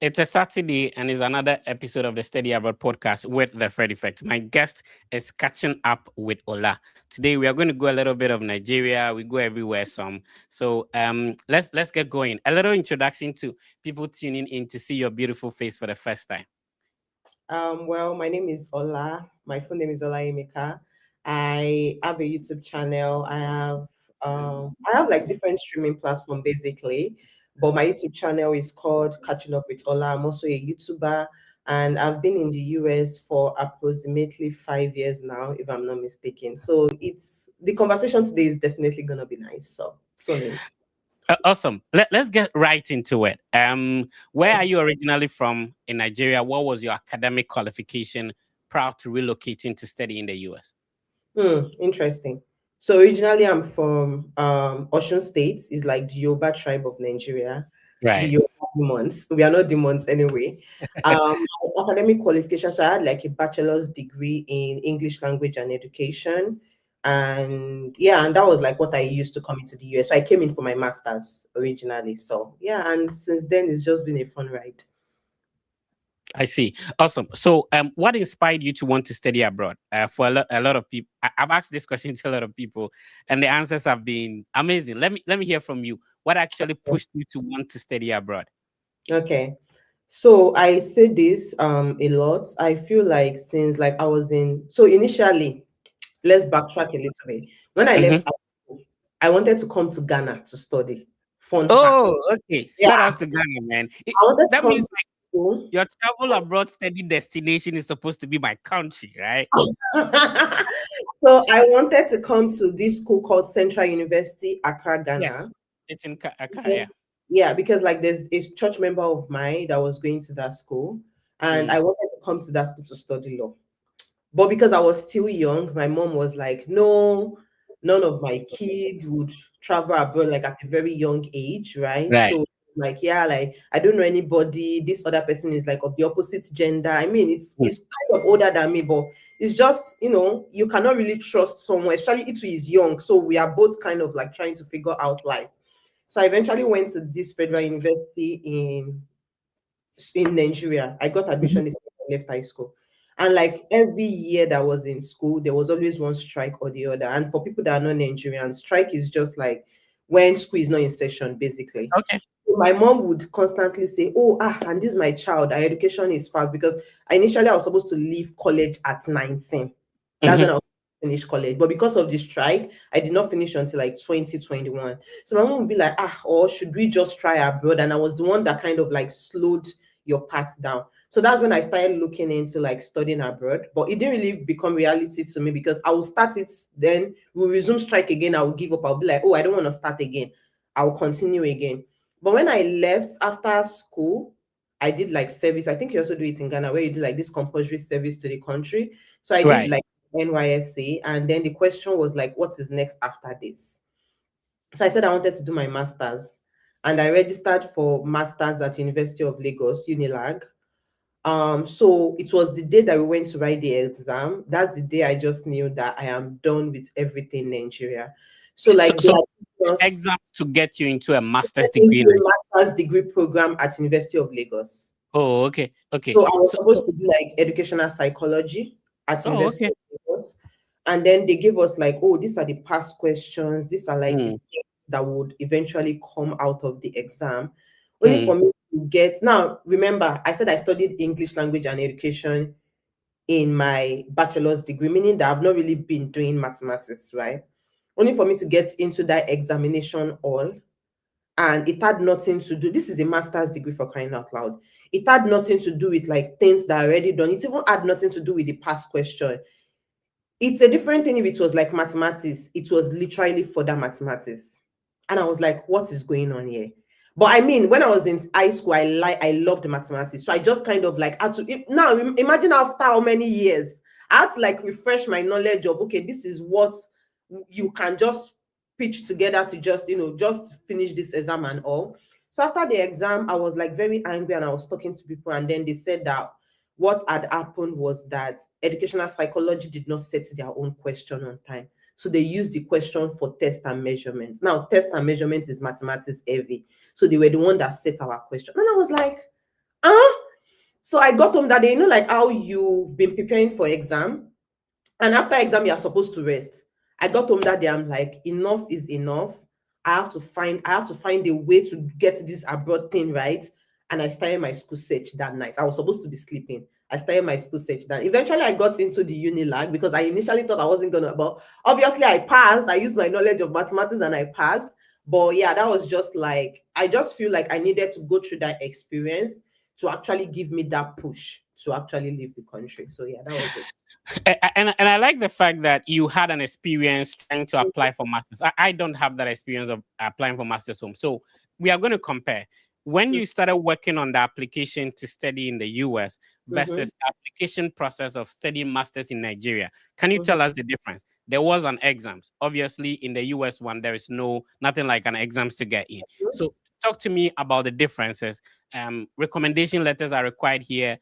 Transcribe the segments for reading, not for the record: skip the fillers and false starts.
It's a Saturday and it's another episode of the Steady Abroad podcast with the Fred Effect. My guest is catching up with Ola. Today we are going to go a little bit of Nigeria. We go everywhere some. So let's get going. A little introduction to people tuning in to see your beautiful face for the first time. Well, my name is Ola. My full name is Ola Emeka. I have a YouTube channel. I have like different streaming platform basically, but my YouTube channel is called Catching Up with Ola. I'm also a YouTuber, and I've been in the US for approximately 5 years now, if I'm not mistaken. So it's the conversation today is definitely gonna be nice. So tune in. Awesome. Let's get right into it. Where are you originally from in Nigeria? What was your academic qualification prior to relocating to study in the US? Interesting. So originally I'm from Osun State, is like the Yoruba tribe of Nigeria, the Right. Yoruba demons. We are not demons anyway. My academic qualification. So I had like a bachelor's degree in English language and education. And yeah, and that was like what I used to come into the US. So I came in for my master's originally. So yeah, and since then it's just been a fun ride. I see. Awesome. So, what inspired you to want to study abroad? For a lot of people, I've asked this question to a lot of people, and the answers have been amazing. Let me hear from you. What actually pushed you to want to study abroad? Okay. So I say this a lot. I feel like since like I was in so initially, let's backtrack a little bit. When I Hmm. left high school, I wanted to come to Ghana to study. Fun fact. Oh, okay. Yeah, Shout out to Ghana, man. I wanted to That come means to school. your travel abroad study destination is supposed to be my country, right? So I wanted to come to this school called Central University, Accra, Ghana. Yes, it's in Accra. Yeah. Because yeah, because like there's a church member of mine that was going to that school, and Mm. I wanted to come to that school to study law. But because I was still young, my mom was like, no, none of my kids would travel abroad like at a very young age, right? Right. So like, yeah, like I don't know anybody. This other person is like of the opposite gender. I mean, Mm. it's kind of older than me, but it's just, you cannot really trust someone, especially it is young. So we are both kind of like trying to figure out life. So I eventually went to this federal university in Nigeria. I got Mhm. admission the second I left high school. And like every year that I was in school, there was always one strike or the other. And for people that are not Nigerian, strike is just like when school is not in session, basically. Okay. So my mom would constantly say, oh, and this is my child, our education is fast because initially I was supposed to leave college at 19. That's when Hmm. I was finish college. But because of the strike, I did not finish until like 2021. So my mom would be like, or should we just try abroad? And I was the one that kind of like slowed your path down. So that's when I started looking into like studying abroad. But it didn't really become reality to me because I will start it, then we'll resume strike again. I will give up. I'll be like, oh, I don't want to start again. I'll continue again. But when I left after school, I did like service. I think you also do it in Ghana where you do like this compulsory service to the country. So I did Right. like NYSC, and then the question was like, what is next after this? So I said I wanted to do my master's, and I registered for master's at University of Lagos, Unilag. So it was the day that we went to write the exam. That's the day I just knew that I am done with everything Nigeria. So So, like they so are just exams to get you into a master's degree into in a Nigeria. master's degree program at University of Lagos. Oh, okay. Okay. So I was So, supposed to do like educational psychology at oh, University okay. of Lagos. And then they gave us like, oh, these are the past questions. These are like the Mm, things that would eventually come out of the exam. Only mm, for me to get now, remember, I said I studied English language and education in my bachelor's degree, meaning that I've not really been doing mathematics, right? Only for me to get into that examination hall, and it had nothing to do, this is a master's degree for crying out loud, it had nothing to do with like things that are already done. It even had nothing to do with the past question. It's a different thing if it was like mathematics. It was literally for that mathematics, and I was like, what is going on here? But I mean, when I was in high school, I loved mathematics, so I just kind of like had to now imagine after how many years I had to like refresh my knowledge of, okay, this is what you can just pitch together to just just finish this exam and all. So after the exam, I was like very angry, and I was talking to people, and then they said that what had happened was that educational psychology did not set their own question on time. So they used the question for test and measurement. Now, test and measurement is mathematics heavy. So they were the one that set our question. And I was like, Uh, so I got home that day, like how you've been preparing for exam, and after exam you are supposed to rest. I got home that day, I'm like, enough is enough. I have to find a way to get this abroad thing right. And I started my school search that night. I was supposed to be sleeping. I started my school search that eventually I got into the Unilag because I initially thought I wasn't gonna, but obviously I passed. I used my knowledge of mathematics and I passed. But yeah, that was just like, I just feel like I needed to go through that experience to actually give me that push to actually leave the country. So yeah, that was it. And I like the fact that you had an experience trying to apply for masters. I don't have that experience of applying for masters home. So we are going to compare when you started working on the application to study in the US Mm-hmm, versus the application process of studying masters in Nigeria. Can you mm-hmm, tell us the difference? There was an exams. Obviously, in the US one, there is nothing like an exams to get in. So talk to me about the differences. Recommendation letters are required here.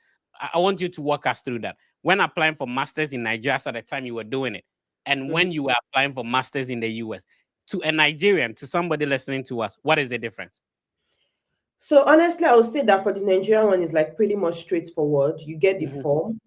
I want you to walk us through that when applying for masters in Nigeria at the time you were doing it, and mm-hmm. when you were applying for masters in the US, to a Nigerian, to somebody listening to us, what is the difference? So honestly, I would say that for the Nigerian one is like pretty much straightforward. You get the Mhm. form,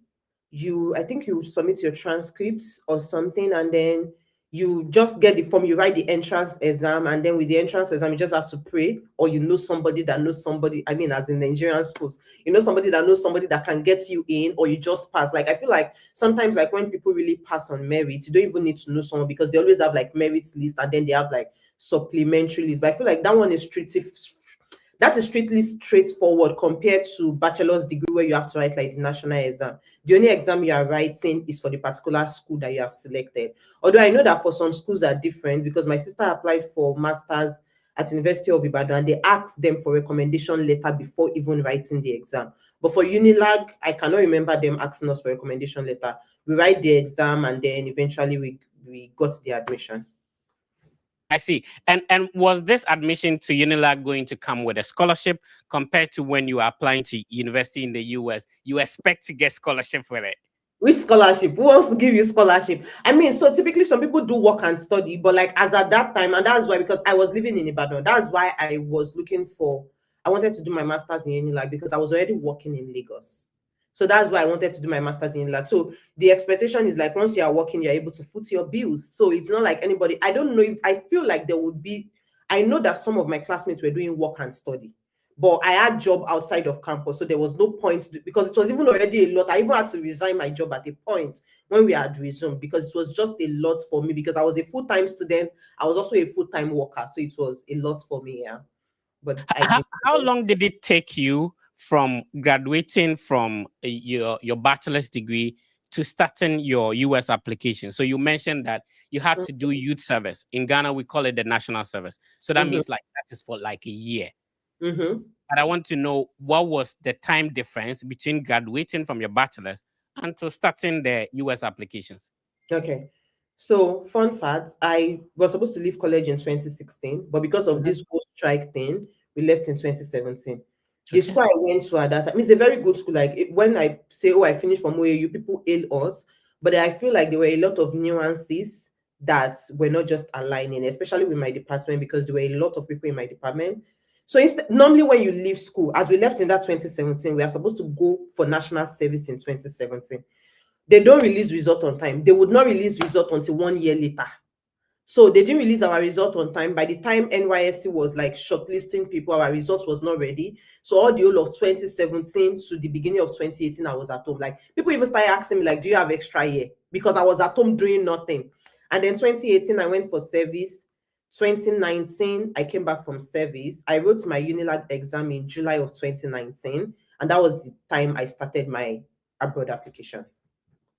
I think you submit your transcripts or something, and then you just get the form, you write the entrance exam, and then with the entrance exam, you just have to pray, or you know somebody that knows somebody. I mean, as in Nigerian schools, you know somebody that knows somebody that can get you in, or you just pass. Like I feel like sometimes like when people really pass on merit, you don't even need to know someone because they always have like merit list and then they have like supplementary list. But I feel like that one is strictly straightforward compared to bachelor's degree where you have to write like the national exam. The only exam you are writing is for the particular school that you have selected. Although I know that for some schools are different because my sister applied for masters at University of Ibadan and they asked them for recommendation letter before even writing the exam. But for Unilag, I cannot remember them asking us for recommendation letter. We write the exam and then eventually we got the admission. I see. And was this admission to Unilag going to come with a scholarship compared to when you are applying to university in the US? You expect to get scholarship with it. Which scholarship? Who wants to give you scholarship? I mean, so typically some people do work and study, but like as at that time, and that's why because I was living in Ibadan, that's why I wanted to do my master's in Unilag because I was already working in Lagos. So that's why I wanted to do my master's in Unilag. So the expectation is like once you are working, you're able to foot your bills. So it's not like anybody, I don't know if I feel like there would be, I know that some of my classmates were doing work and study, but I had job outside of campus, so there was no point because it was even already a lot. I even had to resign my job at a point when we had resumed because it was just a lot for me because I was a full-time student. I was also a full-time worker, so it was a lot for me. Yeah, but I How, did. how long did it take you from graduating from your bachelor's degree to starting your US application? So you mentioned that you had to do youth service. In Ghana, we call it the national service. So that Mm-hmm, means like that is for like a year. mm-hmm. But I want to know what was the time difference between graduating from your bachelor's and to starting the US applications? Okay. So, fun fact, I was supposed to leave college in 2016, but because of Mhm. this whole strike thing, we left in 2017. The Okay. school I went to at that time, it's a very good school. Like when I say, oh, I finished from OAU, people hail us, but I feel like there were a lot of nuances that were not just aligning, especially with my department, because there were a lot of people in my department. So normally when you leave school, as we left in that 2017, we are supposed to go for national service in 2017. They don't release result on time. They would not release result until 1 year later. So they didn't release our result on time. By the time NYSC was like shortlisting people, our result was not ready. So all the whole of 2017 to the beginning of 2018, I was at home. Like people even started asking me, like, do you have extra year? Because I was at home doing nothing. And then 2018, I went for service. 2019, I came back from service. I wrote my Unilag exam in July of 2019. And that was the time I started my abroad application.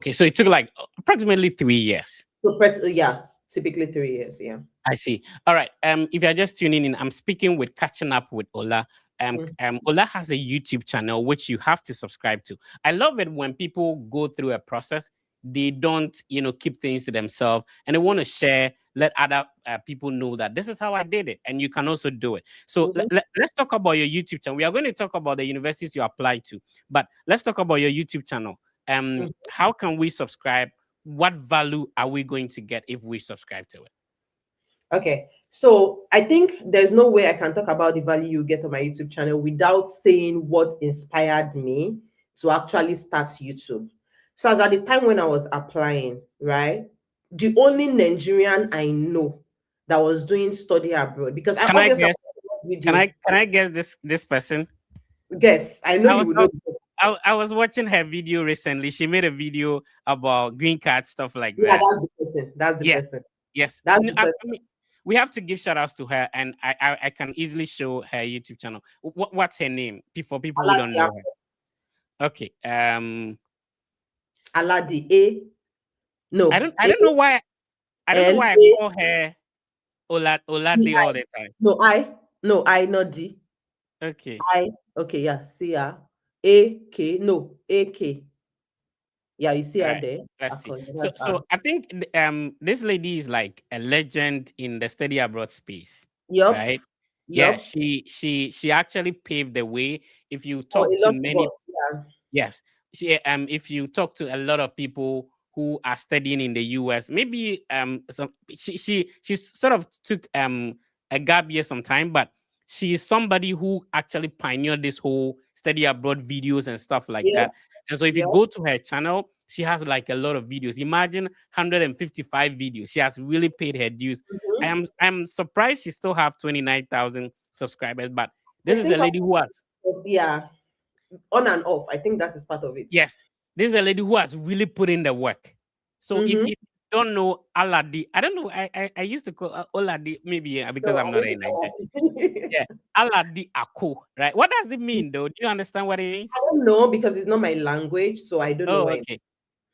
Okay, so it took like approximately 3 years. So, yeah, typically 3 years. Yeah. I see. All right. If you're just tuning in, I'm speaking with Catching Up with Ola. Mm. Ola has a YouTube channel which you have to subscribe to. I love it when people go through a process. They don't, keep things to themselves, and they want to share, let other people know that this is how I did it, and you can also do it. So Mhm, let's talk about your YouTube channel. We are going to talk about the universities you apply to, but let's talk about your YouTube channel. mhm. How can we subscribe? What value are we going to get if we subscribe to it? Okay. So I think there's no way I can talk about the value you get on my YouTube channel without saying what inspired me to actually start YouTube. So as at the time when I was applying, right, the only Nigerian I know that was doing study abroad, because I Can I obviously guess? watched Can video. I guess this person? Guess, I know I you was will I, know. I was watching her video recently. She made a video about green card stuff like Yeah, that. that's the person. That's the Yes, person. yes. That's the I person. mean, we have to give shout outs to her, and I can easily show her YouTube channel. What's her name? For people who don't Aladi, know her. Okay. Aladi A. No. I A don't know why L I A call her D Olade I. all the time. No, I. No, I, not D. Okay. I. Okay, yeah. See her. A K. No, A K. Yeah, you see All her right. there. Let's see. Okay, that's So her. I think this lady is like a legend in the study abroad space, Yup. right? Yeah, Yup. she actually paved the way. If you For talk a to lot of many us. Yeah. Yes. If you talk to a lot of people who are studying in the US, maybe she sort of took a gap year sometime, but she's somebody who actually pioneered this whole study abroad videos and stuff like Yep. that. And so if you Yep. go to her channel, she has like a lot of videos. Imagine 155 videos. She has really paid her dues. Mhm. I'm surprised she still have 29,000 subscribers, but I this is a think, lady who has yeah, on and off. I think that is part of it. Yes, this is a lady who has really put in the work. So if Mm-hmm. you don't know Aladi, I don't know. I used to call Oladi maybe because No, I'm I not know in Nigeria. it's Aladi. Yeah, Aladi Ako, right? What does it mean though? Do you understand what it I means? don't know because it's not my language, so I don't know Oh, why. okay.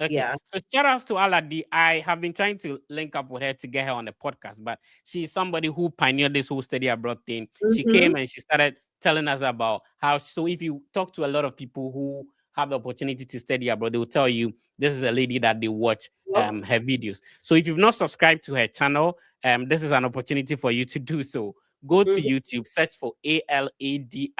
Okay, Yeah. so shout outs to Aladi. I have been trying to link up with her to get her on the podcast, but she's somebody who pioneered this whole study abroad thing. She Mm-hmm. came and she started telling us about how. So if you talk to a lot of people who have the opportunity to study abroad, they will tell you this is a lady that they watch Yep. her videos. So if you've not subscribed to her channel, this is an opportunity for you to do so. Go to Mm-hmm. YouTube, search for ALADI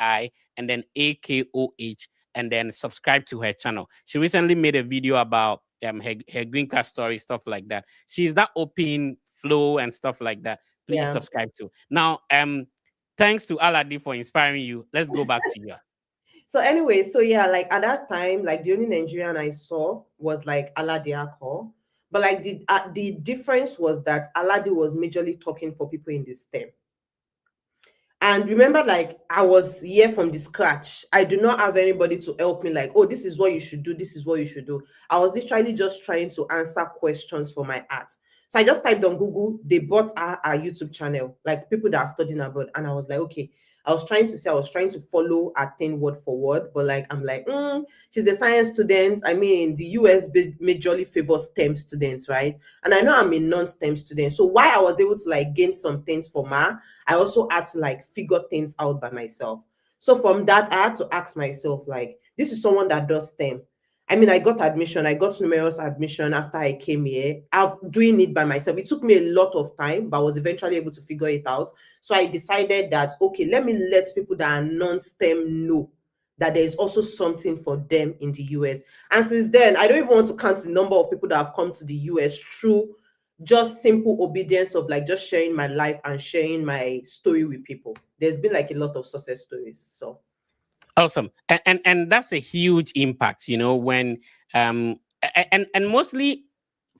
and then AKOH and then subscribe to her channel. She recently made a video about her green card story, stuff like that. She's that open flow and stuff like that. Please Yeah. subscribe to. Now, thanks to Aladi for inspiring you. Let's go back to you. So anyway, so yeah, like at that time, like the only Nigerian I saw was like Aladi Ako. But like the difference was that Aladi was majorly talking for people in this STEM. And remember, like I was here from the scratch. I do not have anybody to help me, like, oh, this is what you should do, this is what you should do. I was literally just trying to answer questions for my art. So I just typed on Google, they bought our YouTube channel, like people that are studying abroad. And I was like, okay, I was trying to follow a thing word for word, but like I'm like, she's a science student. I mean, the US majorly favors STEM students, right? And I know I'm a non-STEM student. So why I was able to like gain some things from her, I also had to like figure things out by myself. So from that, I had to ask myself, like, this is someone that does STEM. I mean, I got admission, I got numerous admission after I came here. I've doing it by myself. It took me a lot of time, but I was eventually able to figure it out. So I decided that okay, let me let people that are non-STEM know that there is also something for them in the US. And since then, I don't even want to count the number of people that have come to the US through just simple obedience of like just sharing my life and sharing my story with people. There's been like a lot of success stories. So Awesome. And that's a huge impact, when and mostly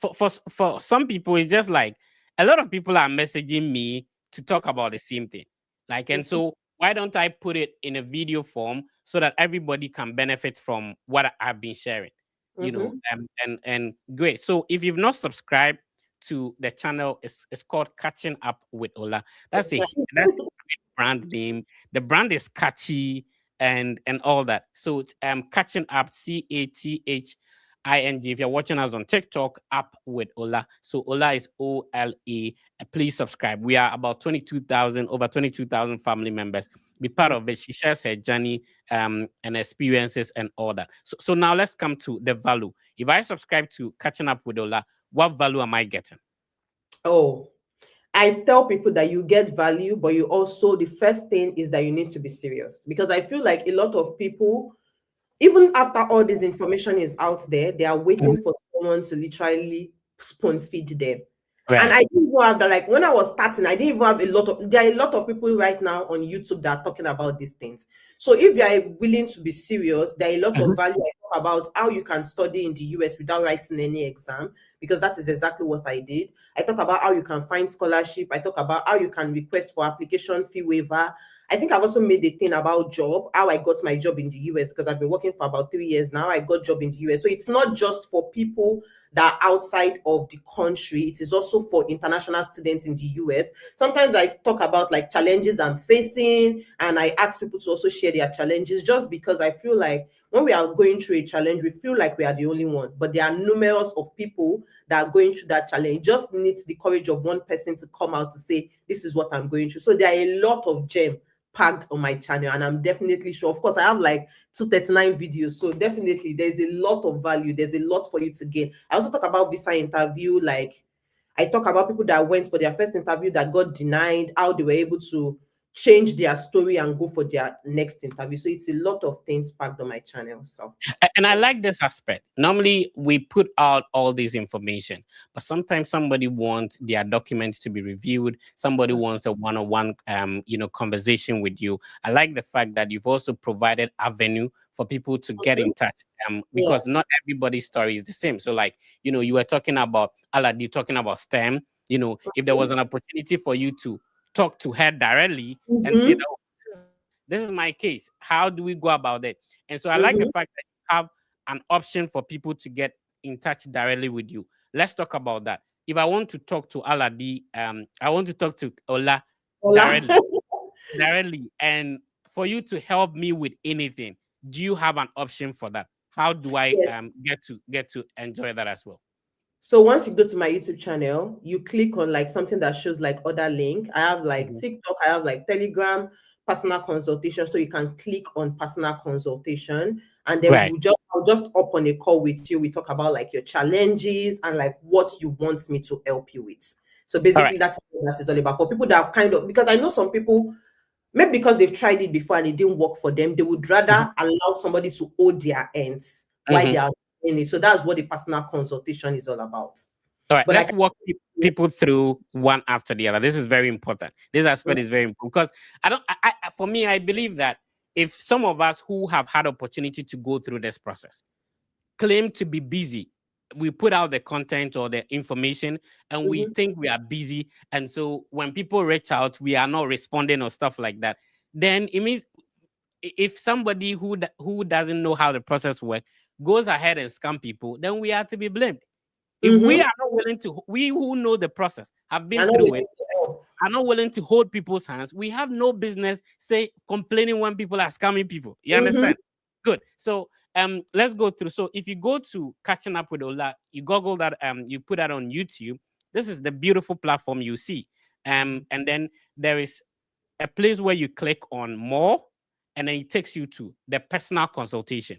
for some people it's just like a lot of people are messaging me to talk about the same thing. Like, and mhm, so why don't I put it in a video form so that everybody can benefit from what I've been sharing? mhm. And great. So if you've not subscribed to the channel, it's called Catching Up with Ola. That's a great brand name. The brand is catchy and all that. So catching up, CATHING. If you're watching us on TikTok, up with Ola. So Ola is OLA. Please subscribe. We are about 22,000, over 22,000 family members. Be part of it. She shares her journey and experiences and all that. So now let's come to the value. If I subscribe to Catching Up with Ola, what value am I getting? Oh, I tell people that you get value, but you also, the first thing is that you need to be serious, because I feel like a lot of people, even after all this information is out there, they are waiting for someone to literally spoon feed them. And Right. I didn't even have that. Like when I was starting, I didn't even have a lot of. There are a lot of people right now on YouTube that are talking about these things. So if you are willing to be serious, there are a lot of Mhm. value. I talk about how you can study in the US without writing any exam, because that is exactly what I did. I talk about how you can find scholarship. I talk about how you can request for application fee waiver. I think I've also made a thing about job, how I got my job in the US, because I've been working for about 3 years now. I got job in the US. So it's not just for people that are outside of the country. It is also for international students in the US. Sometimes I talk about like challenges I'm facing, and I ask people to also share their challenges, just because I feel like when we are going through a challenge, we feel like we are the only one, but there are numerous of people that are going through that challenge. It just needs the courage of one person to come out to say, this is what I'm going through. So there are a lot of gem packed on my channel, and I'm definitely sure, of course, I have like 239 videos, so definitely there's a lot of value, there's a lot for you to gain. I also talk about visa interview, like I talk about people that went for their first interview that got denied, how they were able to change their story and go for their next interview. So it's a lot of things packed on my channel. So And I like this aspect. Normally, we put out all this information, but sometimes somebody wants their documents to be reviewed. Somebody wants a one-on-one, conversation with you. I like the fact that you've also provided avenue for people to get in touch, yeah. because not everybody's story is the same. So, like, you were talking about Aladi talking about STEM. If there was an opportunity for you to talk to her directly and say, Mm-hmm. "Oh, this is my case. How do we go about it?" And so I like the Mm-hmm. fact that you have an option for people to get in touch directly with you. Let's talk about that. If I want to talk to Aladi, I want to talk to Ola Hola. directly, directly, and for you to help me with anything, do you have an option for that? How do I Yes. get to enjoy that as well? So once you go to my YouTube channel, you click on like something that shows like other link. I have like Mhm. TikTok, I have like Telegram, personal consultation. So you can click on personal consultation, and then Right. I'll just up on a call with you. We talk about like your challenges and like what you want me to help you with. So All right. basically that's what that is all about. For people that are kind of, because I know some people, maybe because they've tried it before and it didn't work for them, they would Mhm. rather allow somebody to hold their ends while they Mhm. are in it. So that's what the personal consultation is all about. All right, But like, let's walk people through one after the other. This is very important. This aspect is very important because I don't. For me, I believe that if some of us who have had opportunity to go through this process claim to be busy, we put out the content or the information, and we mhm, think we are busy, and so when people reach out, we are not responding or stuff like that. Then it means if somebody who doesn't know how the process works goes ahead and scam people, then we are to be blamed. If we mhm, are not willing to, we who know the process, have been you're not through willing it, to help. are not willing to hold people's hands, we have no business say complaining when people are scamming people. You Mhm, understand? Good. So let's go through. So if you go to catching up with Ola, you Google that, you put that on YouTube. This is the beautiful platform you see. And then there is a place where you click on more, and then it takes you to the personal consultation.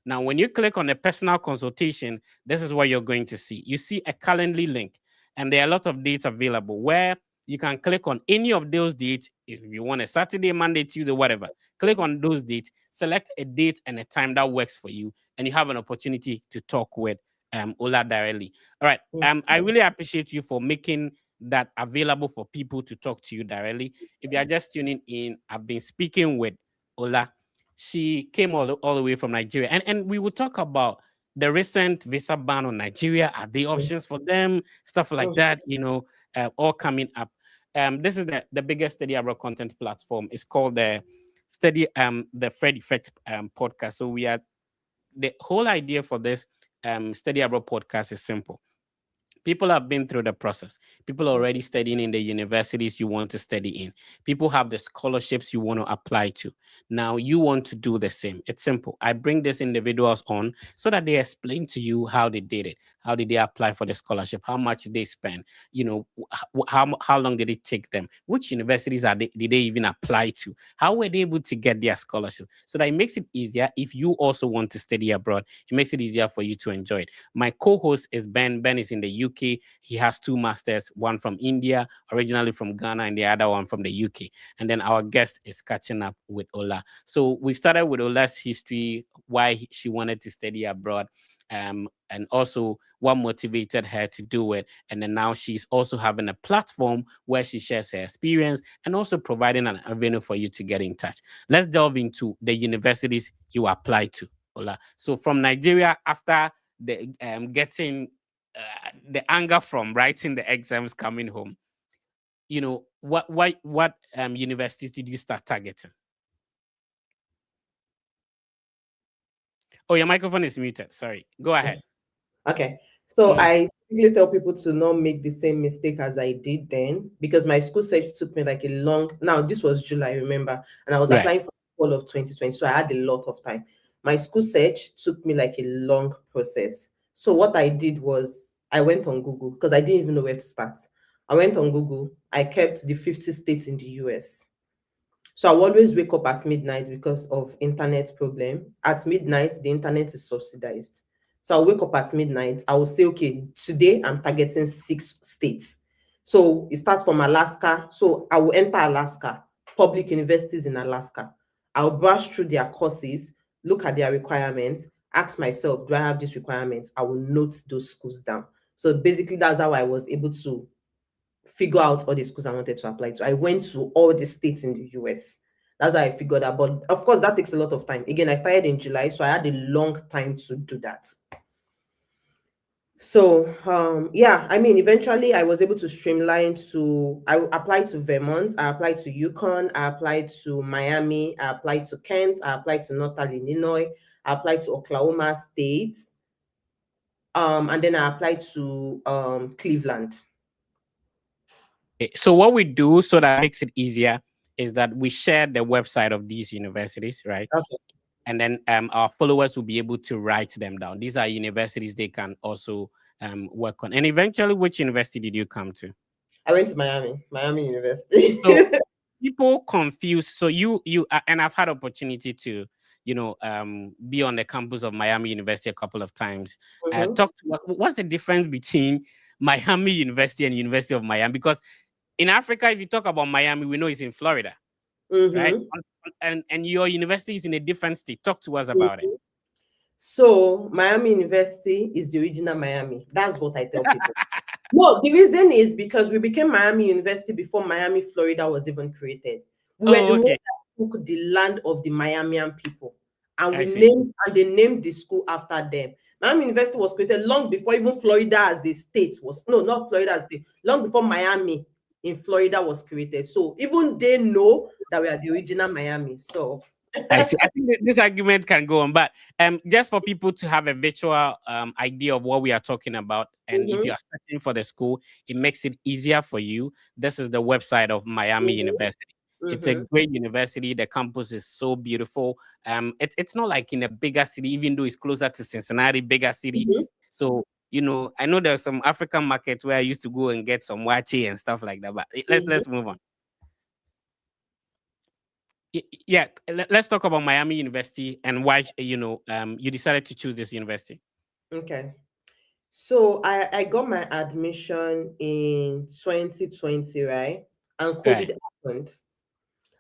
Now, when you click on the personal consultation, this is what you're going to see. You see a Calendly link, and there are a lot of dates available where you can click on any of those dates. If you want a Saturday, Monday, Tuesday, whatever, click on those dates, select a date and a time that works for you, and you have an opportunity to talk with Ola directly. All right. mhm, I really appreciate you for making that available for people to talk to you directly. If you are just tuning in, I've been speaking with Ola. She came all the way from Nigeria. And we will talk about the recent visa ban on Nigeria. Are there options for them? Stuff like mhm, that, all coming up. This is the biggest study abroad content platform. It's called the Fred Effect podcast. So we are the whole idea for this study abroad podcast is simple. People have been through the process. People are already studying in the universities you want to study in. People have the scholarships you want to apply to. Now you want to do the same. It's simple. I bring these individuals on so that they explain to you how they did it. How did they apply for the scholarship? How much did they spend? How long did it take them? Which universities did they even apply to? How were they able to get their scholarship? So that it makes it easier if you also want to study abroad. It makes it easier for you to enjoy it. My co-host is Ben. Ben is in the UK. He has two masters, one from India, originally from Ghana, and the other one from the UK. And then our guest is catching up with Ola. So we started with Ola's history, why she wanted to study abroad. and also what motivated her to do it. And then now she's also having a platform where she shares her experience and also providing an avenue for you to get in touch. Let's delve into the universities you apply to, Ola. So from Nigeria, after the getting the anger from writing the exams coming home, what universities did you start targeting? Oh, your microphone is muted. Sorry. Go ahead. Okay. So Mhm. I typically tell people to not make the same mistake as I did then, because my school search took me like a long, now this was July, remember, and I was Right. applying for fall of 2020. So I had a lot of time. My school search took me like a long process. So what I did was I went on Google because I didn't even know where to start. I went on Google. I kept the 50 states in the US. So I will always wake up at midnight because of internet problem. At midnight, the internet is subsidized. So I'll wake up at midnight. I will say, okay, today I'm targeting 6 states. So it starts from Alaska. So I will enter Alaska, public universities in Alaska. I'll brush through their courses, look at their requirements, ask myself, do I have these requirements? I will note those schools down. So basically, that's how I was able to figure out all the schools I wanted to apply to. I went to all the states in the US. That's how I figured out. But of course, that takes a lot of time. Again, I started in July, so I had a long time to do that. So yeah, I mean, eventually I was able to streamline to I applied to Vermont, I applied to Yukon, I applied to Miami, I applied to Kent, I applied to Northern Illinois, I applied to Oklahoma State, and then I applied to Cleveland. So what we do so that makes it easier is that we share the website of these universities, right? Okay. And then our followers will be able to write them down. These are universities they can also work on. And eventually, which university did you come to? I went to Miami University. So people confuse. So and I've had opportunity to be on the campus of Miami University a couple of times. Mhm. Talk to what's the difference between Miami University and University of Miami? Because in Africa, if you talk about Miami, we know it's in Florida, right? Mhm. And your university is in a different state. Talk to us about it. Mhm. So Miami University is the original Miami. That's what I tell people. No, the reason is because we became Miami University before Miami, Florida was even created. We were Oh, the ones okay. that took the land of the Miamian people, and I see. they named the school after them. Miami University was created long before even Florida as a state was, no, not Florida as a state, long before Miami in Florida was created. So even they know that we are the original Miami. So I see. I think this argument can go on, but just for people to have a visual idea of what we are talking about, and if Mhm, you are searching for the school, it makes it easier for you. This is the website of Miami mhm, University. It's a mhm, great university. The campus is so beautiful. It's not like in a bigger city, even though it's closer to Cincinnati, bigger city. mhm, So I know there's some African markets where I used to go and get some wachi and stuff like that. But mhm. let's move on. Yeah, let's talk about Miami University and why you decided to choose this university. Okay. So I got my admission in 2020, right? And Right. COVID happened.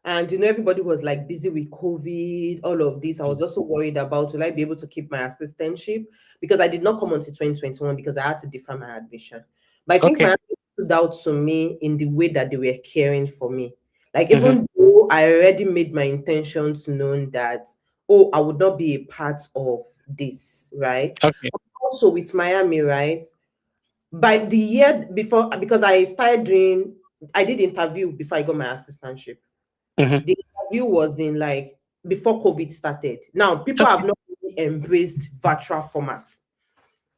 And everybody was like busy with COVID, all of this. I was Mm. also worried about will I be able to keep my assistantship because I did not come until 2021 because I had to defer my admission. But I think my Okay. admission stood out to me in the way that they were caring for me. Like Hmm. even though I already made my intentions known that, oh, I would not be a part of this, right? Okay. Also with Miami, right? By the year before, because I did interview before I got my assistantship. Hmm. The interview was in like before COVID started. Now people have Okay. not really embraced virtual formats.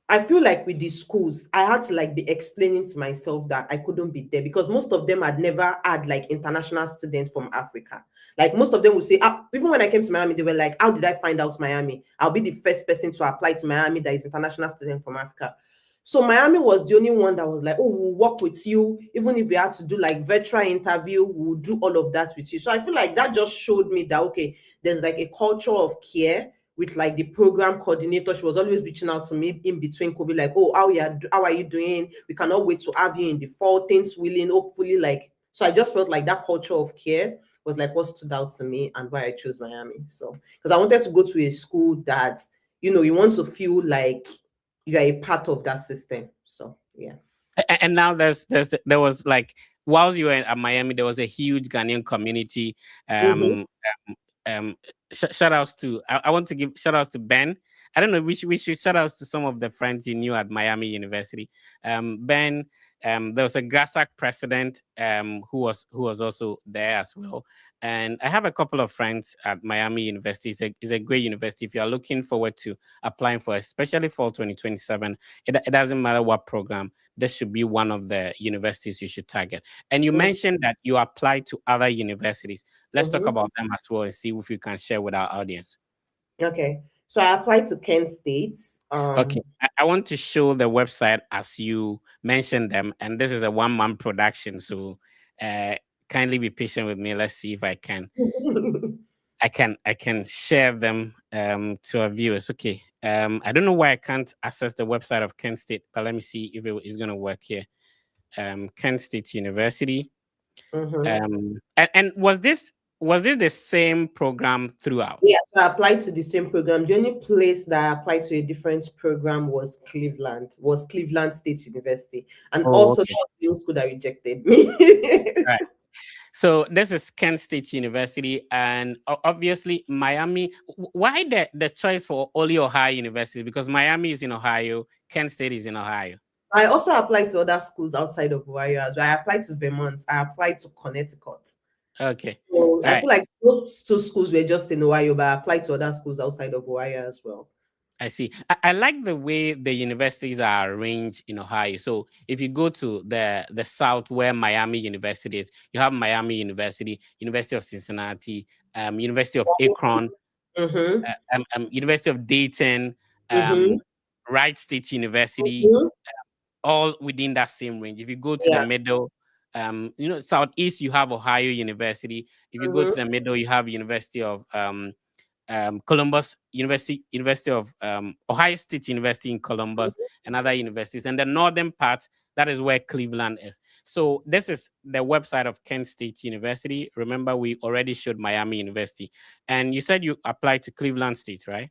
I feel like with the schools, I had to like be explaining to myself that I couldn't be there because most of them had never had like international students from Africa. Like most of them would say, even when I came to Miami, they were like, how did I find out Miami? I'll be the first person to apply to Miami that is international student from Africa. So Miami was the only one that was like, oh, we'll work with you. Even if we had to do like virtual interview, we'll do all of that with you. So I feel like that just showed me that, okay, there's like a culture of care with like the program coordinator. She was always reaching out to me in between COVID, like, oh, how are you doing? We cannot wait to have you in the fall, things willing, hopefully, like. So I just felt like that culture of care was like what stood out to me and why I chose Miami. So because I wanted to go to a school that you want to feel like you are a part of that system. So yeah. And now there was like, whilst you were at Miami, there was a huge Ghanaian community. Mm-hmm. Um, um, shout outs to, I want to give shout outs to Ben. I don't know. We should shout outs to some of the friends you knew at Miami University. Ben. There was a GRASAC president who was also there as well. And I have a couple of friends at Miami University. It's a great university. If you are looking forward to applying for, especially for 2027, it doesn't matter what program, this should be one of the universities you should target. And you mentioned that you applied to other universities. Let's talk Mm-hmm. about them as well and see if you can share with our audience. Okay. So I applied to Kent State. Okay, I want to show the website as you mentioned them, and this is a one-man production, so uh, kindly be patient with me. Let's see if I can share them to our viewers. Okay, I don't know why I can't access the website of Kent State, but let me see if it is going to work here. Kent State University. Mm-hmm. And was this the same program throughout? Yeah, so I applied to the same program. The only place that I applied to a different program was Cleveland State University. And Oh, also okay. that was the old school that rejected me. Right. So this is Kent State University, and obviously Miami. Why the choice for only Ohio University? Because Miami is in Ohio, Kent State is in Ohio. I also applied to other schools outside of Ohio as well. I applied to Vermont. I applied to Connecticut. Okay. So All I right. feel like those two schools were just in Ohio, but I applied to other schools outside of Ohio as well. I see. I like the way the universities are arranged in Ohio. So if you go to the south where Miami University is, you have Miami University, University of Cincinnati, University of Akron, Mm-hmm. University of Dayton, Mm-hmm. um, Wright State University, Mm-hmm. all within that same range. If you go to the Yeah. middle, southeast, you have Ohio University. If you go Mm-hmm. to the middle, you have University of Columbus University of Ohio State University in Columbus, and other universities. And the northern part, that is where Cleveland is. So this is the website of Kent State University. Remember, we already showed Miami University, and you said you applied to Cleveland State, right?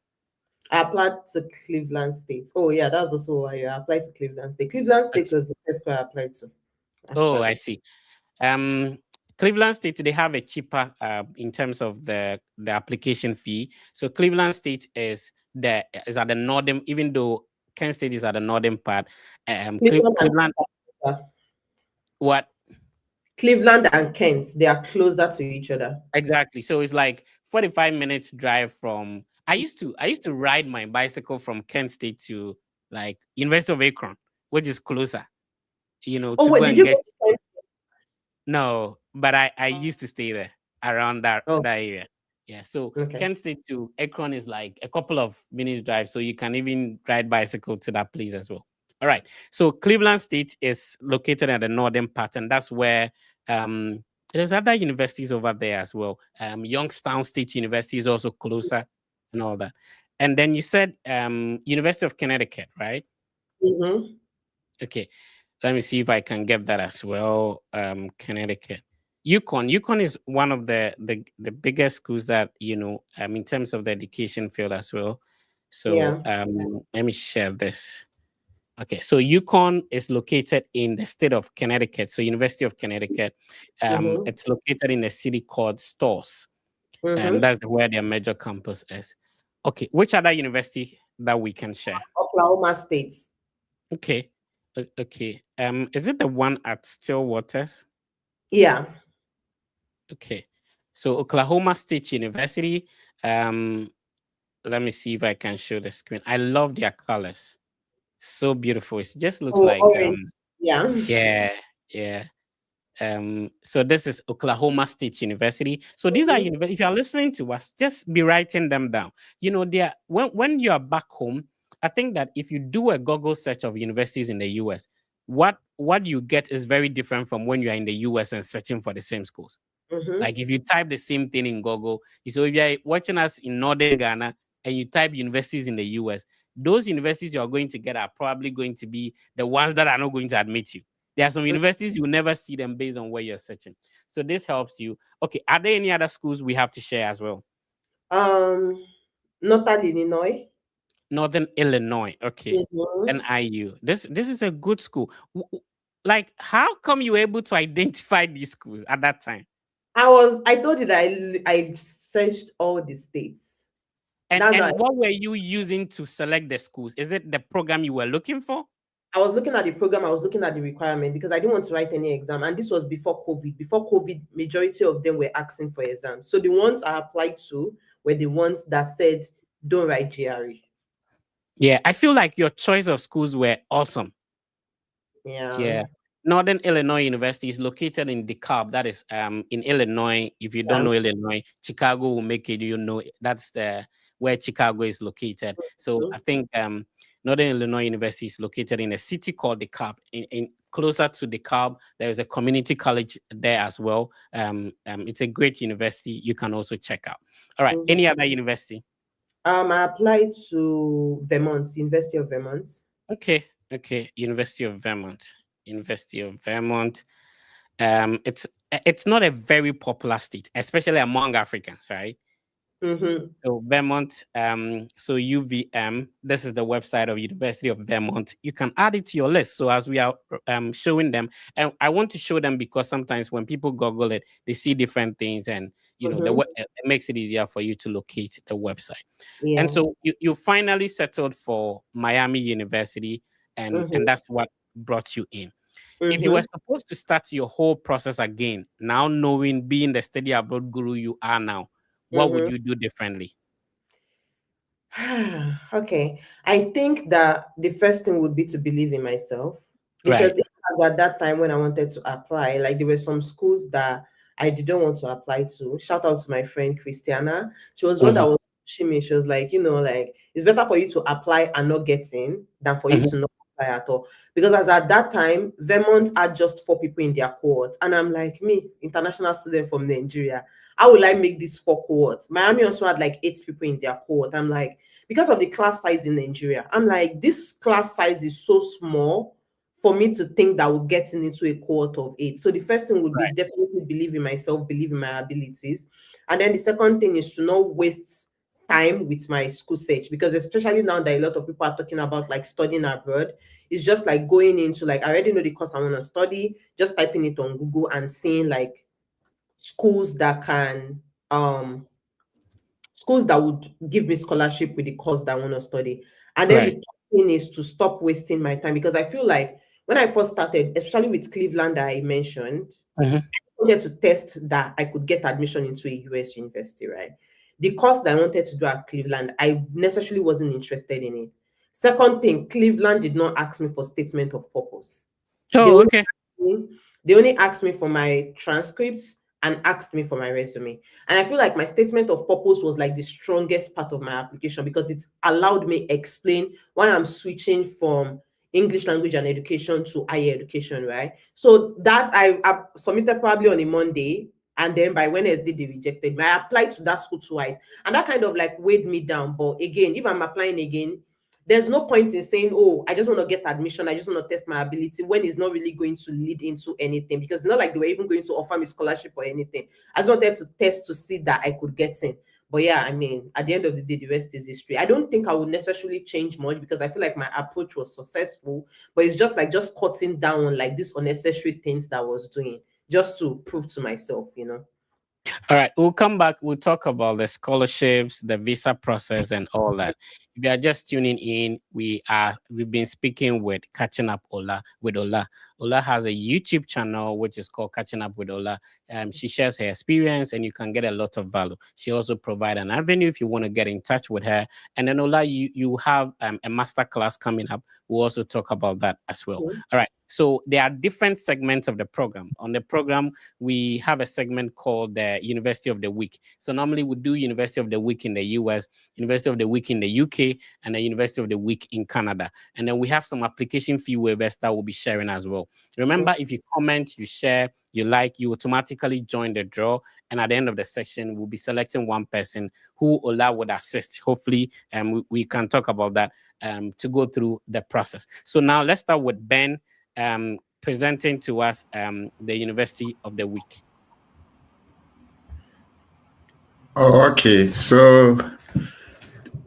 I applied to Cleveland State. Oh yeah, that's also why I applied to Cleveland State. Cleveland State Okay. was the first one I applied to, Oh, I actually. see. Um, Cleveland State, they have a cheaper in terms of the application fee. So Cleveland State is at the northern, even though Kent State is at the northern part. Cleveland and Cleveland, Kent what Cleveland and Kent, they are closer to each other. exactly? So it's like 45 minutes drive from. I used to ride my bicycle from Kent State to like University of Akron, which is closer. Oh To wait, go did and you go get. to Kent? No, but I used to stay there around that Oh, that area. Yeah. So okay. Kent State to Akron is like a couple of minutes drive. So you can even ride bicycle to that place as well. All right. So Cleveland State is located at the northern part, and that's where um there's other universities over there as well. Youngstown State University is also closer and all that. And then you said University of Connecticut, right? Mm-hmm. Okay. Let me see if I can get that as well. Connecticut. Yukon is one of the biggest schools that in terms of the education field as well. So Yeah. let me share this. Okay, so Yukon is located in the state of Connecticut. So University of Connecticut, Mm-hmm. it's located in a city called Stores. Mm-hmm. That's where their major campus is. Okay, which other university that we can share? Oklahoma State. Okay. Okay. Is it the one at Stillwaters? Yeah. Okay. So Oklahoma State University. Um, let me see if I can show the screen. I love their colors. So beautiful. It just looks Oh, like orange. Yeah. yeah, yeah. So this is Oklahoma State University. So these are Mm-hmm. if you are listening to us, just be writing them down. They are when you are back home. I think that if you do a Google search of universities in the US, what you get is very different from when you are in the US and searching for the same schools. Mm-hmm. Like if you type the same thing in Google, so if you're watching us in northern Ghana and you type universities in the US, those universities you're going to get are probably going to be the ones that are not going to admit you. There are some universities you never see them based on where you're searching. So this helps you. Okay, are there any other schools we have to share as well? Um, Northern Illinois. Northern Illinois. Okay. Mhm. NIU. This is a good school. Like, how come you were able to identify these schools at that time? I told you that I searched all the states. That's how And what were you using to select the schools? Is it the program you were looking for? I was looking at the program, I was looking at the requirement because I didn't want to write any exam. And this was before COVID. Before COVID, majority of them were asking for exams. So the ones I applied to were the ones that said, don't write GRE. Yeah, I feel like your choice of schools were awesome. Yeah. Yeah. Northern Illinois University is located in DeKalb. That is in Illinois. If you don't Yeah. know Illinois, Chicago will make it, you know, that's the where Chicago is located. So I Mhm. think Northern Illinois University is located in a city called DeKalb. In closer to DeKalb, there is a community college there as well. It's a great university. You can also check out. All right. Mhm. Any other university? I applied to Vermont, University of Vermont. Okay. Okay. University of Vermont. University of Vermont. It's not a very popular state, especially among Africans, right? Mm-hmm. So Vermont, so UVM, this is the website of University of Vermont. You can add it to your list. So as we are showing them, and I want to show them because sometimes when people Google it, they see different things, and Mm-hmm. it makes it easier for you to locate the website. And Yeah. so you finally settled for Miami University, and Mm-hmm. that's what brought you in. If you were Mm-hmm. supposed to start your whole process again, now knowing being the study abroad guru you are now, what would Mm-hmm. you do differently? Okay. I think that the first thing would be to believe in myself because Right. it was at that time when I wanted to apply, like there were some schools that I didn't want to apply to. Shout out to my friend Christiana. She was one that Mhm, was pushing me. She was like, like it's better for you to apply and not get in than for you mhm. to not apply at all. Because as at that time, Vermont had just 4 people in their cohort. And I'm like, me, international student from Nigeria, how will I make this 4 cohorts? Miami also had like 8 people in their cohort. I'm like, because of the class size in Nigeria. I'm like, this class size is so small for me to think that we're getting into a cohort of 8. So the first thing would be Right. definitely believe in myself, believe in my abilities. And then the second thing is to not waste time with my school search because especially now that a lot of people are talking about like studying abroad, it's just like going into like I already know the course I want to study, just typing it on Google and seeing like schools that can schools that would give me scholarship with the course that I want to study. And then the Right. third thing is to stop wasting my time because I feel like when I first started, especially with Cleveland that I mentioned, Mhm. I wanted to test that I could get admission into a US university, right? The course that I wanted to do at Cleveland, I necessarily wasn't interested in it. Second thing, Cleveland did not ask me for statement of purpose. They Oh, only okay. me, they only asked me for my transcripts and asked me for my resume. And I feel like my statement of purpose was like the strongest part of my application because it allowed me explain why I'm switching from English language and education to higher education, right? So that I submitted probably on a Monday. And then by Wednesday, they rejected me. I applied to that school twice. And that kind of like weighed me down. But again, if I'm applying again, there's no point in saying, oh, I just want to get admission, I just want to test my ability when it's not really going to lead into anything because it's not like they were even going to offer me scholarship or anything. I just wanted to test to see that I could get in. But yeah, I mean, at the end of the day, the rest is history. I don't think I would necessarily change much because I feel like my approach was successful, but it's just like just cutting down on like these unnecessary things that I was doing just to prove to myself. All right, we'll come back. We'll talk about the scholarships, the visa process, and all that. If you are just tuning in, we've been speaking with Catching Up Ola with Ola. Ola has a YouTube channel which is called Catching Up with Ola. She shares her experience, and you can get a lot of value. She also provide an avenue if you want to get in touch with her. And then Ola, you have a master class coming up. We'll also talk about that as well. Mhm. All right. So there are different segments of the program. On the program, we have a segment called the University of the Week. So normally we do University of the Week in the US, University of the Week in the UK, and the University of the Week in Canada. And then we have some application fee waivers that we'll be sharing as well. Remember, if you comment, you share, you like, you automatically join the draw. And at the end of the section, we'll be selecting one person who Ola would assist. Hopefully, we can talk about that to go through the process. So now let's start with Ben presenting to us the University of the Week. Oh, okay. So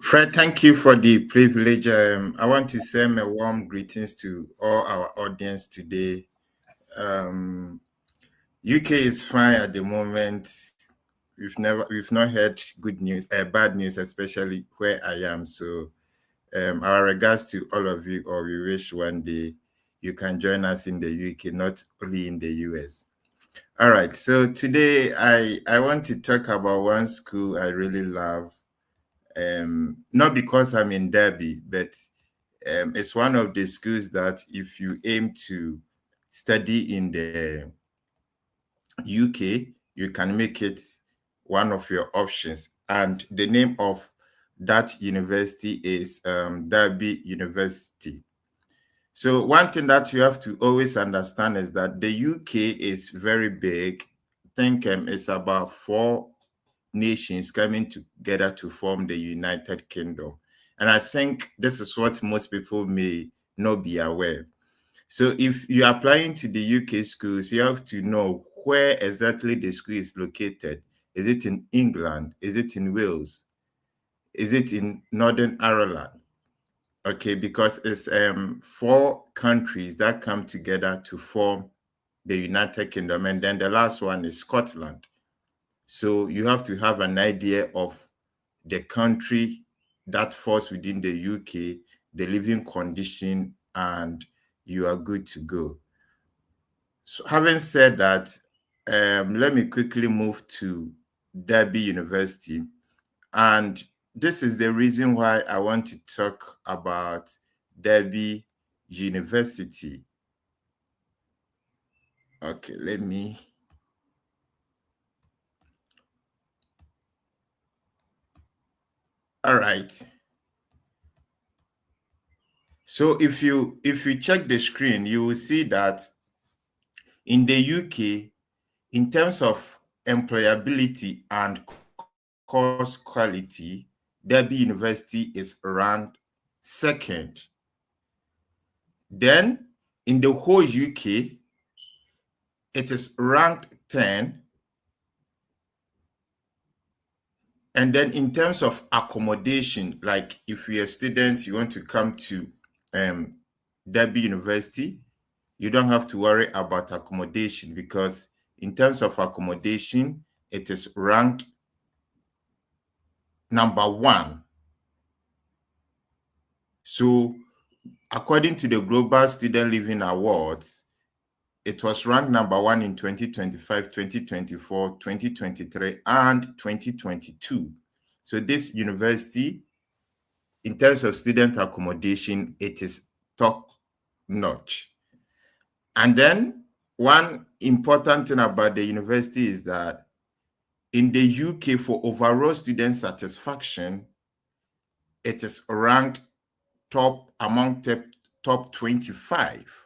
Fred, thank you for the privilege. I want to send a warm greetings to all our audience today. Um, UK is fine at the moment. We've not heard good news, bad news, especially where I am. So, our regards to all of you, or we wish one day you can join us in the UK, not only in the US. All right. So today I want to talk about one school I really love. Not because I'm in Derby, but it's one of the schools that if you aim to study in the UK, you can make it one of your options. And the name of that university is Derby University. So one thing that you have to always understand is that the UK is very big. I think it's about 4 nations coming together to form the United Kingdom. And I think this is what most people may not be aware. So if you're applying to the UK schools, you have to know where exactly the school is located. Is it in England? Is it in Wales? Is it in Northern Ireland? Okay, because it's 4 countries that come together to form the United Kingdom, and then the last one is Scotland. So you have to have an idea of the country that falls within the UK, the living condition, and you are good to go. So having said that, let me quickly move to Derby University. And this is the reason why I want to talk about Derby University. Okay, let me. All right. So if you check the screen, you will see that in the UK, in terms of employability and course quality, Derby University is ranked second. Then in the whole UK, it is ranked 10. And then in terms of accommodation, like if you're a student, you want to come to um, Derby University, you don't have to worry about accommodation because in terms of accommodation, it is ranked number 1. So according to the Global Student Living Awards, it was ranked number 1 in 2025, 2024, 2023, and 2022. So this university, in terms of student accommodation, it is top notch. And then one important thing about the university is that in the UK, for overall student satisfaction, it is ranked top among top 25.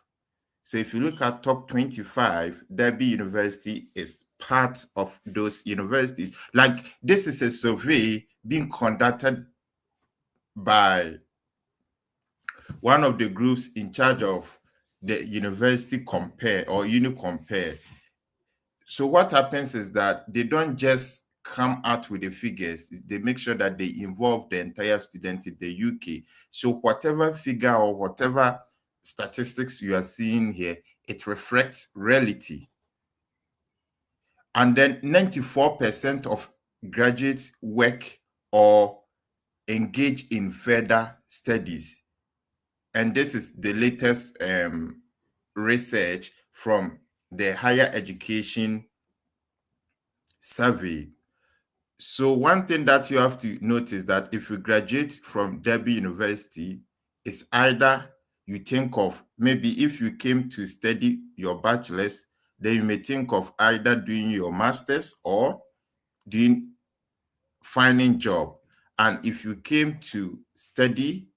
So if you look at top 25, Derby University is part of those universities. Like this is a survey being conducted by one of the groups in charge of the university compare or uni compare. So what happens is that they don't just come out with the figures, they make sure that they involve the entire student in the UK. So whatever figure or whatever statistics you are seeing here, it reflects reality. And then 94% of graduates work or engage in further studies. And this is the latest research from the higher education survey. So one thing that you have to notice that if you graduate from Derby University, it's either you think of maybe if you came to study your bachelor's, then you may think of either doing your master's or doing finding job. And if you came to study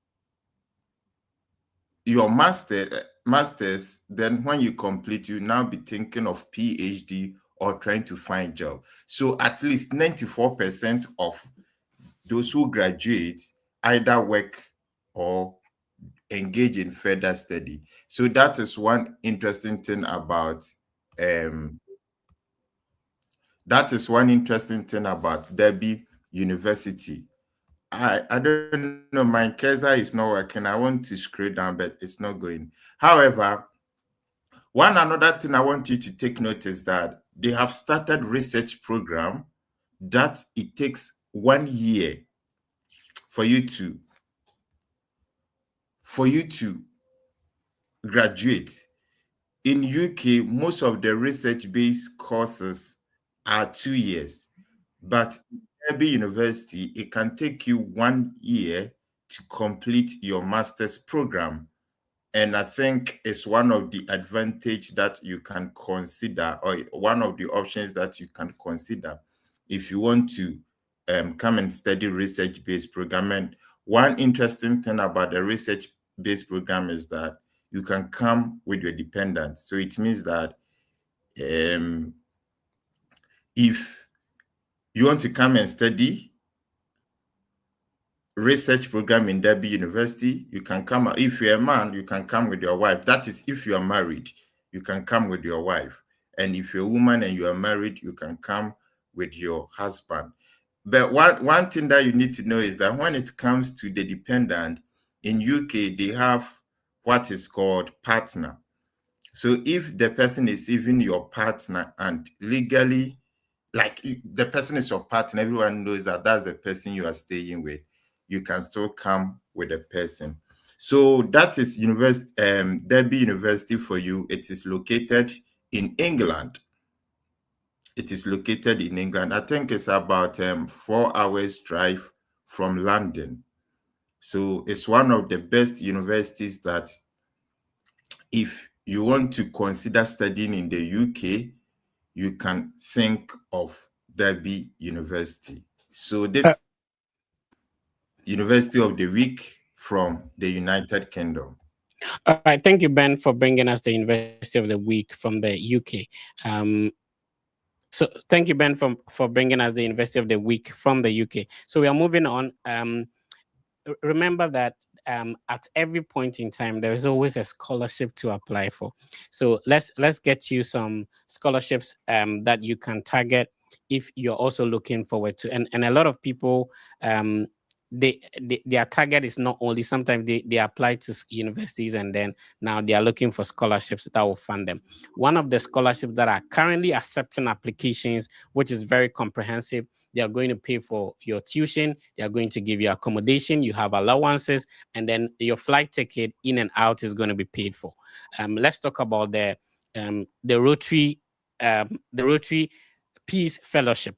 your master's, then when you complete, you now be thinking of PhD or trying to find job. So at least 94% of those who graduate either work or engage in further study. So that is one interesting thing about um, Derby University. I don't know. My cursor is not working. I want to scroll down, but it's not going. However, one another thing I want you to take note is that they have started research program that it takes 1 year for you to graduate. In UK, most of the research-based courses are 2 years, but every university, it can take you 1 year to complete your master's program. And I think it's one of the advantage that you can consider, or one of the options that you can consider if you want to come and study research-based program. And one interesting thing about the research-based program is that you can come with your dependents. So it means that if you want to come and study research program in Derby University, you can come. If you're a man, you can come with your wife. That is, if you are married, you can come with your wife. And if you're a woman and you are married, you can come with your husband. But one thing that you need to know is that when it comes to the dependent, in UK, they have what is called partner. So if the person is even your partner and legally, like the person is your partner, everyone knows that that's the person you are staying with, you can still come with a person. So that is Derby University for you. It is located in England. It is located in England. I think it's about 4 hours drive from London. So it's one of the best universities that if you want to consider studying in the UK, you can think of Derby University. So this University of the Week from the United Kingdom. All right, thank you, Ben, for bringing us the University of the Week from the UK. So thank you, Ben, for bringing us the University of the Week from the UK. So we are moving on. Remember that at every point in time there is always a scholarship to apply for. So let's get you some scholarships that you can target if you're also looking forward to. And a lot of people their target is not only, sometimes they apply to universities and then now they are looking for scholarships that will fund them. One of the scholarships that are currently accepting applications, which is very comprehensive, they are going to pay for your tuition, they are going to give you accommodation, you have allowances, and then your flight ticket in and out is going to be paid for. Let's talk about the Rotary Peace Fellowship.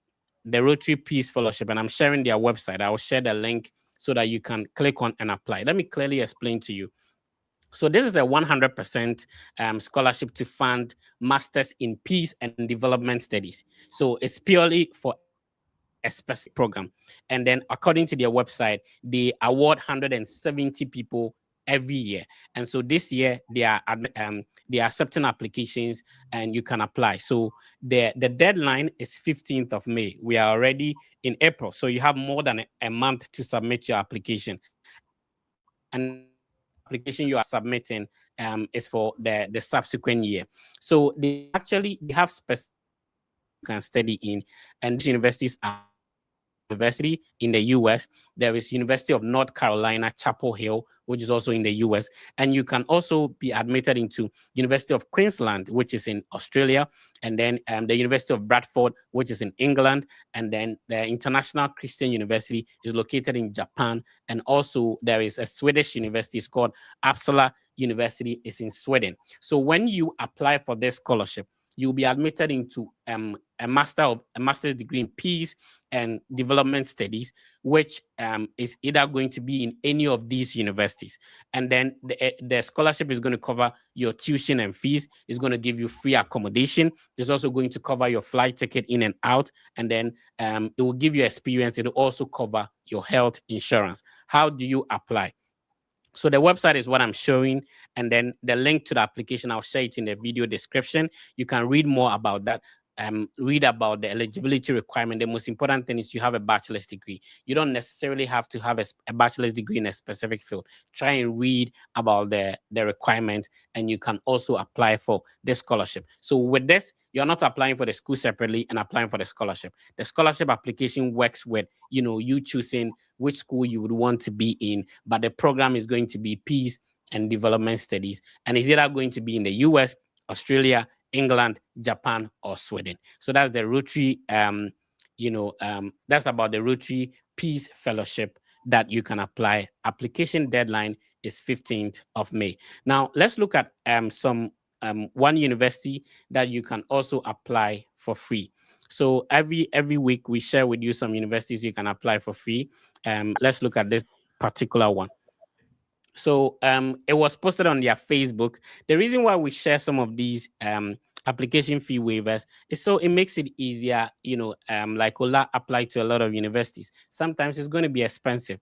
The Rotary Peace Fellowship, and I'm sharing their website. I will share the link so that you can click on and apply. Let me clearly explain to you. So this is a 100% scholarship to fund masters in peace and development studies. So it's purely for a specific program. And then according to their website, they award 170 people every year. And so this year they are accepting applications and you can apply. So the deadline is 15th of May. We are already in April. So you have more than a month to submit your application. And then the application you are submitting is for the subsequent year. So they have specific universities that you can study in, and these universities are Columbia University in the US. There is University of North Carolina, Chapel Hill, which is also in the US. And you can also be admitted into University of Queensland, which is in Australia, and then the University of Bradford, which is in England, and then the International Christian University is located in Japan, and also there is a Swedish university, it's called Uppsala University, is in Sweden. So when you apply for this scholarship, you'll be admitted into a master's degree in peace and development studies, which is either going to be in any of these universities. And then the scholarship is going to cover your tuition and fees. It's going to give you free accommodation. It's also going to cover your flight ticket in and out. And then it will give you experience. It will also cover your health insurance. How do you apply? So the website is what I'm showing, and then the link to the application, I'll share it in the video description. You can read more about that. read about the eligibility requirement, the most important thing is you have a bachelor's degree. You don't necessarily have to have a bachelor's degree in a specific field. Try and read about the requirement, and you can also apply for the scholarship. So with this, you're not applying for the school separately and applying for the scholarship. The scholarship application works with, you choosing which school you would want to be in, but the program is going to be Peace and Development Studies, and is either going to be in the US, Australia, England, Japan, or Sweden. So that's the Rotary, that's about the Rotary Peace Fellowship that you can apply. Application deadline is 15th of May. Now, let's look at one university that you can also apply for free. So every week we share with you some universities you can apply for free. Let's look at this particular one. So it was posted on their Facebook. The reason why we share some of these application fee waivers is so it makes it easier. Like Ola applied to a lot of universities. Sometimes it's going to be expensive.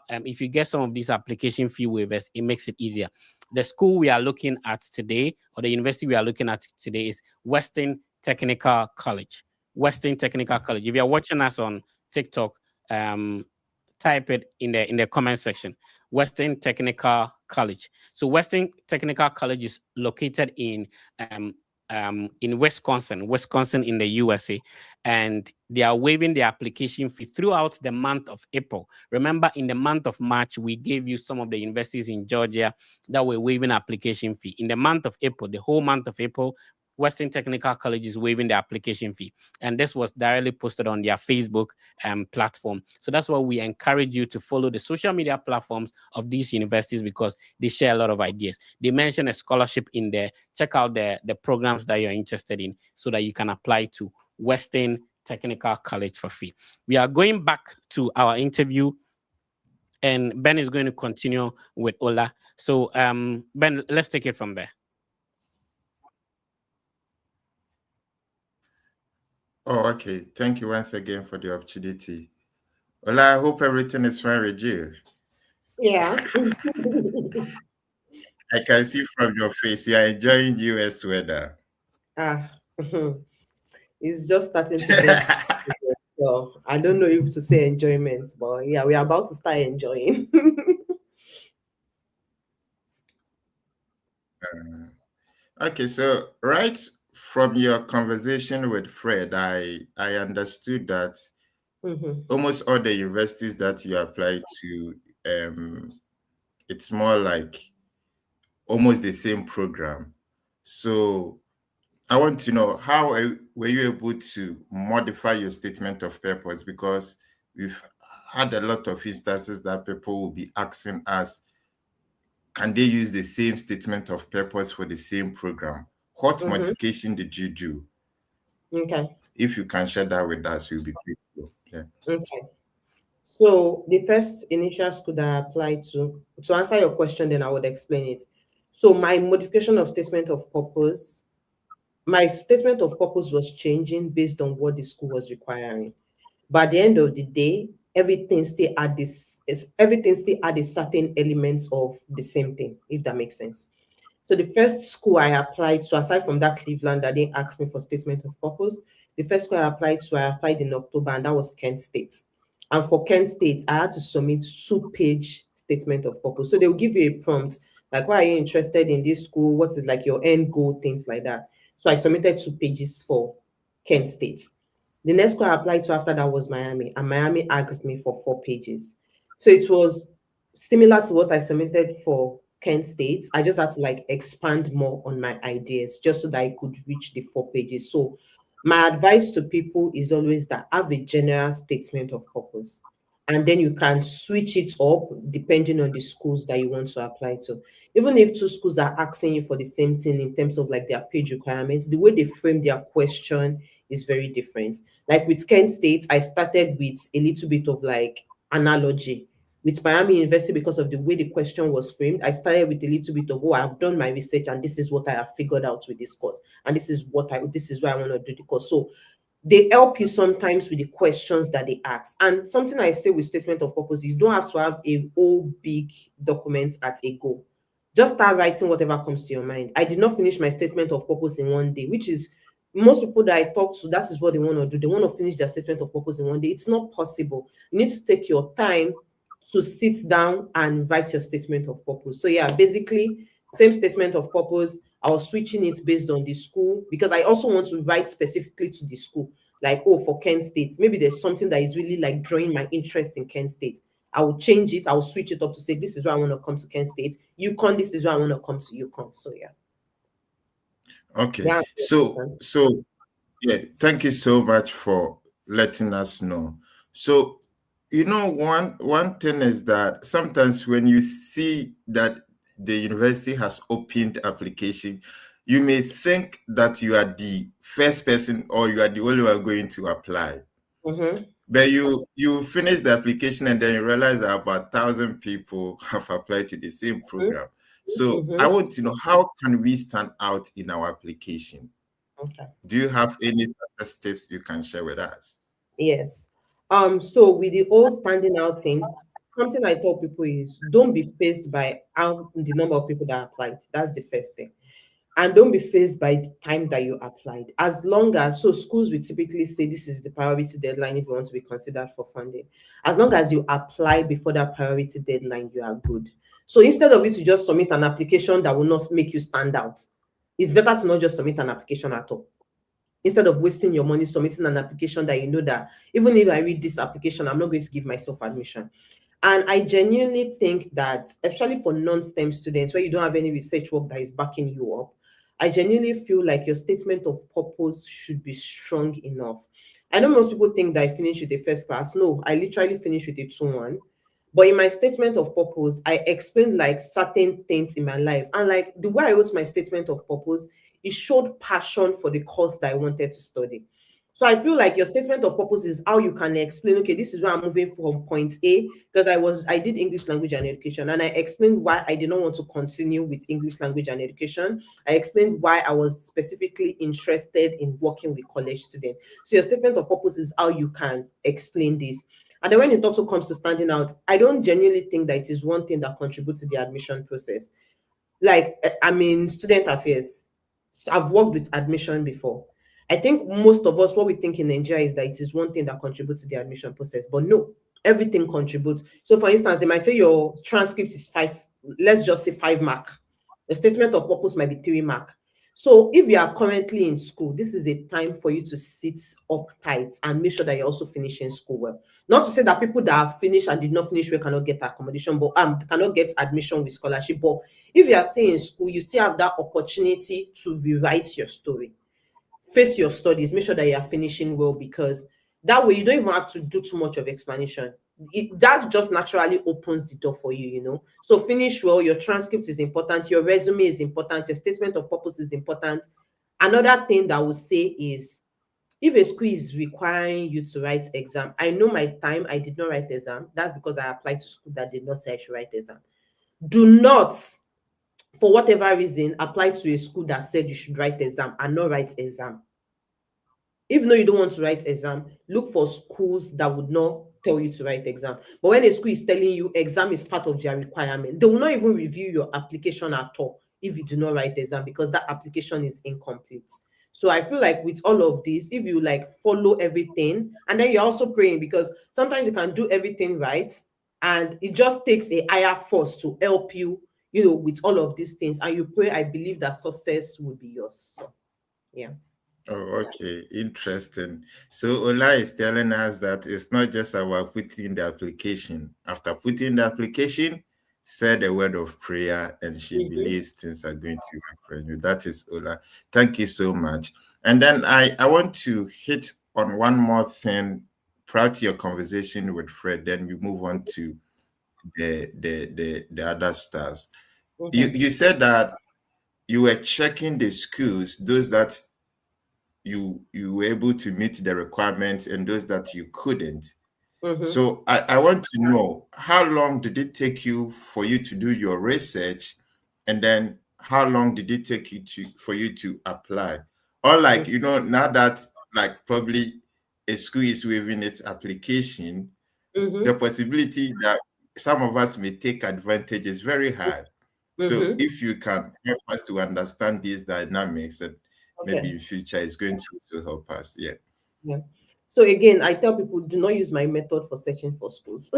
If you get some of these application fee waivers, it makes it easier. The school we are looking at today, or the university we are looking at today, is Western Technical College. Western Technical College. If you're watching us on TikTok, type it in the comment section. Western Technical College. So Western Technical College is located in Wisconsin in the USA, and they are waiving the application fee throughout the month of April. Remember, in the month of March, we gave you some of the universities in Georgia that were waiving application fee. In the month of April, the whole month of April, Western Technical College is waiving the application fee. And this was directly posted on their Facebook platform. So that's why we encourage you to follow the social media platforms of these universities, because they share a lot of ideas. They mention a scholarship in there. Check out the programs that you're interested in so that you can apply to Western Technical College for free. We are going back to our interview, and Ben is going to continue with Ola. So Ben, let's take it from there. Oh, okay. Thank you once again for the opportunity. Ola, I hope everything is fine with you. Yeah. I can see from your face you are enjoying US weather. It's just starting to get so I don't know if to say enjoyment, but yeah, we're about to start enjoying. Okay, so right from your conversation with Fred, I understood that almost all the universities that you apply to, it's more like almost the same program. So I want to know, how were you able to modify your statement of purpose? Because we've had a lot of instances that people will be asking us, can they use the same statement of purpose for the same program? What modification did you do? Okay. If you can share that with us, we'll be grateful. Yeah. Okay. So the first initial school that I applied to answer your question, then I would explain it. So my modification of statement of purpose, my statement of purpose was changing based on what the school was requiring. But at the end of the day, everything still had a certain elements of the same thing, if that makes sense. So the first school I applied to, aside from that Cleveland that didn't ask me for statement of purpose, the first school I applied in October, and that was Kent State. And for Kent State, I had to submit 2-page statement of purpose. So they will give you a prompt, like, why are you interested in this school? What is like your end goal, things like that. So I submitted 2 pages for Kent State. The next school I applied to after that was Miami, and Miami asked me for 4 pages. So it was similar to what I submitted for Kent State. I just had to like expand more on my ideas just so that I could reach the 4 pages. So my advice to people is always that have a general statement of purpose, and then you can switch it up depending on the schools that you want to apply to. Even if 2 schools are asking you for the same thing in terms of like their page requirements, the way they frame their question is very different. Like with Kent State, I started with a little bit of like analogy. With Miami University, because of the way the question was framed, I started with a little bit of, oh, I've done my research and this is what I have figured out with this course. And this is why I want to do the course. So they help you sometimes with the questions that they ask. And something I say with statement of purpose, you don't have to have a whole big document at a go. Just start writing whatever comes to your mind. I did not finish my statement of purpose in one day, which is most people that I talk to, that is what they want to do. They want to finish their statement of purpose in one day. It's not possible. You need to take your time to sit down and write your statement of purpose. So yeah, basically, same statement of purpose. I was switching it based on the school because I also want to write specifically to the school. Like, oh, for Kent State, maybe there's something that is really like drawing my interest in Kent State. I will change it. I will switch it up to say, this is why I want to come to Kent State. UConn, this is why I want to come to UConn. So yeah. Okay. Yeah. So yeah, thank you so much for letting us know. So, one thing is that sometimes when you see that the university has opened application, you may think that you are the first person or you are the only one going to apply. Mm-hmm. But you finish the application and then you realize that about 1,000 people have applied to the same program. So I Mm-hmm. want to know, how can we stand out in our application? Okay. Do you have any success tips you can share with us? Yes. So with the whole standing out thing, something I tell people is don't be faced by how the number of people that applied. That's the first thing. And don't be faced by the time that you applied. As long as so schools will typically say this is the priority deadline if you want to be considered for funding. As long as you apply before that priority deadline, you are good. So instead of you to just submit an application that will not make you stand out, it's better to not just submit an application at all, instead of wasting your money submitting an application that you know that even if I read this application, I'm not going to give myself admission. And I genuinely think that, especially for non-STEM students, where you don't have any research work that is backing you up, I genuinely feel like your statement of purpose should be strong enough. I know most people think that I finished with a first class. No, I literally finished with a 2-1. But in my statement of purpose, I explained like certain things in my life. And like the way I wrote my statement of purpose, it showed passion for the course that I wanted to study. So I feel like your statement of purpose is how you can explain, okay, this is where I'm moving from point A, because I did English language and education, and I explained why I did not want to continue with English language and education. I explained why I was specifically interested in working with college students. So your statement of purpose is how you can explain this. And then when it also comes to standing out, I don't genuinely think that it is one thing that contributes to the admission process. Like, I mean, student affairs. I've worked with admission before. I think most of us, what we think in Nigeria is that it is one thing that contributes to the admission process, but no, everything contributes. So, for instance, they might say your transcript is 5, let's just say 5 mark. The statement of purpose might be 3 mark. So, if you are currently in school, this is a time for you to sit up tight and make sure that you're also finishing school well. Not to say that people that have finished and did not finish well cannot get accommodation, but cannot get admission with scholarship. But if you are still in school, you still have that opportunity to rewrite your story, face your studies, make sure that you are finishing well, because that way you don't even have to do too much of explanation. That just naturally opens the door for you. So finish well. Your transcript is important, your resume is important, your statement of purpose is important. Another thing that I would say is, if a school is requiring you to write exam, I know my time I did not write exam. That's because I applied to school that did not say I should write exam. Do not, for whatever reason, apply to a school that said you should write exam and not write exam. Even though you don't want to write exam, look for schools that would not tell you to write exam. But when a school is telling you exam is part of their requirement, they will not even review your application at all if you do not write exam, because that application is incomplete. So I feel like with all of this, if you like follow everything, and then you're also praying, because sometimes you can do everything right, and it just takes a higher force to help you, with all of these things, and you pray, I believe that success will be yours. So, yeah. Oh, okay, interesting. So Ola is telling us that it's not just about putting the application. After putting the application, said a word of prayer, and she Mhm. believes things are going to happen for you. That is Ola. Thank you so much. And then I want to hit on one more thing prior to your conversation with Fred. Then we move on to the other stuffs. You Okay. you said that you were checking the schools, those that you were able to meet the requirements and those that you couldn't. Mhm. So I want to know, how long did it take you for you to do your research, and then how long did it take you for you to apply? Or like, now that like probably a school is waiving its application, the Mhm. possibility that some of us may take advantage is very high. So Mhm. if you can help us to understand these dynamics, and maybe Okay. in future is going to also help us. Yeah. Yeah. So again, I tell people do not use my method for searching for schools.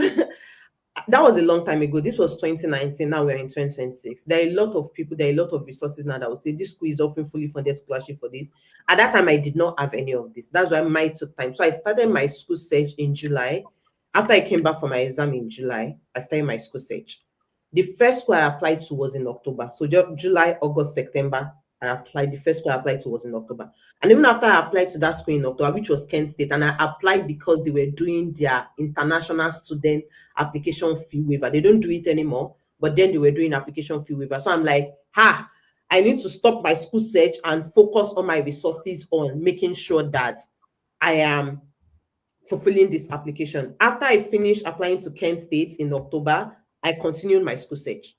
That was a long time ago. This was 2019. Now we're in 2026. There are a lot of people, there are a lot of resources now that will say this school is offering fully funded scholarship for this. At that time, I did not have any of this. That's why mine took time. So I started my school search in July. After I came back from my exam in July, I started my school search. The first school I applied to was in October. So July, August, September, I applied. The first school I applied to was in October. And even after I applied to that school in October, which was Kent State, and I applied because they were doing their international student application fee waiver. They don't do it anymore, but then they were doing application fee waiver. So I'm like, I need to stop my school search and focus all my resources on making sure that I am fulfilling this application. After I finished applying to Kent State in October, I continued my school search.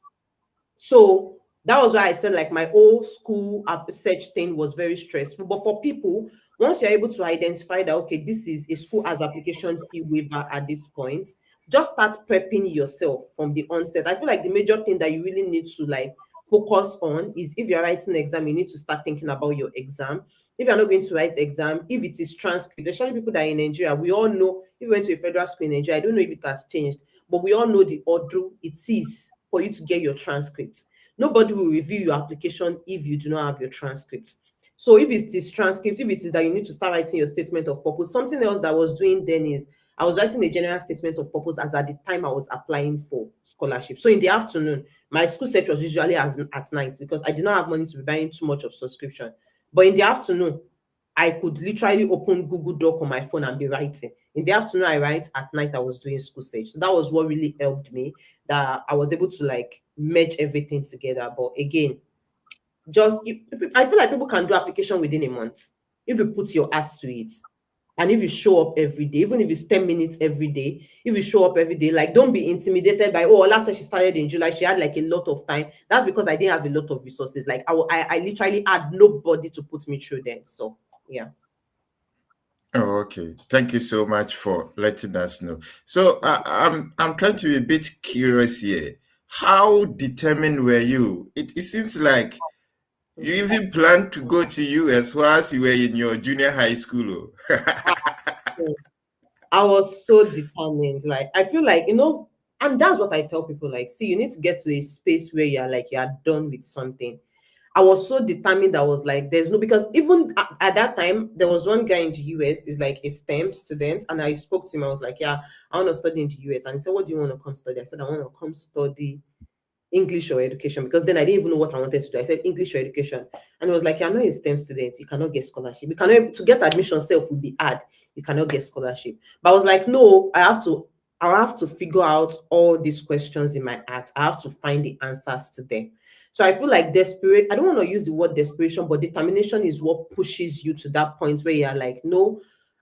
So that was why I said like my old school search thing was very stressful. But for people, once you're able to identify that okay, this is a school as application fee waiver at this point, just start prepping yourself from the onset. I feel like the major thing that you really need to like focus on is if you're writing an exam, you need to start thinking about your exam. If you're not going to write the exam, if it is transcript, especially people that are in Nigeria, we all know if you went to a federal school in Nigeria, I don't know if it has changed, but we all know the order it is for you to get your transcripts. Nobody will review your application if you do not have your transcripts. So if it is transcript, if it is that you need to start writing your statement of purpose, something else that I was doing then is I was writing a general statement of purpose as at the time I was applying for scholarship. So in the afternoon, my school search was usually at night because I did not have money to be buying too much of subscription. But in the afternoon, I could literally open Google Doc on my phone and be writing. In the afternoon, I write. At night, I was doing school search. So that was what really helped me. That I was able to like merge everything together. But again, I feel like people can do application within a month if you put your heart to it. And if you show up every day, even if it's 10 minutes every day, if you show up every day, like don't be intimidated by, oh, last time she started in July, she had like a lot of time. That's because I didn't have a lot of resources. Like I literally had nobody to put me through then. So yeah. Oh, okay. Thank you so much for letting us know. So I'm trying to be a bit curious here. How determined were you? It seems like you even planned to go to US whilst you were in your junior high school. So I was so determined. Like I feel like, and that's what I tell people, like, see, you need to get to a space where you're like you're done with something. I was so determined. I was like, there's no, because even at that time, there was one guy in the US, is like a STEM student, and I spoke to him. I was like, yeah, I want to study in the US. And he said, what do you want to come study? I said, I want to come study English or education, because then I didn't even know what I wanted to do. I said English or education. And it was like, you're not a STEM student, you cannot get scholarship. You cannot, to get admission self would be hard. You cannot get scholarship. But I was like, no, I have to figure out all these questions in my heart. I have to find the answers to them. So I feel like desperate. I don't want to use the word desperation, but determination is what pushes you to that point where you're like, no,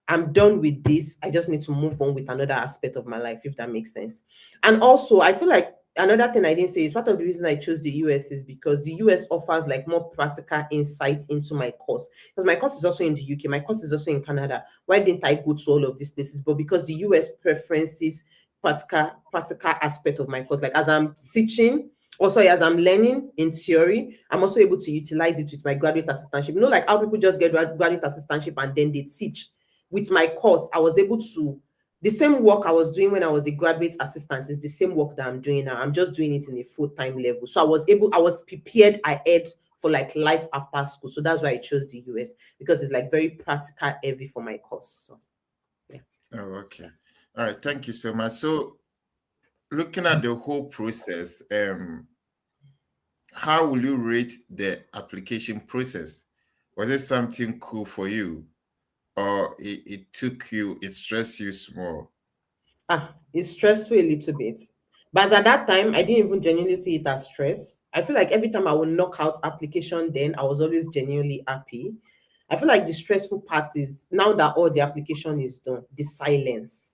I'm done with this. I just need to move on with another aspect of my life, if that makes sense. And also, I feel like another thing I didn't say is part of the reason I chose the US is because the US offers like more practical insights into my course. Because my course is also in the UK, my course is also in Canada. Why didn't I go to all of these places? But because the US preferences practical aspect of my course. Like as I'm teaching, also as I'm learning in theory, I'm also able to utilize it with my graduate assistantship. Like how people just get graduate assistantship and then they teach. With my course, I was able to, the same work I was doing when I was a graduate assistant is the same work that I'm doing now. I'm just doing it in a full-time level. So I was prepared ahead for like life after school. So that's why I chose the US, because it's like very practical heavy for my course. So yeah. Oh, okay. All right. Thank you so much. So looking at the whole process, how will you rate the application process? Was it something cool for you? Or it stressed you small? It's stressful a little bit. But at that time, I didn't even genuinely see it as stress. I feel like every time I would knock out application, then I was always genuinely happy. I feel like the stressful part is now that all the application is done, the silence.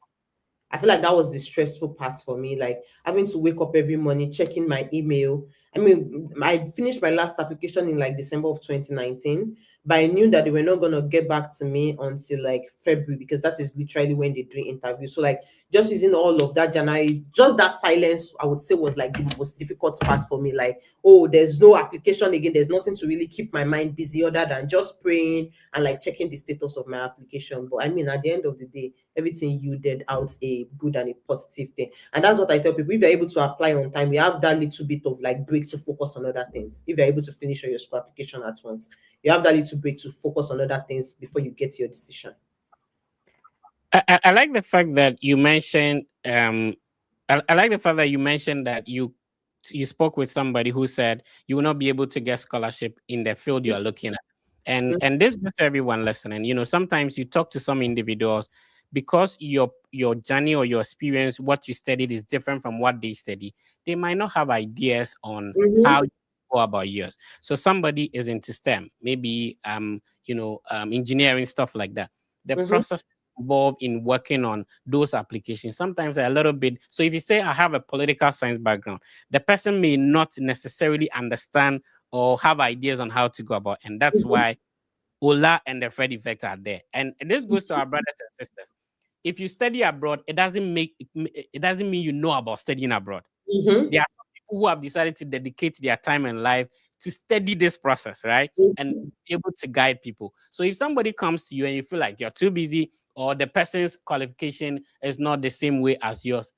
I feel like that was the stressful part for me, like having to wake up every morning, checking my email. I mean, I finished my last application in like December of 2019. but I knew that they were not gonna get back to me until like February, because that is literally when they do interviews. So like just using all of that January, just that silence, I would say was like the most difficult part for me. Like, oh, there's no application again. There's nothing to really keep my mind busy other than just praying and like checking the status of my application. But I mean, at the end of the day, everything yielded out a good and a positive thing. And that's what I tell people. If you're able to apply on time, we have that little bit of like break to focus on other things. If you're able to finish your school application at once, you have that little break to focus on other things before you get your decision. I like the fact that you mentioned I like the fact that you mentioned that you spoke with somebody who said you will not be able to get scholarship in the field you are looking at. And this goes to everyone listening. You know, sometimes you talk to some individuals because your journey or your experience, what you studied is different from what they study. They might not have ideas on Mm-hmm. how you go about yours. So somebody is into STEM, maybe engineering, stuff like that. The Mm-hmm. process involved in working on those applications sometimes are a little bit. So if you say I have a political science background, the person may not necessarily understand or have ideas on how to go about, and that's Mm-hmm. why Ola and the Fred effect are there. And this goes to our brothers and sisters. If you study abroad, it doesn't mean you know about studying abroad. Mm-hmm. There are some people who have decided to dedicate their time and life to study this process, right? And Mm-hmm. be able to guide people. So if somebody comes to you and you feel like you're too busy or the person's qualification is not the same way as yours,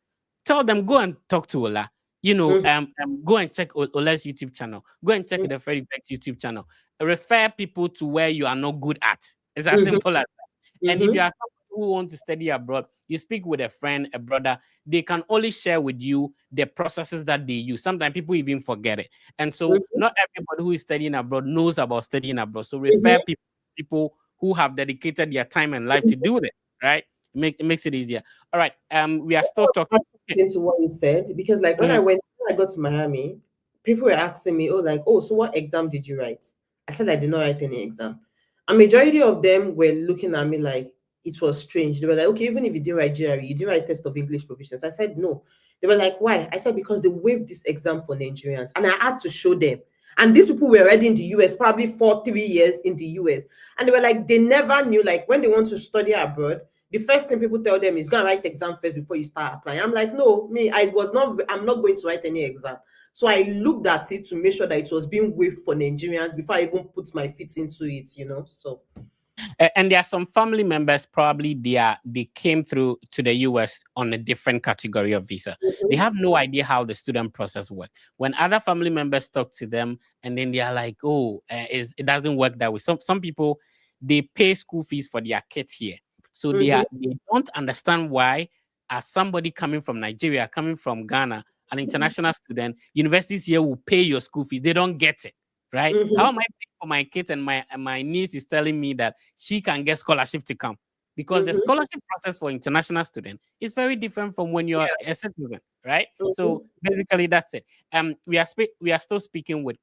tell them go and talk to Ola. Go and check Ola's YouTube channel. Go and check the Fred Effect YouTube channel. Refer people to where you are not good at. It's as Mm-hmm. simple as that. And if Mm-hmm. you are someone who want to study abroad, you speak with a friend, a brother, they can only share with you the processes that they use. Sometimes people even forget it. And so not everybody who is studying abroad knows about studying abroad. So refer people who have dedicated their time and life to do this, right? It makes it easier. All right. We are still talking. Into what you said, because like when I got to Miami, people were asking me, oh, like, oh, so what exam did you write? I said I did not write any exam. A majority of them were looking at me like it was strange. They were like, okay, even if you didn't write GRE, you didn't write test of English proficiency. I said no. They were like, why? I said because they waived this exam for Nigerians, and I had to show them. And these people were already in the US, probably for 3 years in the US. And they were like, they never knew, like, when they want to study abroad, the first thing people tell them is go and write exam first before you start applying. I'm like, no, I'm not going to write any exam. So I looked at it to make sure that it was being waived for Nigerians before I even put my feet into it, So And there are some family members probably they came through to the US on a different category of visa. They have no idea how the student process works. When other family members talk to them, and then they are like, "Oh, it doesn't work that way." Some people they pay school fees for their kids here, so they don't understand why. As somebody coming from Nigeria, coming from Ghana, an international student, universities here will pay your school fees. They don't get it, right? How am I paying for my kids, and my niece is telling me that she can get scholarship to come? Because the scholarship process for international student is very different from when you're a citizen, right? So basically that's it. We are still speaking with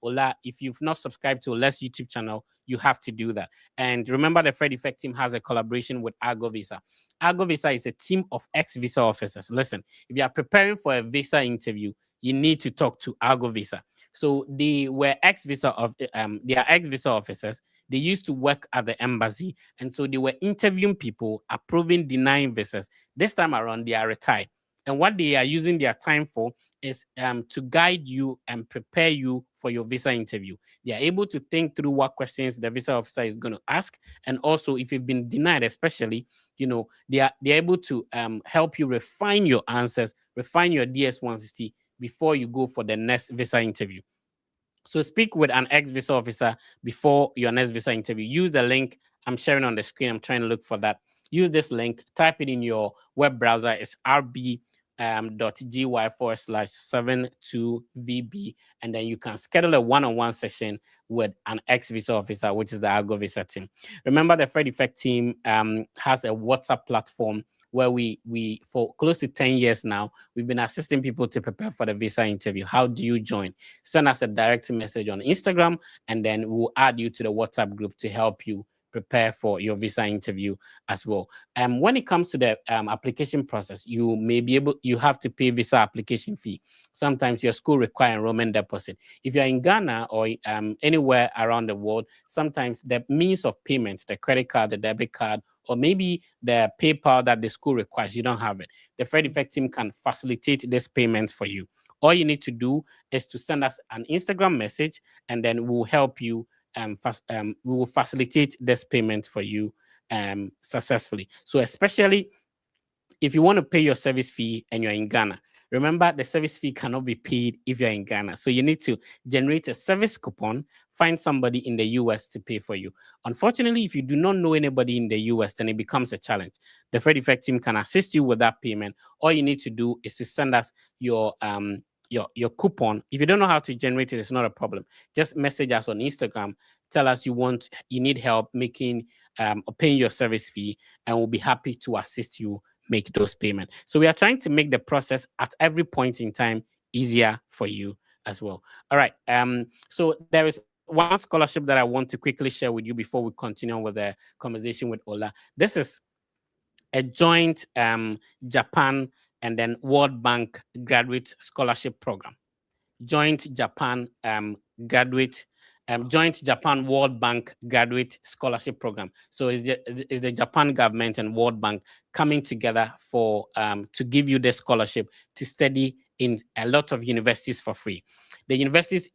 Ola. If you've not subscribed to Ola's YouTube channel, you have to do that. And remember, the Fred Effect team has a collaboration with Argo Visa. Argo Visa is a team of ex-visa officers. Listen, if you are preparing for a visa interview, you need to talk to Argo Visa. So they are ex-visa officers. They used to work at the embassy, and so they were interviewing people, approving, denying visas. This time around, they are retired, and what they are using their time for is to guide you and prepare you for your visa interview. They are able to think through what questions the visa officer is going to ask, and also if you've been denied, especially, they're able to help you refine your answers, refine your DS-160 before you go for the next visa interview. So speak with an ex-visa officer before your next visa interview. Use the link I'm sharing on the screen. I'm trying to look for that. Use this link, type it in your web browser. It's rb.gy/72vb, and then you can schedule a one-on-one session with an ex-visa officer, which is the Argo Visa team. Remember, the Fred Effect team has a WhatsApp platform where we for close to 10 years now, we've been assisting people to prepare for the visa interview. How do you join? Send us a direct message on Instagram, and then we'll add you to the WhatsApp group to help you prepare for your visa interview as well. When it comes to the application process, you have to pay visa application fee. Sometimes your school require enrollment deposit. If you're in Ghana or anywhere around the world, sometimes the means of payment, the credit card, the debit card, or maybe the PayPal that the school requires, you don't have it. The TheFredffect team can facilitate this payment for you. All you need to do is to send us an Instagram message, and then we'll help you. We will facilitate this payment for you successfully. So especially if you want to pay your service fee and you're in Ghana, remember the service fee cannot be paid if you're in Ghana. So you need to generate a service coupon, find somebody in the US to pay for you. Unfortunately, if you do not know anybody in the US, then it becomes a challenge. The TheFredffect team can assist you with that payment. All you need to do is to send us your coupon. If you don't know how to generate it, it's not a problem. Just message us on Instagram. Tell us you need help making or paying your service fee, and we'll be happy to assist you make those payments. So we are trying to make the process at every point in time easier for you as well. All right. So there is one scholarship that I want to quickly share with you before we continue with the conversation with Ola. This is a joint Japan and then World Bank graduate scholarship program. Joint Japan Joint Japan World Bank Graduate Scholarship Program. So it's the Japan government and World Bank coming together for to give you the scholarship to study in a lot of universities for free. The universities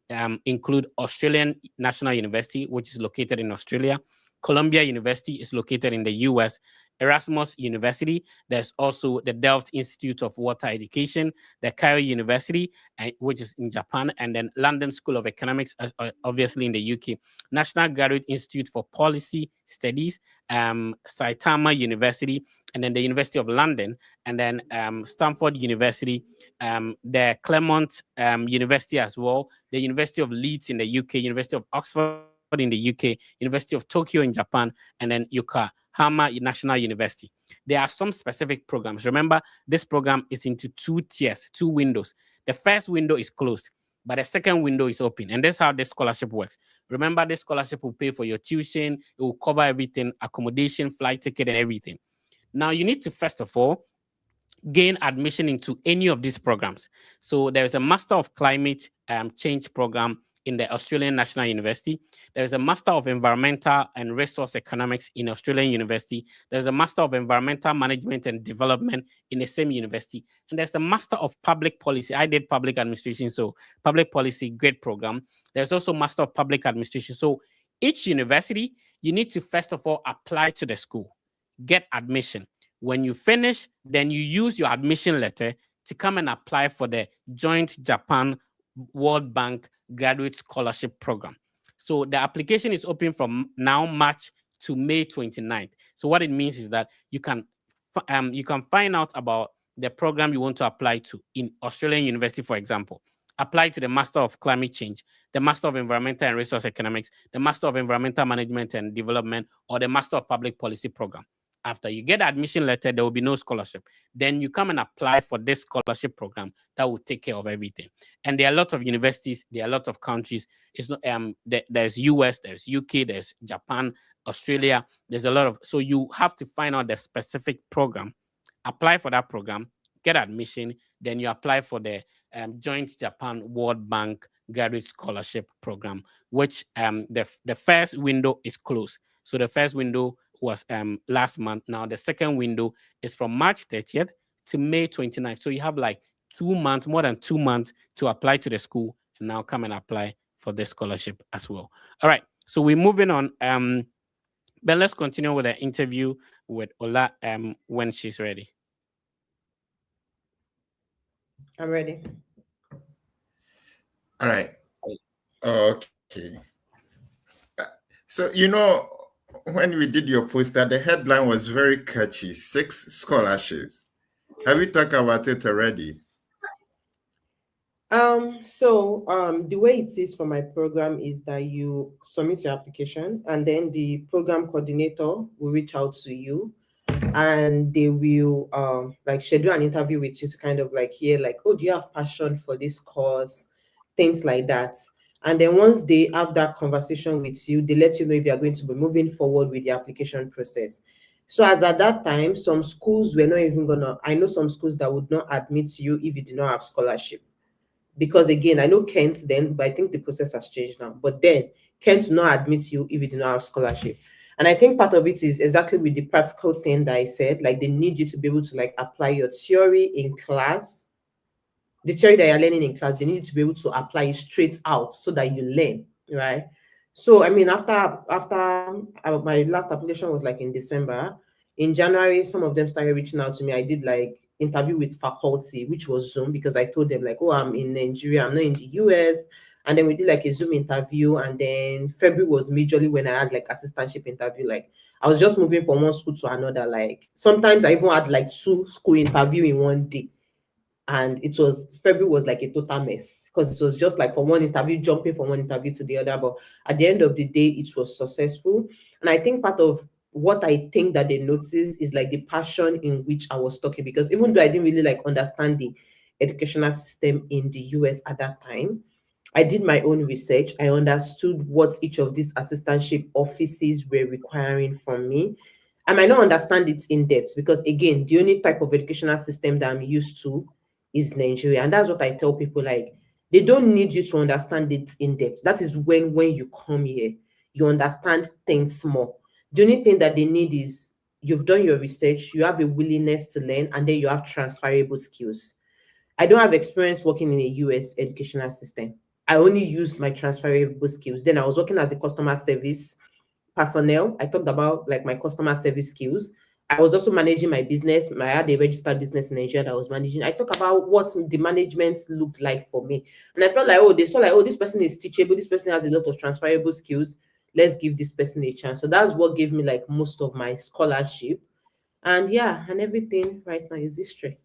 include Australian National University, which is located in Australia. Columbia University is located in the US. Erasmus University. There's also the Delft Institute of Water Education, the Cairo University, which is in Japan, and then London School of Economics, obviously in the UK. National Graduate Institute for Policy Studies, Saitama University, and then the University of London, and then Stanford University, the Claremont University as well, the University of Leeds in the UK, University of Oxford in the UK, University of Tokyo in Japan, and then Yokohama National University. There are some specific programs. Remember, this program is into 2 tiers, 2 windows. The first window is closed, but the second window is open. And that's how this scholarship works. Remember, this scholarship will pay for your tuition. It will cover everything, accommodation, flight ticket, and everything. Now, you need to, first of all, gain admission into any of these programs. So there's a Master of Climate Change program in the Australian National University. There's a Master of Environmental and Resource Economics in Australian University. There's a Master of Environmental Management and Development in the same university. And there's a Master of Public Policy. I did public administration, so public policy, great program. There's also Master of Public Administration. So each university, you need to first of all apply to the school, get admission. When you finish, then you use your admission letter to come and apply for the Joint Japan World Bank Graduate Scholarship Program. So the application is open from now, March to May 29th. So what it means is that you can find out about the program you want to apply to in Australian University, for example. Apply to the Master of Climate Change, the Master of Environmental and Resource Economics, the Master of Environmental Management and Development, or the Master of Public Policy Program. After you get the admission letter, there will be no scholarship. Then you come and apply for this scholarship program that will take care of everything. And there are a lot of universities, there are a lot of countries. It's not there's US, there's UK, there's Japan, Australia. There's a lot of, so you have to find out the specific program, apply for that program, get admission, then you apply for the Joint Japan World Bank Graduate Scholarship Program, which the first window is closed. So the first window was last month. Now the second window is from March 30th to May 29th. So you have like 2 months, more than 2 months to apply to the school, and now come and apply for the scholarship as well. All right, so we're moving on. But let's continue with the interview with Ola when she's ready. I'm ready. All right. Okay. So, you know, when we did your poster, the headline was very catchy, 6 scholarships. Have we talked about it already? The way it is for my program is that you submit your application, and then the program coordinator will reach out to you, and they will like schedule an interview with you to kind of like hear like, oh, do you have passion for this course, things like that. And then once they have that conversation with you, they let you know if you are going to be moving forward with the application process. So as at that time, some schools were not even gonna, I know some schools that would not admit you if you did not have scholarship. Because again, I know Kent then, but I think the process has changed now. But then Kent will not admit you if you do not have scholarship. And I think part of it is exactly with the practical thing that I said, like they need you to be able to like apply your theory in class, the theory that you're learning in class, they need you to be able to apply it straight out so that you learn, right? So I mean, after my last application was like in December. In January, some of them started reaching out to me. I did like interview with faculty, which was Zoom, because I told them like, oh, I'm in Nigeria, I'm not in the US. And then we did like a Zoom interview, and then February was majorly when I had like assistantship interview. Like I was just moving from one school to another. Like sometimes I even had like two school interview in one day, and it was February was like a total mess because it was just like from one interview jumping from one interview to the other. But at the end of the day, it was successful. And I think part of what I think that they noticed is like the passion in which I was talking, because even though I didn't really like understand the educational system in the US at that time, I did my own research. I understood what each of these assistantship offices were requiring from me. I might not understand it in depth because, again, the only type of educational system that I'm used to is Nigeria. And that's what I tell people, like, they don't need you to understand it in depth. That is when you come here, you understand things more. The only thing that they need is you've done your research, you have a willingness to learn, and then you have transferable skills. I don't have experience working in a US educational system. I only used my transferable skills. Then I was working as a customer service personnel. I talked about like my customer service skills. I was also managing my business. I had a registered business in Nigeria that I was managing. I talk about what the management looked like for me. And I felt like, oh, they saw like, oh, this person is teachable. This person has a lot of transferable skills. Let's give this person a chance. So that's what gave me like most of my scholarship. And yeah, and everything right now is history.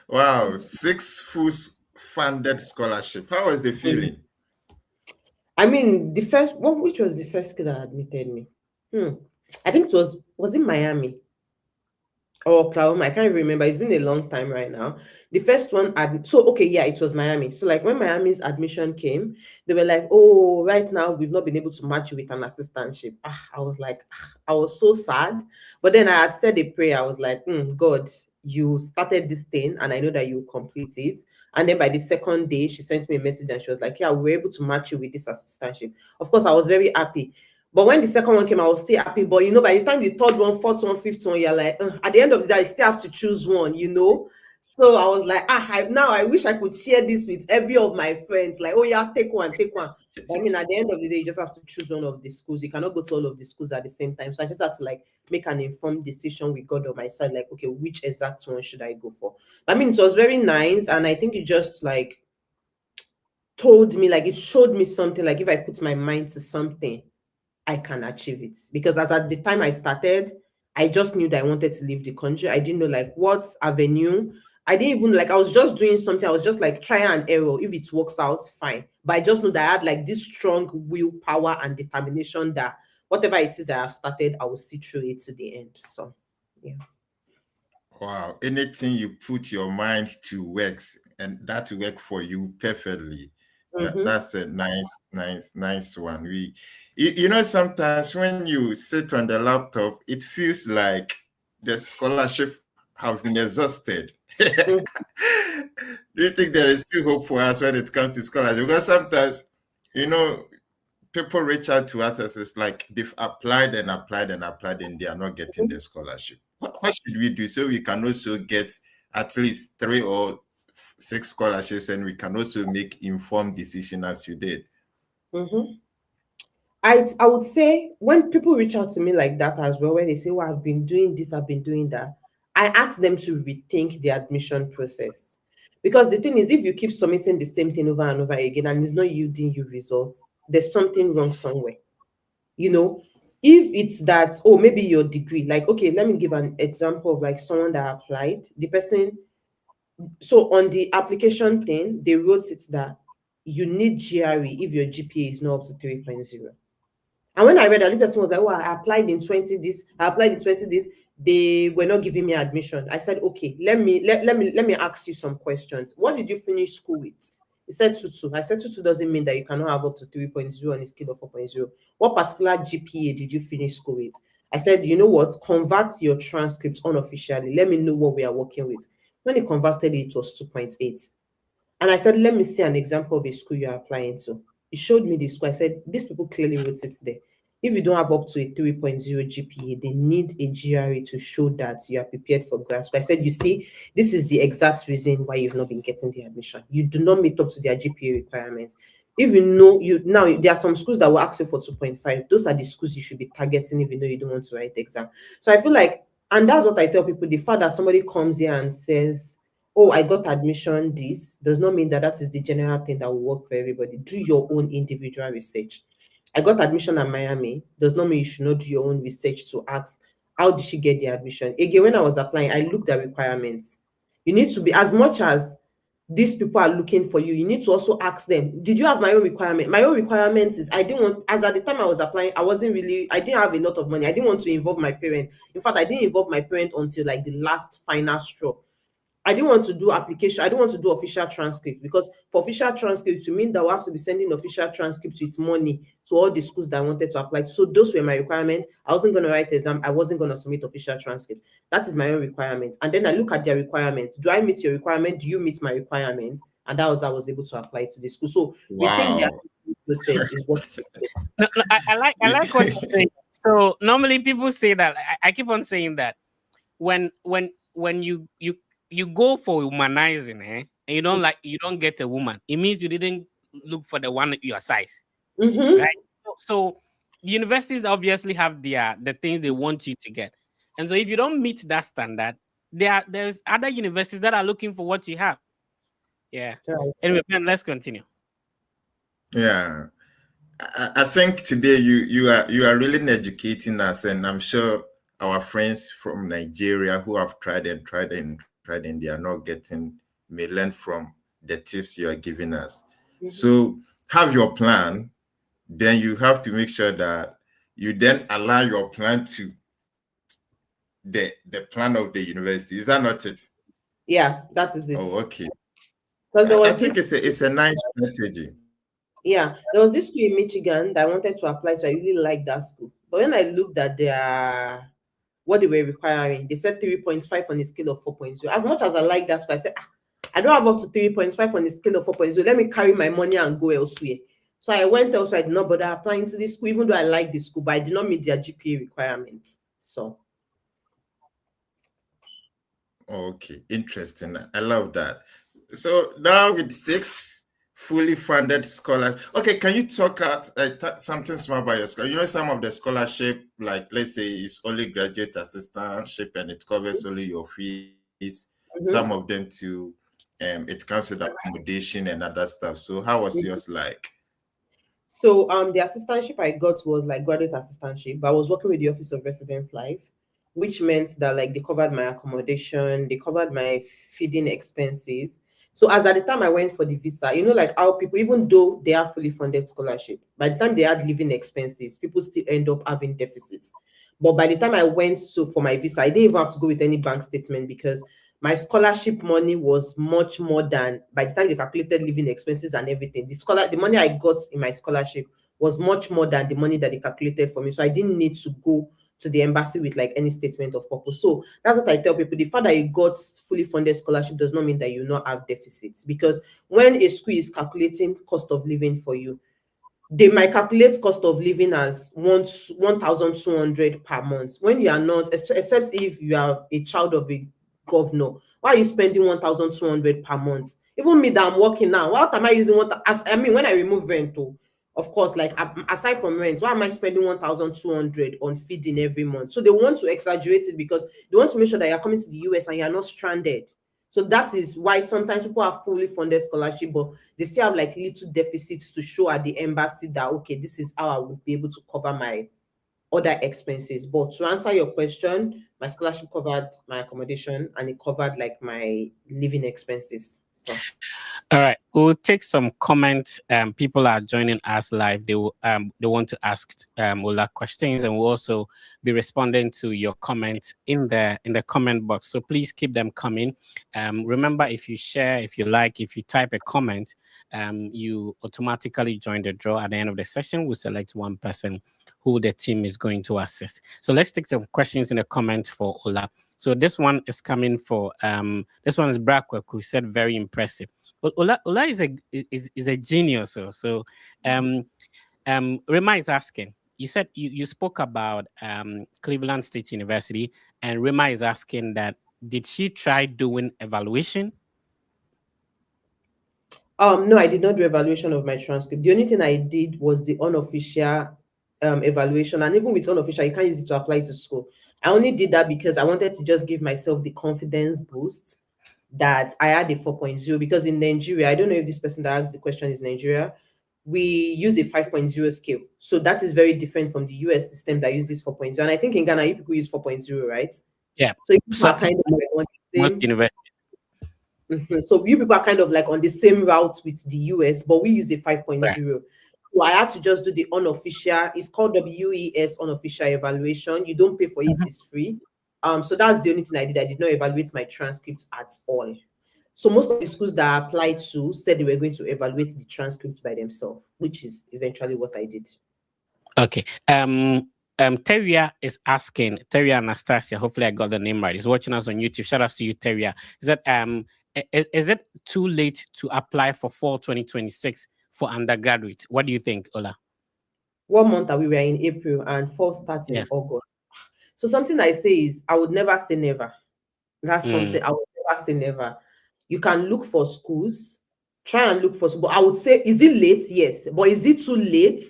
Wow, six full funded scholarship. How was the Mm. feeling? I mean, the first one, which was the first school that admitted me? Hmm. I think it was in Miami or Oklahoma. I can't even remember. It's been a long time right now. The first one, so okay, yeah, it was Miami. So like when Miami's admission came, they were like, "Oh, right now we've not been able to match you with an assistantship." I was like, I was so sad. But then I had said a prayer. I was like, God, you started this thing, and I know that you will complete it. And then by the second day, she sent me a message and she was like, "Yeah, we were able to match you with this assistantship." Of course, I was very happy. But when the second one came, I was still happy. But by the time the third one, fourth one, fifth one, you're like, at the end of the day, I still have to choose one. So I was like, now I wish I could share this with every of my friends. Like, oh yeah, take one, take one. But I mean, at the end of the day, you just have to choose one of the schools. You cannot go to all of the schools at the same time. So I just had to like make an informed decision with God on my side, like, okay, which exact one should I go for? I mean, it was very nice, and I think it just like told me, like, it showed me something. Like, if I put my mind to something, I can achieve it. Because as at the time I started, I just knew that I wanted to leave the country. I didn't know like what avenue. I didn't even like, I was just doing something. I was just like try and error. If it works out, fine. But I just know that I had like this strong willpower and determination that whatever it is that I've started, I will see through it to the end. So yeah. Wow, anything you put your mind to works and that will work for you perfectly. Mm-hmm. That's a nice one. Sometimes when you sit on the laptop, it feels like the scholarship have been exhausted. Mm-hmm. Do you think there is still hope for us when it comes to scholarship? Because sometimes, you know, people reach out to us as it's like they've applied and applied and applied and they are not getting the scholarship. What should we do so we can also get at least 3 or 6 scholarships and we can also make informed decision as you did? Mm-hmm. I would say when people reach out to me like that as well, when they say, "Well, I've been doing this, I've been doing that," I ask them to rethink the admission process. Because the thing is, if you keep submitting the same thing over and over again and it's not yielding you results, there's something wrong somewhere. You know, if it's that, oh, maybe your degree, like, okay, let me give an example of like someone that applied. The person, so on the application thing, they wrote it that you need GRE if your GPA is not up to 3.0. And when I read that, the person was like, "Oh, I applied in 20 this, I applied in 20 this." they were not giving me admission. I said, okay, let me ask you some questions. What did you finish school with? He said 2.2. I said 2.2 doesn't mean that you cannot have up to 3.0 on a scale of 4.0. What particular GPA did you finish school with? I said, you know what? Convert your transcripts unofficially. Let me know what we are working with. When he converted it, it was 2.8. And I said, let me see an example of a school you're applying to. He showed me the school. I said, these people clearly wrote it there. If you don't have up to a 3.0 GPA, they need a GRE to show that you are prepared for grad school. I said, you see, this is the exact reason why you've not been getting the admission. You do not meet up to their GPA requirements. If you know you now, there are some schools that will ask you for 2.5. Those are the schools you should be targeting if you know you don't want to write the exam. So I feel like, and that's what I tell people, the fact that somebody comes here and says, oh, I got admission, this does not mean that that is the general thing that will work for everybody. Do your own individual research. I got admission at Miami, does not mean you should not do your own research to ask, how did she get the admission? Again, when I was applying, I looked at requirements. You need to be, as much as these people are looking for you, you need to also ask them, did you have my own requirement? My own requirements is, I didn't want, as at the time I was applying, I didn't have a lot of money. I didn't want to involve my parent. In fact, I didn't involve my parent until like the last final straw. I didn't want to do application. I don't want to do official transcript, because for official transcript to mean that we have to be sending official transcript with money to all the schools that I wanted to apply to. So those were my requirements. I wasn't going to write the exam. I wasn't going to submit official transcript. That is my own requirement. And then I look at their requirements. Do I meet your requirement? Do you meet my requirements? And that was how I was able to apply to the school. So we think the Wow. process is what. No, no, I like what you're saying. So normally people say that. I keep on saying that when you go for humanizing, and you don't get a woman, it means you didn't look for the one your size, Mm-hmm. right? So universities obviously have the things they want you to get, and so if you don't meet that standard, there's other universities that are looking for what you have. Yeah. Right. Anyway, man, let's continue. Yeah. I think today you are really educating us, and I'm sure our friends from Nigeria who have tried and they are not getting may learn from the tips you are giving us. Mm-hmm. So have your plan, then you have to make sure that you then align your plan to the plan of the university. Is that not it? Yeah, that is it. Oh, okay. Because there I was think this. it's a nice strategy. Yeah, there was this school in Michigan that I wanted to apply to. I really liked that school. But when I looked at their what they were requiring, they said 3.5 on a scale of 4.0. As much as I like that school, I said, I don't have up to 3.5 on a scale of 4.0. Let me carry my money and go elsewhere. So I went elsewhere. I did not bother applying to this school, even though I like the school, but I did not meet their GPA requirements. So Okay, interesting. I love that. So now with 6 fully funded scholars. Okay, can you talk out something small about your school? You know, some of the scholarship, like let's say it's only graduate assistantship and it covers only your fees. Some of them too, it comes with accommodation and other stuff. So how was yours like? So the assistantship I got was like graduate assistantship, but I was working with the Office of Residence Life, which meant that like they covered my accommodation, they covered my feeding expenses. So as at the time I went for the visa, you know, like how people, even though they are fully funded scholarship, by the time they had living expenses, people still end up having deficits. But by the time I went for my visa, I didn't even have to go with any bank statement, because my scholarship money was much more than, by the time they calculated living expenses and everything, the money I got in my scholarship was much more than the money that they calculated for me. So I didn't need to go to the embassy with like any statement of purpose. So that's what I tell people. The fact that you got fully funded scholarship does not mean that you not have deficits, because when a school is calculating cost of living for you, they might calculate cost of living as 1,200 per month, when you are not, except if you are a child of a governor. Why are you spending 1,200 per month? Even me that I'm working now, what am I using? When I remove rent, of course, like aside from rent, why am I spending 1,200 on feeding every month? So they want to exaggerate it, because they want to make sure that you're coming to the US and you're not stranded. So that is why sometimes people have fully funded scholarship, but they still have like little deficits to show at the embassy that, okay, this is how I would be able to cover my other expenses. But to answer your question, my scholarship covered my accommodation and it covered like my living expenses. So All right, we'll take some comments. People are joining us live. They want to ask Ola questions, and we'll also be responding to your comments in the comment box. So please keep them coming. Remember, if you share, if you like, if you type a comment, you automatically join the draw. At the end of the session, we'll select one person who the team is going to assist. So let's take some questions in the comments for Ola. So this one is coming for this one is Brackwell, who said very impressive. Ola is a genius. Rema is asking. You said you spoke about Cleveland State University, and Rema is asking that did she try doing evaluation? No, I did not do evaluation of my transcript. The only thing I did was the unofficial evaluation, and even with unofficial, you can't use it to apply to school. I only did that because I wanted to just give myself the confidence boost that I had a 4.0, because in Nigeria, I don't know if this person that asked the question is Nigeria, we use a 5.0 scale. So that is very different from the US system that uses 4.0. And I think in Ghana, you people use 4.0, right? Yeah. So you people are kind of like on the Most same. universities. So you people are kind of like on the same route with the US, but we use a 5.0. Right. So I had to just do the unofficial, it's called WES unofficial evaluation. You don't pay for it, it's free. So that's the only thing I did. I did not evaluate my transcripts at all. So most of the schools that I applied to said they were going to evaluate the transcripts by themselves, which is eventually what I did. Okay. Teria is asking, Teria Anastasia, hopefully I got the name right, is watching us on YouTube. Shout out to you, Teria. Is that is it too late to apply for fall 2026 for undergraduate? What do you think, Ola? What month are we? We are in April and fall starts in Yes. August. So something I say is I would never say never. That's something I would never say never. You can look for schools, try and look for school. But I would say, is it late? Yes. But is it too late?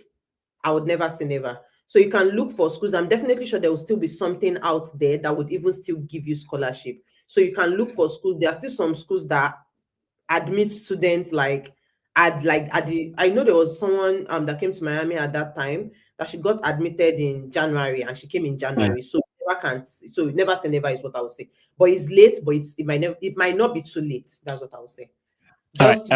I would never say never. So you can look for schools. I'm definitely sure there will still be something out there that would even still give you scholarship. So you can look for schools. There are still some schools that admit students I know there was someone that came to Miami at that time that she got admitted in January and she came in January. So never say never is what I would say. But it's late, but it might not be too late. That's what I would say. Just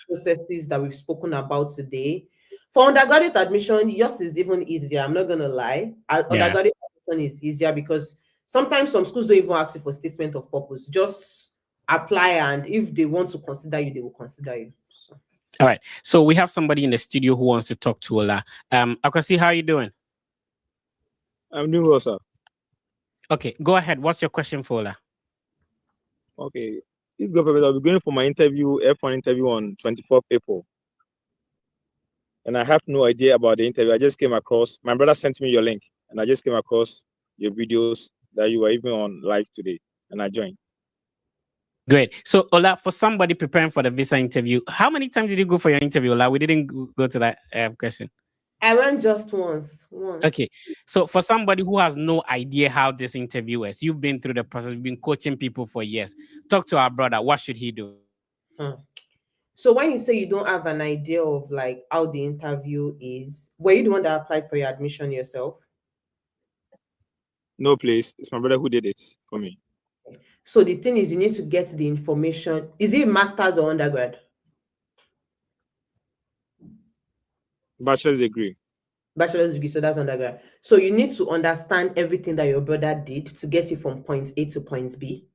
processes that we've spoken about today. For undergraduate admission, yours is even easier. I'm not gonna lie. Undergraduate admission is easier because sometimes some schools don't even ask you for statement of purpose. Just apply, and if they want to consider you, they will consider you. So. All right. So we have somebody in the studio who wants to talk to Ola. Akwasi, how are you doing? I'm doing well, sir. Okay, go ahead. What's your question for Ola? Okay. If government, I'll be going for my interview, F1 interview on 24th April. And I have no idea about the interview. I just came across, my brother sent me your link, and I just came across your videos that you were even on live today, and I joined. Great. So, Ola, for somebody preparing for the visa interview, how many times did you go for your interview, Ola? We didn't go to that question. I went just once. Okay. So, for somebody who has no idea how this interview is, you've been through the process, you've been coaching people for years. Talk to our brother. What should he do? So, when you say you don't have an idea of like how the interview is, were you the one that applied for your admission yourself? No, please. It's my brother who did it for me. So the thing is, you need to get the information. Is it master's or undergrad? Bachelor's degree. Bachelor's degree, so that's undergrad. So you need to understand everything that your brother did to get you from point A to point B.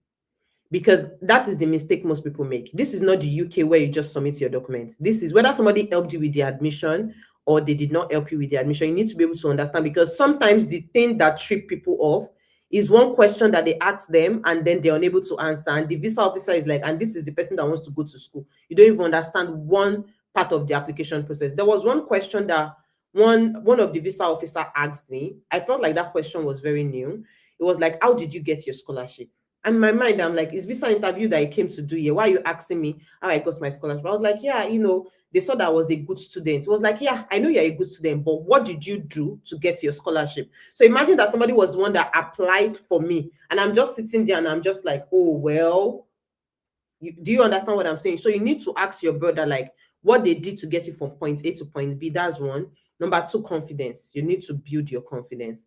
Because that is the mistake most people make. This is not the UK where you just submit your documents. This is whether somebody helped you with the admission or they did not help you with the admission. You need to be able to understand, because sometimes the thing that trip people off is one question that they ask them and then they're unable to answer. And the visa officer is like, and this is the person that wants to go to school. You don't even understand one part of the application process. There was one question that one of the visa officer asked me. I felt like that question was very new. It was like, how did you get your scholarship? And in my mind, I'm like, is this an interview that I came to do here? Why are you asking me how I got my scholarship? I was like, yeah, they saw that I was a good student. It was like, yeah, I know you're a good student, but what did you do to get your scholarship? So imagine that somebody was the one that applied for me, and I'm just sitting there and I'm just like, oh, well, do you understand what I'm saying? So you need to ask your brother, like, what they did to get you from point A to point B. That's one. Number two, confidence. You need to build your confidence.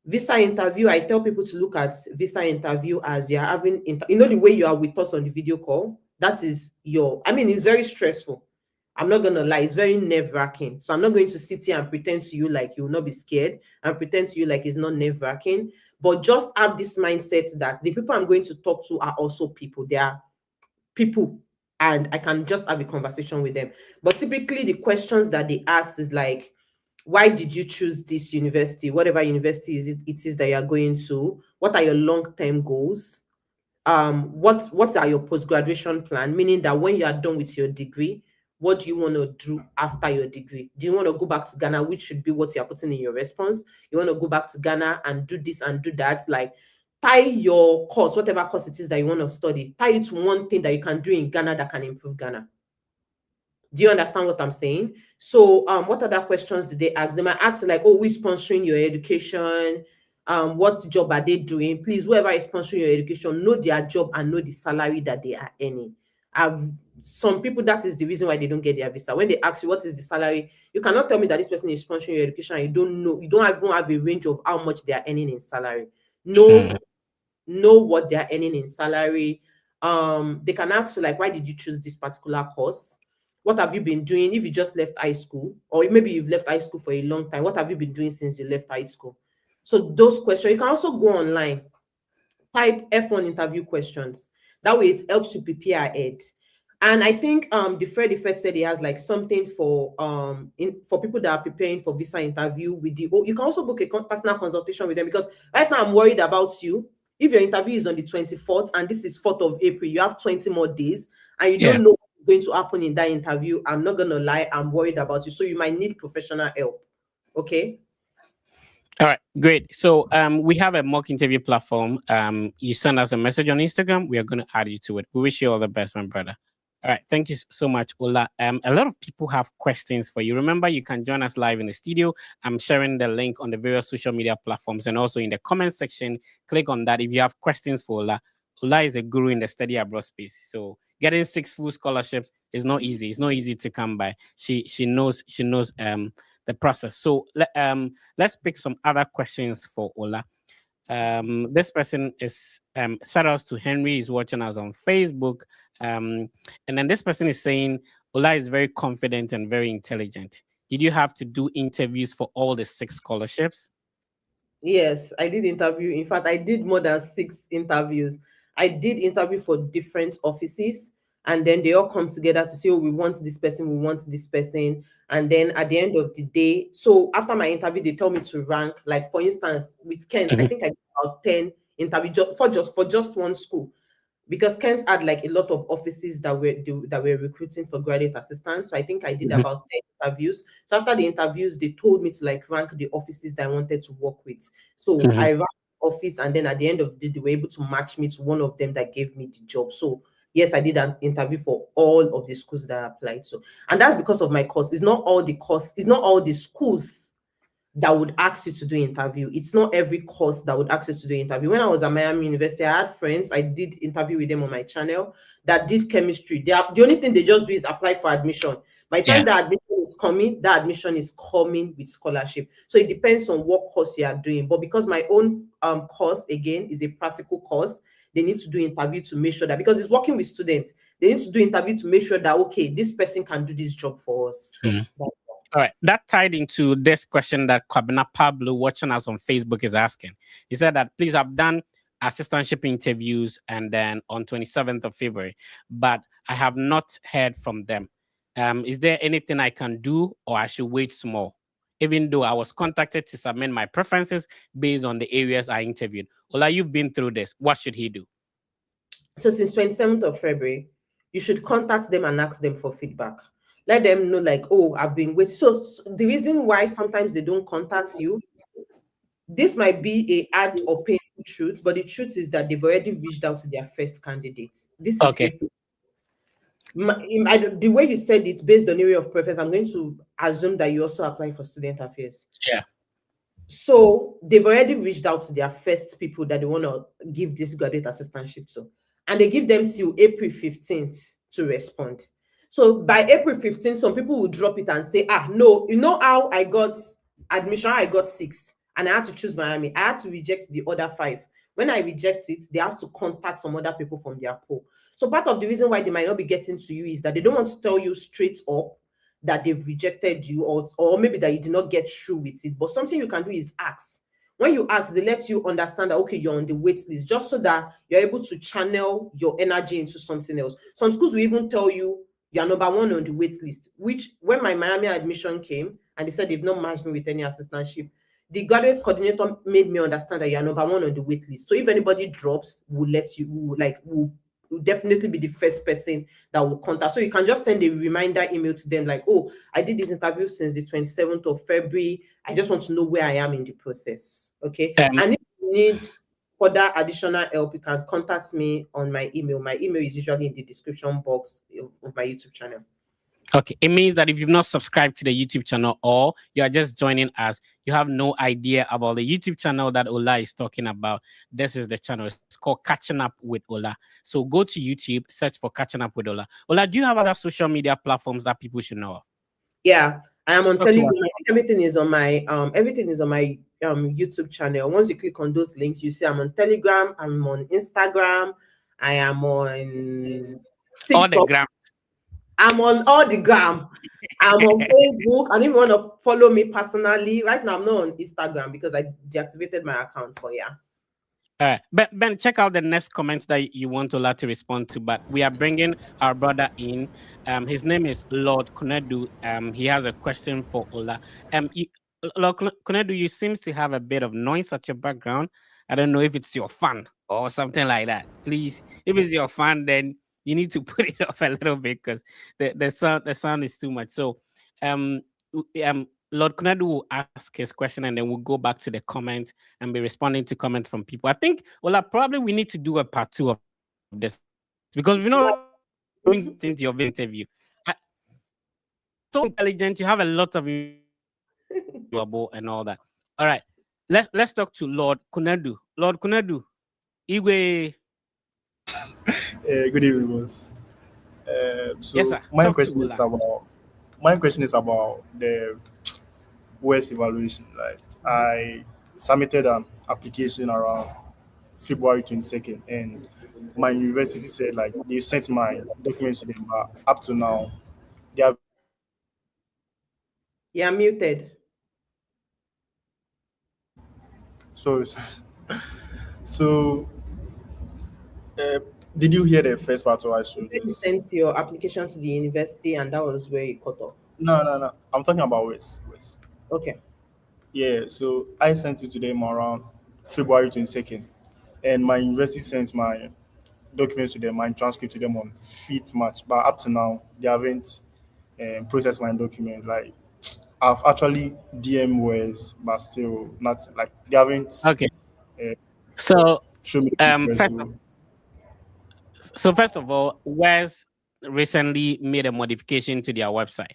Visa interview, I tell people to look at visa interview as you're having, the way you are with us on the video call. That is it's very stressful. I'm not gonna lie, it's very nerve-wracking. So I'm not going to sit here and pretend to you like you will not be scared and pretend to you like it's not nerve-wracking. But just have this mindset that the people I'm going to talk to are also people. They are people, and I can just have a conversation with them. But typically the questions that they ask is like, why did you choose this university? Whatever university it is that you're going to, what are your long-term goals? What are your post-graduation plan? Meaning that when you are done with your degree, what do you want to do after your degree? Do you want to go back to Ghana, which should be what you're putting in your response? You want to go back to Ghana and do this and do that? Like, tie your course, whatever course it is that you want to study, tie it to one thing that you can do in Ghana that can improve Ghana. Do you understand what I'm saying? So what other questions do they ask? They might ask like, oh, who's sponsoring your education? What job are they doing? Please, whoever is sponsoring your education, know their job and know the salary that they are earning. I've some people, that is the reason why they don't get their visa. When they ask you what is the salary, you cannot tell me that this person is sponsoring your education and you don't know, you don't even have a range of how much they are earning in salary. Know what they are earning in salary. They can ask you like, why did you choose this particular course? What have you been doing if you just left high school? Or maybe you've left high school for a long time. What have you been doing since you left high school? So those questions, you can also go online, type F1 interview questions. That way it helps you prepare ahead. And I think TheFredffect said he has like something for for people that are preparing for visa interview with you can also book a personal consultation with them, because right now I'm worried about you. If your interview is on the 24th and this is 4th of April, you have 20 more days and you don't know what's going to happen in that interview. I'm not gonna lie, I'm worried about you. So you might need professional help. Okay. All right, great. So we have a mock interview platform. You send us a message on Instagram. We are going to add you to it. We wish you all the best, my brother. All right, thank you so much, Ola. A lot of people have questions for you. Remember, you can join us live in the studio. I'm sharing the link on the various social media platforms and also in the comment section. Click on that if you have questions for Ola. Ola is a guru in the study abroad space. So getting 6 full scholarships is not easy. It's not easy to come by. She knows the process. So let's pick some other questions for Ola. This person is shout outs to Henry, is watching us on Facebook. And then this person is saying Ola is very confident and very intelligent. Did you have to do interviews for all the 6 scholarships? Yes, I did interview. In fact, I did more than 6 interviews. I did interview for different offices, and then they all come together to say, oh, we want this person, we want this person. And then at the end of the day, so after my interview, they tell me to rank. Like for instance, with Kent, I think I did about 10 interviews for just one school, because Kent had like a lot of offices that were recruiting for graduate assistants. So I think I did about 10 interviews. So after the interviews, they told me to like rank the offices that I wanted to work with. So I ranked the office, and then at the end of the day, they were able to match me to one of them that gave me the job. So yes, I did an interview for all of the schools that I applied to. And that's because of my course. It's not all the schools that would ask you to do interview. It's not every course that would ask you to do interview. When I was at Miami University, I had friends, I did interview with them on my channel that did chemistry. The only thing they just do is apply for admission. By the time that admission is coming, that admission is coming with scholarship. So it depends on what course you are doing. But because my own course, again, is a practical course, they need to do interview to make sure that, because it's working with students, they need to do interview to make sure that, okay, this person can do this job for us. So all right, that tied into this question that Kwabena Pablo, watching us on Facebook, is asking. He said that, please, I've done assistantship interviews and then on 27th of February, but I have not heard from them. Is there anything I can do, or I should wait small? Even though I was contacted to submit my preferences based on the areas I interviewed. Ola, you've been through this. What should he do? So since 27th of February, you should contact them and ask them for feedback. Let them know like, oh, I've been waiting. So the reason why sometimes they don't contact you, this might be a hard or painful truth, but the truth is that they've already reached out to their first candidates. This is Okay. the way you said it's based on area of preference. I'm going to assume that you also apply for student affairs. Yeah. So they've already reached out to their first people that they want to give this graduate assistantship to, and they give them till April 15th to respond. So by April 15th, some people will drop it and say, no, you know how I got admission, I got 6, and I had to choose Miami. I had to reject the other 5. When I reject it, they have to contact some other people from their pool. So part of the reason why they might not be getting to you is that they don't want to tell you straight up that they've rejected you, or maybe that you did not get through with it. But something you can do is ask. When you ask, they let you understand that, okay, you're on the wait list, just so that you're able to channel your energy into something else. Some schools will even tell you you're number one on the wait list, which when my Miami admission came and they said they've not matched me with any assistantship, the graduate coordinator made me understand that you're number one on the wait list. So if anybody drops, will definitely be the first person that will contact. So you can just send a reminder email to them like, oh, I did this interview since the 27th of February. I just want to know where I am in the process. Okay. And if you need further additional help, you can contact me on my email. My email is usually in the description box of my YouTube channel. Okay, it means that if you've not subscribed to the YouTube channel or you are just joining us, you have no idea about the YouTube channel that Ola is talking about. This is the channel. It's called Catching Up with Ola. So go to YouTube, search for Catching Up with Ola. Ola, do you have other social media platforms that people should know of? Yeah, I am on Talk to Telegram. us. Everything is on my YouTube channel. Once you click on those links, you see I'm on Telegram, I'm on Instagram, I am on All the TikTok, gram. I'm on all the gram, I'm on Facebook. And if you want to follow me personally, right now I'm not on Instagram because I deactivated my account. But yeah. All right, Ben, check out the next comments that you want Ola to respond to. But we are bringing our brother in. His name is Lord Kunedu. He has a question for Ola. Lord Kunedu, you seems to have a bit of noise at your background. I don't know if it's your fan or something like that. Please, if it's your fan, then you need to put it off a little bit because the sound is too much. So, Lord Kunedu will ask his question and then we'll go back to the comments and be responding to comments from people. I think, well, probably we need to do a part 2 of this because we've not even Mhm. gotten to your interview. So intelligent, you have a lot of and all that. All right, let's talk to Lord Kunedu. Lord Kunedu, Igwe. Good evening, boss. Yes, So sir. Talk to Ola. my question is about the West evaluation. Like I submitted an application around February 22nd, and my university said like they sent my documents to them, but up to now they have. Yeah, muted. So so uh, did you hear the first part? Or I should You just sent your application to the university and that was where you cut off. no. I'm talking about West. Okay. Yeah, so I sent it to them around February 22nd, and my university sent my documents to them, my transcript to them on 5th March. But up to now, they haven't processed my document. Like, I've actually DM Wes, but still not, like, they haven't Okay. uh, So, shown me the document. first first of all, Wes recently made a modification to their website.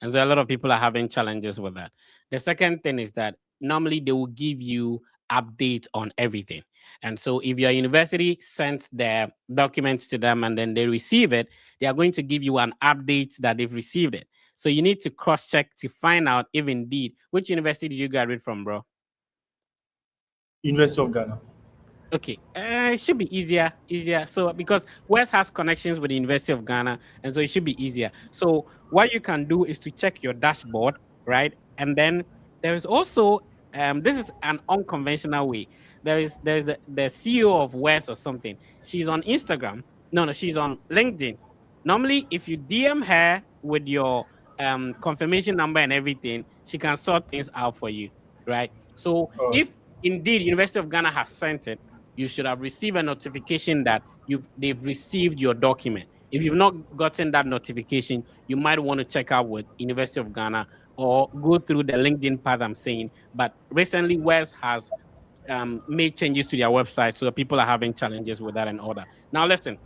And so a lot of people are having challenges with that. The second thing is that normally they will give you updates on everything. And so if your university sends their documents to them and then they receive it, they are going to give you an update that they've received it. So you need to cross check to find out if indeed which university did you graduate from, bro? University of Ghana. Okay, it should be easier. So because West has connections with the University of Ghana, and so it should be easier. So what you can do is to check your dashboard, right? And then there is also this is an unconventional way. There's the CEO of West or something. She's on Instagram. No, she's on LinkedIn. Normally, if you DM her with your confirmation number and everything, she can sort things out for you, right? So Oh, if indeed University of Ghana has sent it, you should have received a notification that they've received your document. If you've not gotten that notification, you might want to check out with University of Ghana or go through the LinkedIn path I'm saying. But recently, Wes has made changes to their website, so people are having challenges with that and all that. Now, listen,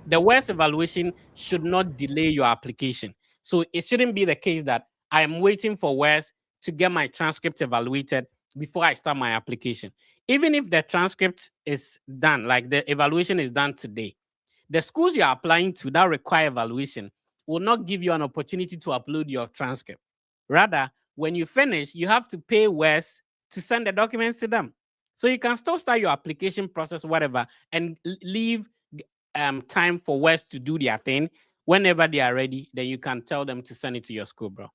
the West evaluation should not delay your application. So it shouldn't be the case that I am waiting for West to get my transcript evaluated before I start my application. Even if the transcript is done, like the evaluation is done today, the schools you're applying to that require evaluation will not give you an opportunity to upload your transcript. Rather, when you finish, you have to pay West to send the documents to them. So you can still start your application process, whatever, and leave time for West to do their thing. Whenever they are ready, then you can tell them to send it to your school, bro.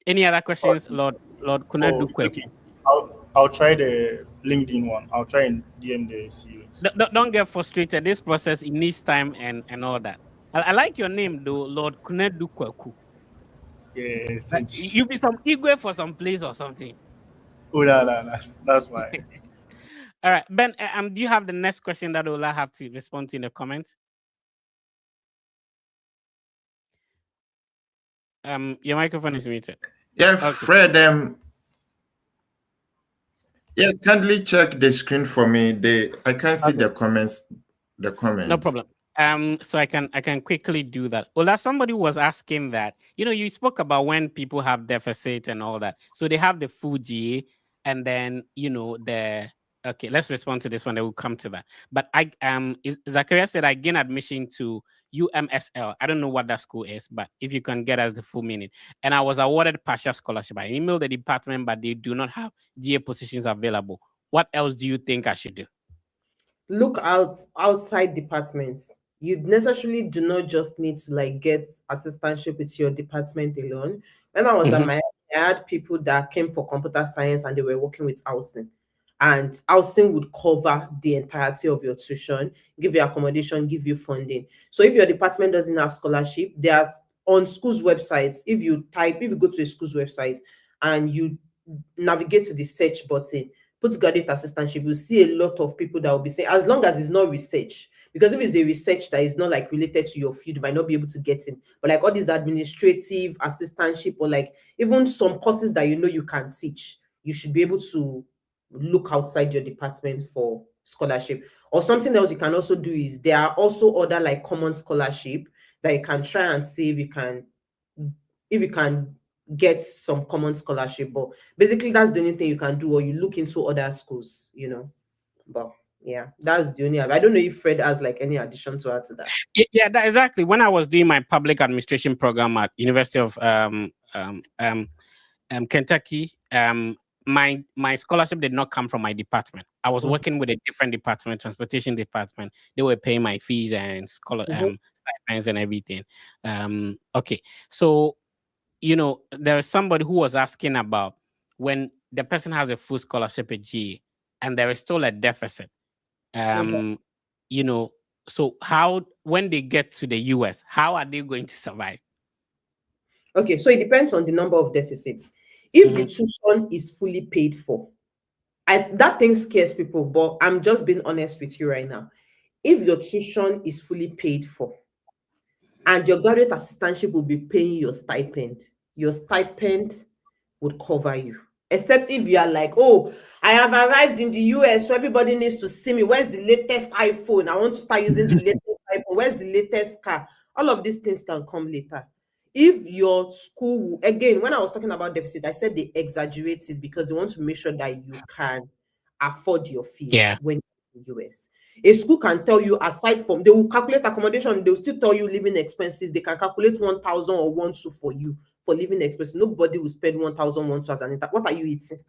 Any other questions, Lord Oh, Kunadu it's okay. Kweku? I'll try the LinkedIn one. I'll try and DM the CEOs. Don't get frustrated. This process, it needs time and all that. I like your name though, Lord Kunadu Kweku. Yeah, thank you. You be some Igwe for some place or something. Oh, no. That's my. All right, Ben. Do you have the next question that Ola have to respond to in the comments? Your microphone is muted. Yeah, Okay. Fred, yeah, kindly check the screen for me. I can't see the comments. The comments. No problem. So I can quickly do that. Ola, somebody was asking that, you spoke about when people have deficit and all that. So they have the Fuji, and then okay, let's respond to this one. Then we'll come to that. But Zachariah said I gained admission to UMSL. I don't know what that school is, but if you can get us the full meaning. And I was awarded partial scholarship. I emailed the department, but they do not have GA positions available. What else do you think I should do? Look outside departments. You necessarily do not just need to get assistantship with your department alone. When I was at my, I had people that came for computer science and they were working with housing, and housing would cover the entirety of your tuition, give you accommodation, give you funding. So if your department doesn't have scholarship, there's on schools websites. If you go to a school's website and you navigate to the search button, put graduate assistantship, you'll see a lot of people that will be saying, as long as it's not research, because if it's a research that is not related to your field, you might not be able to get in. But all these administrative assistantship, or even some courses that you can teach, you should be able to look outside your department for scholarship. Or something else you can also do is there are also other common scholarship that you can try and see if you can get some common scholarship. But basically that's the only thing you can do, or you look into other schools. But yeah, that's the only. I don't know if Fred has any addition to add to that. Yeah, exactly. When I was doing my public administration program at University of Kentucky, my scholarship did not come from my department. I was working with a different department, transportation department. They were paying my fees and stipends and everything. Okay, so there's somebody who was asking about when the person has a full scholarship at GA and there is still a deficit. So how, when they get to the US, how are they going to survive? Okay, so it depends on the number of deficits. If the tuition is fully paid for, that thing scares people, but I'm just being honest with you right now. If your tuition is fully paid for and your graduate assistantship will be paying your stipend would cover you. Except if you are oh, I have arrived in the US, so everybody needs to see me. Where's the latest iPhone? I want to start using the latest iPhone. Where's the latest car? All of these things can come later. If your school, again, when I was talking about deficit, I said they exaggerate it because they want to make sure that you can afford your fees when you're in the US. A school can tell you, aside from, they will calculate accommodation, they will still tell you living expenses. They can calculate 1,000 or 1,200 for you for living expenses. Nobody will spend 1,000, 1,200 as an what are you eating?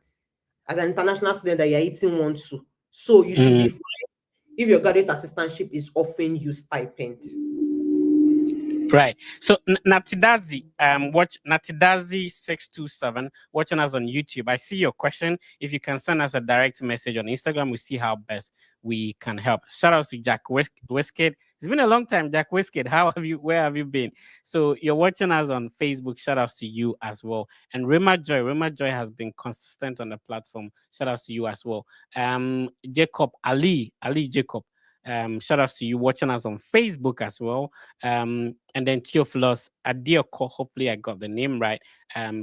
As an international student, that you're eating 1,200. So you should be fine if your graduate assistantship is offering you stipend. Right. So Natidazi, watch Natidazi 627 watching us on YouTube. I see your question. If you can send us a direct message on Instagram, we see how best we can help. Shout out to Jack Wiskid. It's been a long time, Jack Wiskid. Where have you been? So you're watching us on Facebook. Shout outs to you as well. And Rema Joy has been consistent on the platform. Shout outs to you as well. Jacob Ali Jacob. Shout outs to you watching us on Facebook as well. And then Theophilus Adioko, hopefully I got the name right.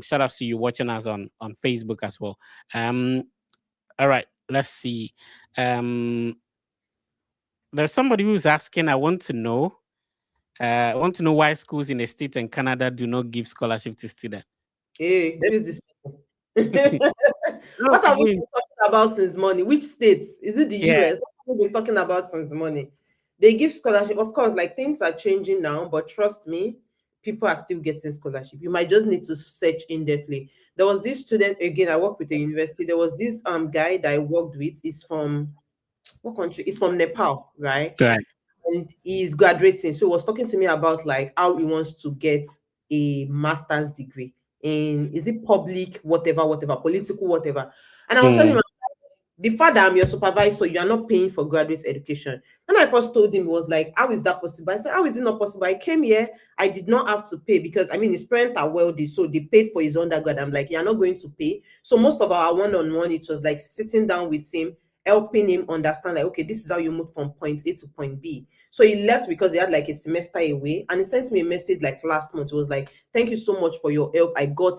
Shout outs to you watching us on Facebook as well. All right, let's see. There's somebody who's asking, I want to know why schools in the States and Canada do not give scholarship to students. Hey, who is this person? What have we been talking about since morning? Which states? Is it the US? What have we been talking about since morning? They give scholarship. Of course, things are changing now, but trust me, people are still getting scholarship. You might just need to search in depthly. There was this student, again, I work with a university. There was this guy that I worked with. Is from what country? He's from Nepal, right? Right. And he's graduating. So he was talking to me about like how he wants to get a master's degree in, is it public, whatever, whatever, political, whatever. And I was telling him, the fact that I'm your supervisor, you are not paying for graduate education. And I first told him, was like, how is that possible? I said, how is it not possible? I came here, I did not have to pay because I mean his parents are wealthy, so they paid for his undergrad. I'm like, you're not going to pay. So most of our one-on-one, it was like sitting down with him, helping him understand, like, okay, this is how you move from point A to point B. So he left because he had like a semester away, and he sent me a message like last month. It was like, thank you so much for your help. I got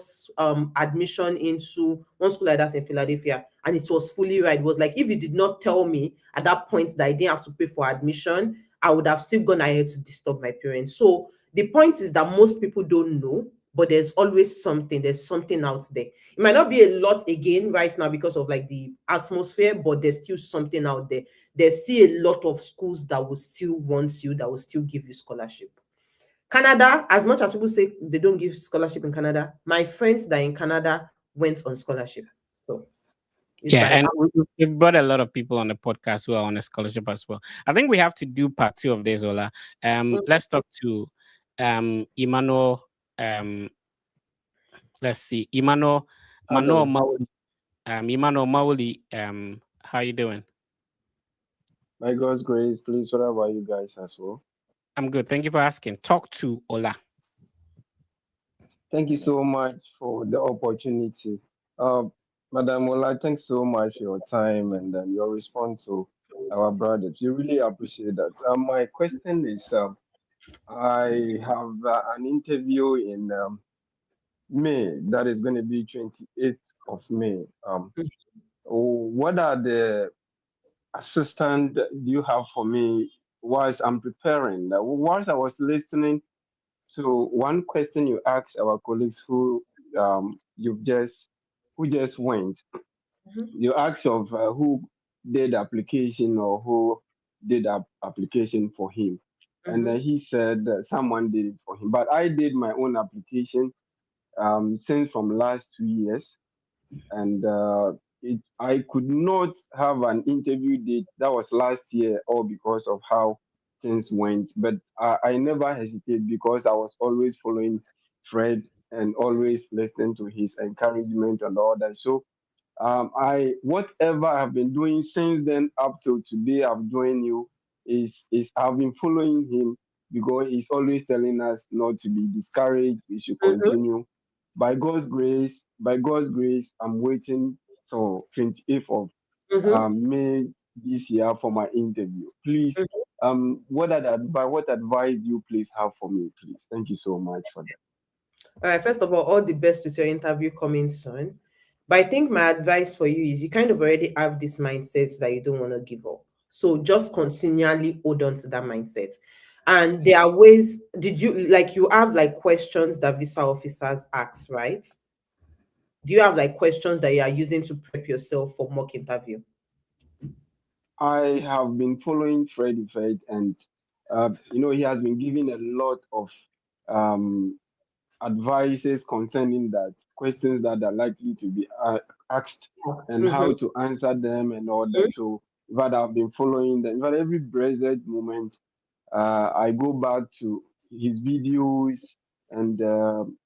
admission into one school like that in Philadelphia, and it was fully right. It was like, if you did not tell me at that point that I didn't have to pay for admission, I would have still gone ahead to disturb my parents. So the point is that most people don't know, but there's always something. There's something out there. It might not be a lot again right now because of like the atmosphere, but there's still something out there. There's still a lot of schools that will still want you, that will still give you scholarship. Canada, as much as people say they don't give scholarship in Canada, my friends that are in Canada went on scholarship. So it's Yeah, by and we've brought a lot of people on the podcast who are on a scholarship as well. I think we have to do part 2 of this, Ola. Let's talk to Emmanuel. Let's see, Emmanuel Mauli. Emmanuel Mauli. How you doing? By God's grace, please, what about you guys as well? I'm good. Thank you for asking. Talk to Ola. Thank you so much for the opportunity. Madam Ola, thanks so much for your time and your response to our brothers. We really appreciate that. My question is, I have an interview in May. That is going to be 28th of May. What are the assistance do you have for me whilst I'm preparing? Whilst I was listening to one question you asked our colleagues who just went, you asked of who did application or who did application for him, and he said someone did it for him. But I did my own application since from last 2 years, and I could not have an interview date. That was last year, all because of how things went. But I never hesitated because I was always following Fred and always listening to his encouragement and all that. So whatever I've been doing since then up till today, I've joined you. Is I've been following him because he's always telling us not to be discouraged. We should continue. By God's grace, I'm waiting till 28th of May this year for my interview. Please, what advice do you please have for me, please? Thank you so much for that. All right, first of all the best with your interview coming soon. But I think my advice for you is you kind of already have this mindset that you don't want to give up. So just continually hold on to that mindset. And there are ways, you have like questions that visa officers ask, right? Do you have like questions that you are using to prep yourself for mock interview? I have been following TheFredffect, and he has been giving a lot of advices concerning that, questions that are likely to be asked and how to answer them and all that. So, but I've been following them. But every blessed moment, I go back to his videos and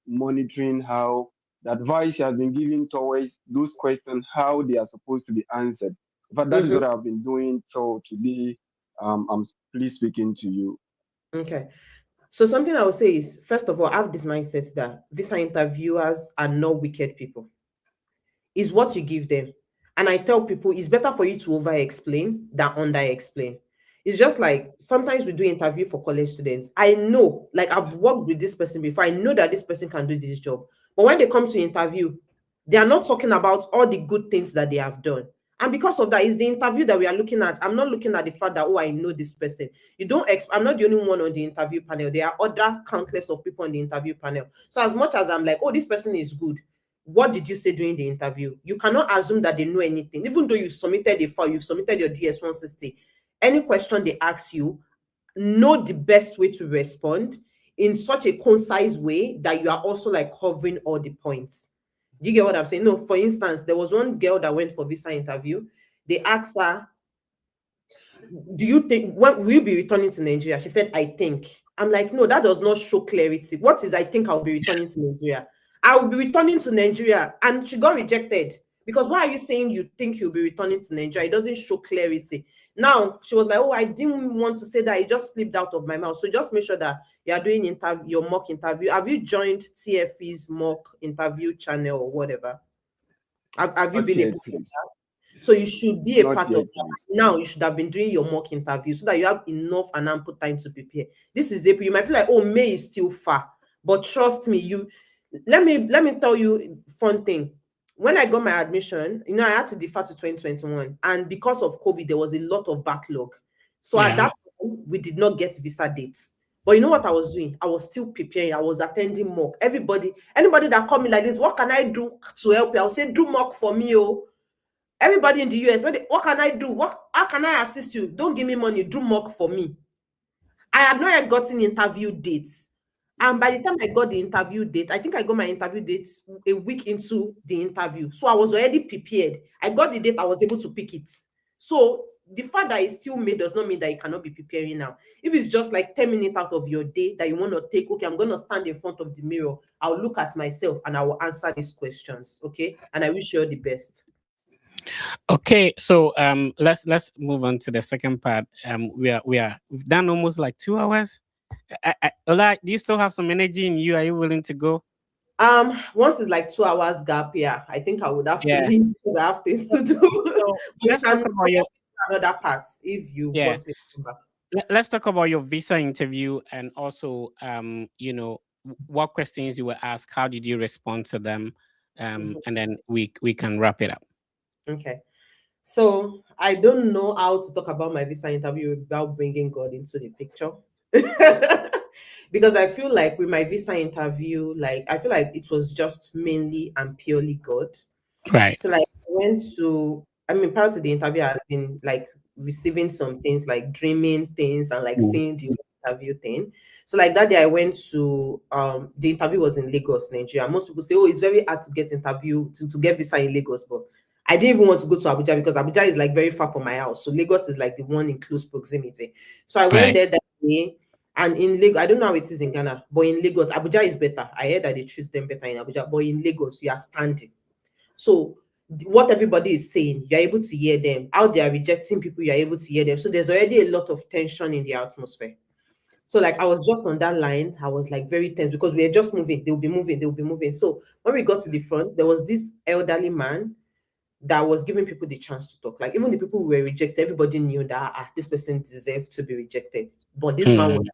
monitoring how the advice he has been giving towards those questions, how they are supposed to be answered. But that is what I've been doing till today. I'm pleased speaking to you. Okay. So something I would say is, first of all, have this mindset that visa interviewers are not wicked people. It's what you give them. And I tell people it's better for you to over explain than under explain. It's just like sometimes we do interview for college students. I know, like I've worked with this person before. I know that this person can do this job. But when they come to interview, they are not talking about all the good things that they have done. And because of that, it's the interview that we are looking at. I'm not looking at the fact that, oh, I know this person. I'm not the only one on the interview panel. There are other countless of people on the interview panel. So as much as I'm like, oh, this person is good, what did you say during the interview? You cannot assume that they know anything. Even though you submitted a file, you've submitted your DS-160. Any question they ask you, know the best way to respond. in such a concise way that you are also like covering all the points. Do you get what I'm saying? No, for instance, there was one girl that went for visa interview. They asked her, do you think, when will you be returning to Nigeria? She said, I think. I'm like, no, that does not show clarity. What is I think I'll be returning to Nigeria? I will be returning to Nigeria. And she got rejected. Because why are you saying you think you'll be returning to Nigeria? It doesn't show clarity. Now she was like, oh, I didn't want to say that. It just slipped out of my mouth. So just make sure that you are doing your mock interview. Have you joined TFE's mock interview channel or whatever? Have you Not been a yet, part of please. that? So you should be a Not part yet, of that. please. Now you should have been doing your mock interview so that you have enough and ample time to prepare. This is April. You might feel like, oh, May is still far, but trust me, let me tell you fun thing. When I got my admission, I had to defer to 2021, and because of COVID, there was a lot of backlog. So at that time, we did not get visa dates. But you know what I was doing? I was still preparing. I was attending mock. Anybody that called me like this, what can I do to help you? I'll say, do mock for me, oh. Everybody in the US, what can I do? How can I assist you? Don't give me money, do mock for me. I had not yet gotten interview dates. And by the time I got the interview date, I think I got my interview date a week into the interview. So I was already prepared. I got the date, I was able to pick it. So the fact that it's still May does not mean that you cannot be preparing now. If it's just like 10 minutes out of your day that you want to take, okay, I'm going to stand in front of the mirror. I'll look at myself and I will answer these questions. Okay. And I wish you all the best. Okay, so let's move on to the second part. We've done almost like 2 hours. Ola, do you still have some energy in you? Are you willing to go? Once it's like 2 hours gap here, I think I would have to Yeah. leave because I have things to do. So let's talk about your another part if you want me to come back. Let's talk about your visa interview and also what questions you were asked, how did you respond to them, and then we can wrap it up. Okay. So I don't know how to talk about my visa interview without bringing God into the picture. Because I feel like with my visa interview, like I feel like it was just mainly and purely God. Right. So like prior to the interview, I've been like receiving some things, like dreaming things and like seeing the interview thing. So like that day I went to the interview was in Lagos, Nigeria. Most people say, oh, it's very hard to get interview to get visa in Lagos, but I didn't even want to go to Abuja because Abuja is like very far from my house. So Lagos is like the one in close proximity. So I went there that day. And in Lagos, I don't know how it is in Ghana, but in Lagos, Abuja is better. I heard that they treat them better in Abuja, but in Lagos, you are standing. So what everybody is saying, you're able to hear them. How they are rejecting people, you're able to hear them. So there's already a lot of tension in the atmosphere. So like I was just on that line, I was like very tense because we were just moving. They'll be moving. So when we got to the front, there was this elderly man that was giving people the chance to talk. Like even the people who were rejected, everybody knew that this person deserved to be rejected. But this man was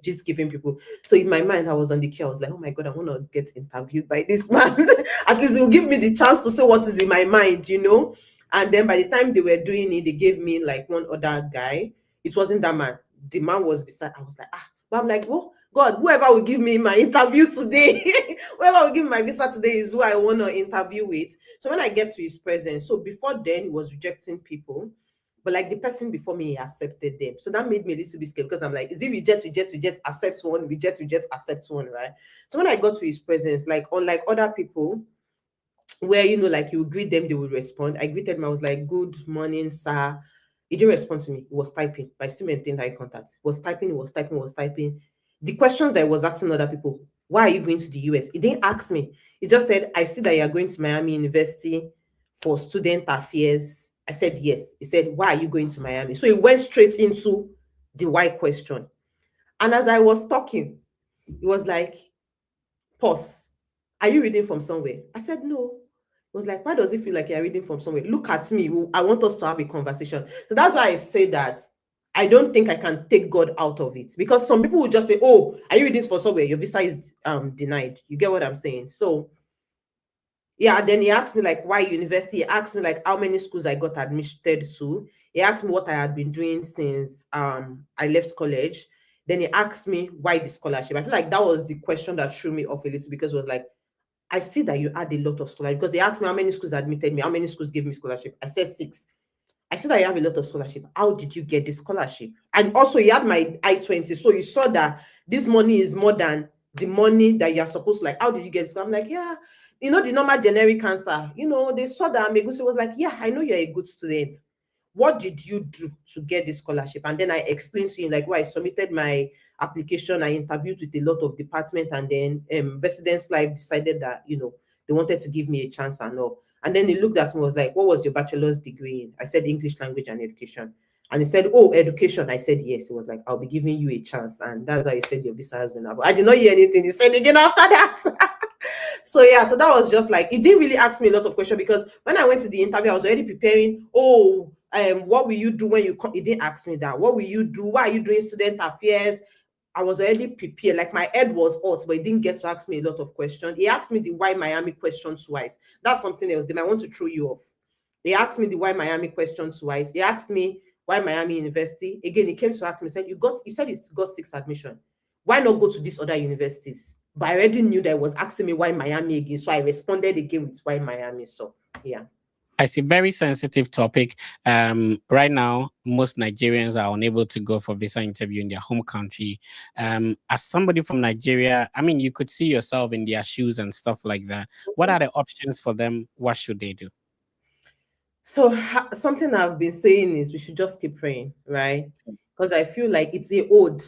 just giving people. So in my mind, I was on the queue. I was like, oh my God, I want to get interviewed by this man. At least he will give me the chance to say what is in my mind, And then by the time they were doing it, they gave me like one other guy. It wasn't that man. The man was beside. I was like, but I'm like, oh God, whoever will give me my interview today, whoever will give me my visa today is who I want to interview with. So when I get to his presence, so before then he was rejecting people, but like the person before me, he accepted them. So that made me a little bit scared because I'm like, is it reject, accept one, reject, accept one, right? So when I got to his presence, like unlike other people, where like you greet them, they will respond. I greeted him, I was like, good morning, sir. He didn't respond to me. He was typing, but I still maintained eye contact. He was typing. The questions that I was asking other people, why are you going to the US? He didn't ask me. He just said, I see that you are going to Miami University for student affairs. I said, yes. He said, why are you going to Miami? So he went straight into the why question. And as I was talking, he was like, pause. Are you reading from somewhere? I said, no. It was like, why does it feel like you're reading from somewhere? Look at me. I want us to have a conversation. So that's why I say that I don't think I can take God out of it, because some people will just say, oh, are you reading for somewhere? Your visa is denied. You get what I'm saying? So yeah, then he asked me like why university. He asked me like how many schools I got admitted to. He asked me what I had been doing since I left college. Then he asked me why the scholarship. I feel like that was the question that threw me off a little, because it was like, I see that you had a lot of scholarship, because they asked me how many schools admitted me, how many schools gave me scholarship. I said 6. I see that you have a lot of scholarship. How did you get the scholarship? And also, you had my I-20, so you saw that this money is more than the money that you're supposed to, like, how did you get it? So I'm like, yeah, the normal generic answer. They saw that Megusi was like, yeah, I know you're a good student. What did you do to get this scholarship? And then I explained to him, like, why I submitted my application, I interviewed with a lot of departments, and then Residence Life decided that, they wanted to give me a chance and all. And then he looked at me and was like, what was your bachelor's degree in? I said, English language and education. And he said, oh, education. I said, yes. He was like, I'll be giving you a chance. And that's how he said your visa has been about. I did not hear anything. He said again after that. So yeah, so that was just like, he didn't really ask me a lot of questions, because when I went to the interview, I was already preparing. Oh, what will you do when you come? He didn't ask me that. What will you do? Why are you doing student affairs? I was already prepared. Like, my head was hot, but he didn't get to ask me a lot of questions. He asked me the why Miami question twice. That's something else. They might want to throw you off. They asked me the why Miami question twice. He asked me why Miami University. Again, he came to ask me, said, you said you got 6 admission. Why not go to these other universities? But I already knew that he was asking me why Miami again. So I responded again with why Miami. So yeah. I see, very sensitive topic. Right now, most Nigerians are unable to go for visa interview in their home country. As somebody from Nigeria, I mean, you could see yourself in their shoes and stuff like that. What are the options for them? What should they do? So something I've been saying is we should just keep praying, right? Because I feel like it's a ode,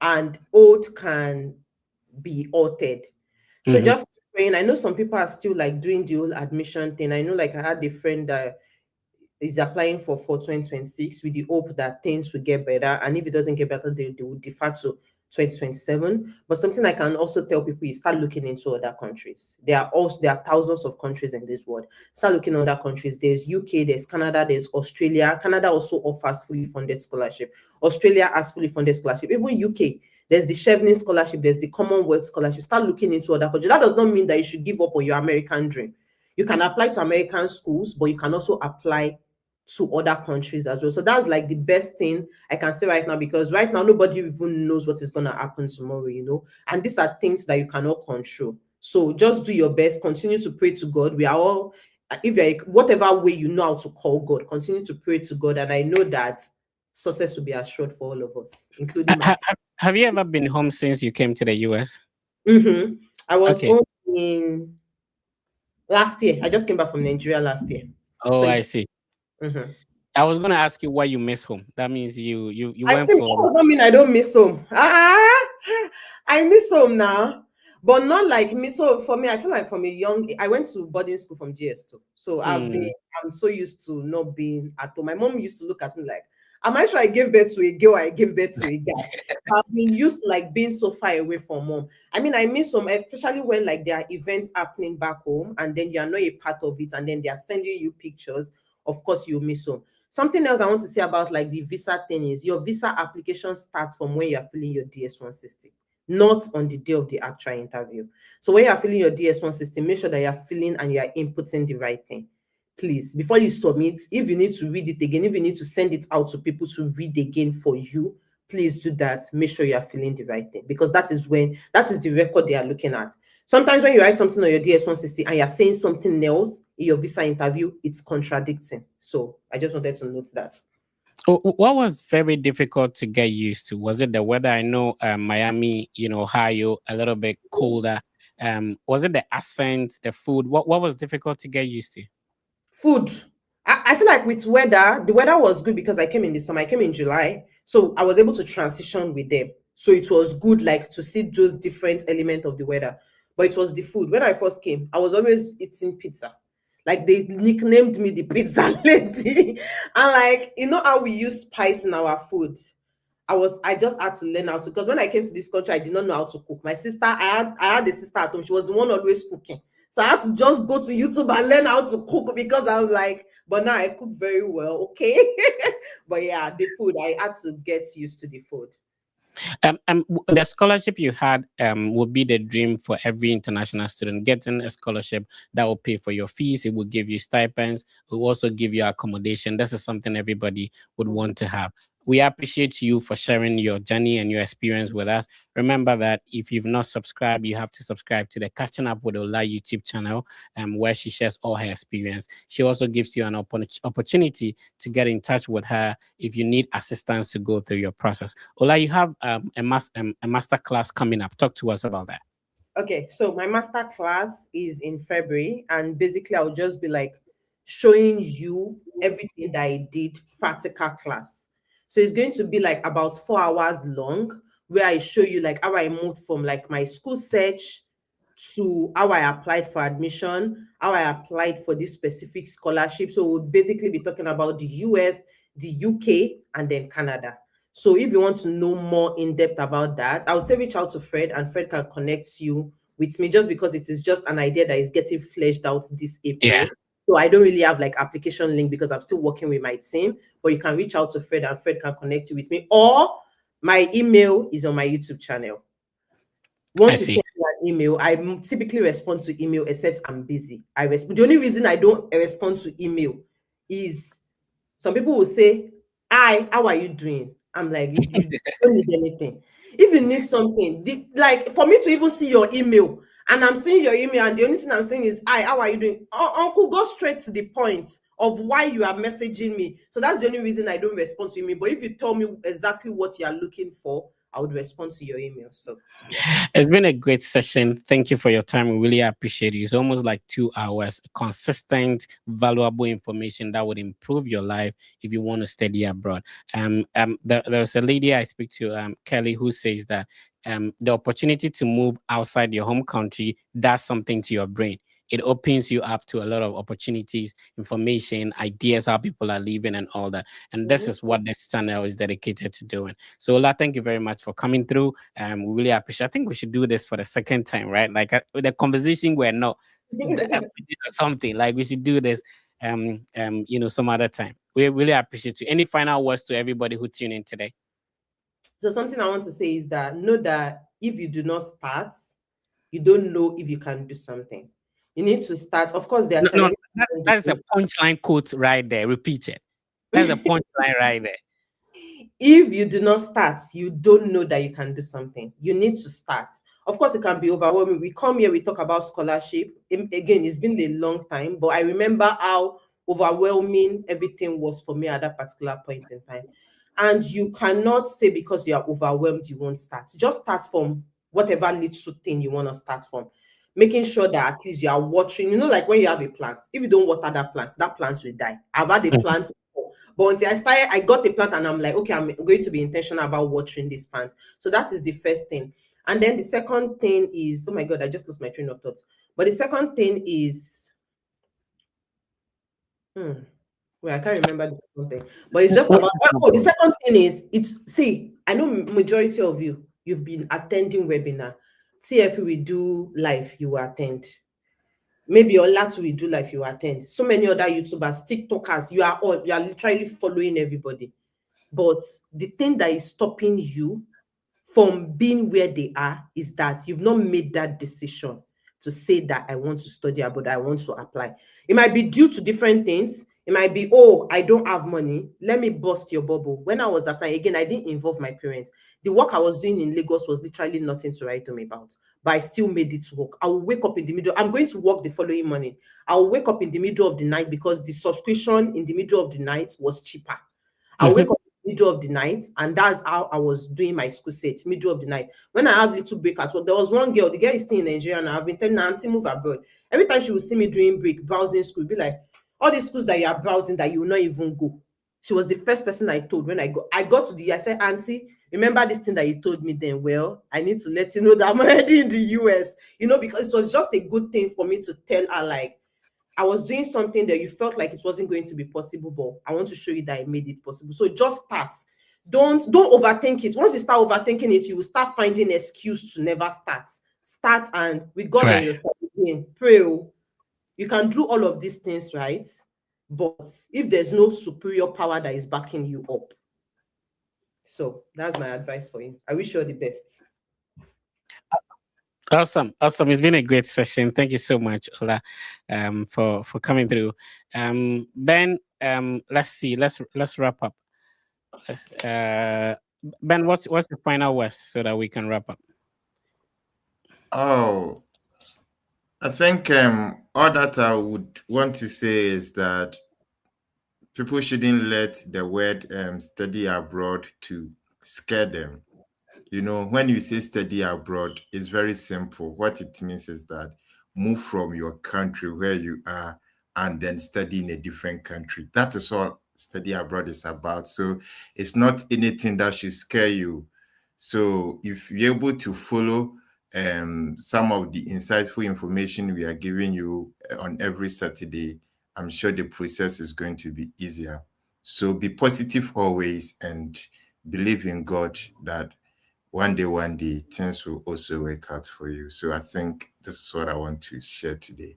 and ode can be altered. So just praying. I know some people are still like doing the whole admission thing. I know, like, I had a friend that is applying for 2026 with the hope that things will get better. And if it doesn't get better, they will defer to 2027. But something I can also tell people is start looking into other countries. There are thousands of countries in this world. Start looking at other countries. There's UK, there's Canada, there's Australia. Canada also offers fully funded scholarship. Australia has fully funded scholarship. Even UK, there's the Chevening scholarship, there's the Commonwealth scholarship. Start looking into other countries. That does not mean that you should give up on your American dream. You can apply to American schools, but you can also apply to other countries as well. So that's like the best thing I can say right now, because right now nobody even knows what is going to happen tomorrow, and these are things that you cannot control. So just do your best, continue to pray to God. We are all, if you're whatever way you know how to call God, continue to pray to God, and I know that success will be assured for all of us, including myself. Have you ever been home since you came to the US? I was Okay. home in last year. I just came back from Nigeria last year. Oh, So I see. I was going to ask you why you miss home. That means you went That for. does not mean I don't miss home. I miss home now, but not like me. So for me, I feel like from a young, I went to boarding school from GS2. So I'm so used to not being at home. My mom used to look at me like, am I sure I gave birth to a girl? I gave birth to a guy. I've been used to like being so far away from mom. I mean, I miss home, especially when like there are events happening back home, and then you are not a part of it, and then they are sending you pictures. Of course, you miss home. Something else I want to say about like the visa thing is your visa application starts from when you're filling your DS-160, not on the day of the actual interview. So when you're filling your DS-160, make sure that you're filling and you're inputting the right thing. Please, before you submit, if you need to read it again, if you need to send it out to people to read again for you, please do that. Make sure you are filling the right thing, because that is the record they are looking at. Sometimes when you write something on your DS-160 and you're saying something else in your visa interview, it's contradicting. So I just wanted to note that. What was very difficult to get used to? Was it the weather? I know Miami, Ohio, a little bit colder. Was it the accent, the food? What was difficult to get used to? Food. I feel like with weather, the weather was good because I came in the summer. I came in July, so I was able to transition with them. So it was good, like, to see those different elements of the weather. But it was the food. When I first came, I was always eating pizza. Like, they nicknamed me the pizza lady. And like, how we use spice in our food. I just had to learn how to, because when I came to this country, I did not know how to cook. My sister, I had a sister at home. She was the one always cooking. So I had to just go to YouTube and learn how to cook, because I was like, but now I cook very well, okay? But yeah, the food, I had to get used to the food. The scholarship you had would be the dream for every international student. Getting a scholarship that will pay for your fees, it will give you stipends, it will also give you accommodation. This is something everybody would want to have. We appreciate you for sharing your journey and your experience with us. Remember that if you've not subscribed, you have to subscribe to the Catching Up with Ola YouTube channel, where she shares all her experience. She also gives you an opportunity to get in touch with her if you need assistance to go through your process. Ola, you have a master class coming up. Talk to us about that. Okay, so my master class is in February, and basically I'll just be like showing you everything that I did practical class. So it's going to be like about 4 hours long, where I show you like how I moved from like my school search to how I applied for admission, how I applied for this specific scholarship. So we'll basically be talking about the US, the UK, and then Canada. So if you want to know more in depth about that, I would say reach out to Fred, and Fred can connect you with me, just because it is just an idea that is getting fleshed out this Yeah. April. So I don't really have like application link because I'm still working with my team, but you can reach out to Fred and Fred can connect you with me, or my email is on my YouTube channel. I Once you see. send me an email, I typically respond to email except I'm busy. The only reason I don't respond to email is some people will say, "Hi, how are you doing?" I'm like, you don't need anything. If you need something, like for me to even see your email and I'm seeing your email and the only thing I'm saying is, "Hi, how are you doing?" Uncle, go straight to the point of why you are messaging me. So that's the only reason I don't respond to email. But if you tell me exactly what you are looking for, I would respond to your email. So yeah. It's been a great session. Thank you for your time. We really appreciate it. It's almost like 2 hours, consistent, valuable information that would improve your life if you want to study abroad. There's a lady I speak to, Kelly, who says that the opportunity to move outside your home country does something to your brain. It opens you up to a lot of opportunities, information, ideas, how people are living, and all that. And this Mhm. is what this channel is dedicated to doing. So, Ola, thank you very much for coming through. We really appreciate. I think we should do this for the second time, right? Like with the conversation, we're not or something. Like we should do this, some other time. We really appreciate you. Any final words to everybody who tuned in today? So something I want to say is that know that if you do not start, you don't know if you can do something. You need to start. Of course, there are No, no, challenges. that's a punchline quote right there. Repeat it. That's a punchline right there. If you do not start, you don't know that you can do something. You need to start. Of course, it can be overwhelming. We come here, we talk about scholarship. Again, it's been a long time, but I remember how overwhelming everything was for me at that particular point in time. And you cannot say because you are overwhelmed, you won't start. Just start from whatever little thing you want to start from. Making sure that at least you are watering, like when you have a plant, if you don't water that plant will die. I've had a plant before, but until I got the plant and I'm like, okay, I'm going to be intentional about watering this plant. So that is the first thing. And then the second thing is, oh my God, I just lost my train of thought. But the second thing is, well, I can't remember the second thing, but it's just about, the second thing is, I know majority of you've been attending webinar. TF will do live, you will attend. Maybe your last will do live, you attend. So many other YouTubers, TikTokers, you are literally following everybody. But the thing that is stopping you from being where they are is that you've not made that decision to say that I want to study abroad, I want to apply. It might be due to different things. It might be, oh, I don't have money. Let me bust your bubble. When I was applying, again, I didn't involve my parents. The work I was doing in Lagos was literally nothing to write home about, but I still made it work. I will wake up in the middle. I'm going to work the following morning. I'll wake up in the middle of the night because the subscription in the middle of the night was cheaper. I'll wake up middle of the night, and that's how I was doing my school set, middle of the night. When I have little break at work, there was one girl, the girl is still in Nigeria, and I've been telling her, auntie, move abroad. Every time she would see me during break, browsing school, be like, all these schools that you are browsing that you will not even go. She was the first person I told when I got to I said, auntie, remember this thing that you told me then? Well, I need to let you know that I'm already in the US, because it was just a good thing for me to tell her, like, I was doing something that you felt like it wasn't going to be possible, but I want to show you that I made it possible. So just start. Don't overthink it. Once you start overthinking it, you will start finding excuse to never start. Start, and with God on Right. your side, again, pray. You can do all of these things, right? But if there's no superior power that is backing you up, so that's my advice for you. I wish you all the best. Awesome. It's been a great session. Thank you so much, Ola, for coming through. Ben, let's see. Let's wrap up. Ben, what's the final words so that we can wrap up? Oh, I think all that I would want to say is that people shouldn't let the word study abroad to scare them. You know, when you say study abroad, it's very simple. What it means is that move from your country where you are and then study in a different country. That is all study abroad is about. So it's not anything that should scare you. So if you're able to follow some of the insightful information we are giving you on every Saturday, I'm sure the process is going to be easier. So be positive always and believe in God that one day, things will also work out for you. So I think this is what I want to share today.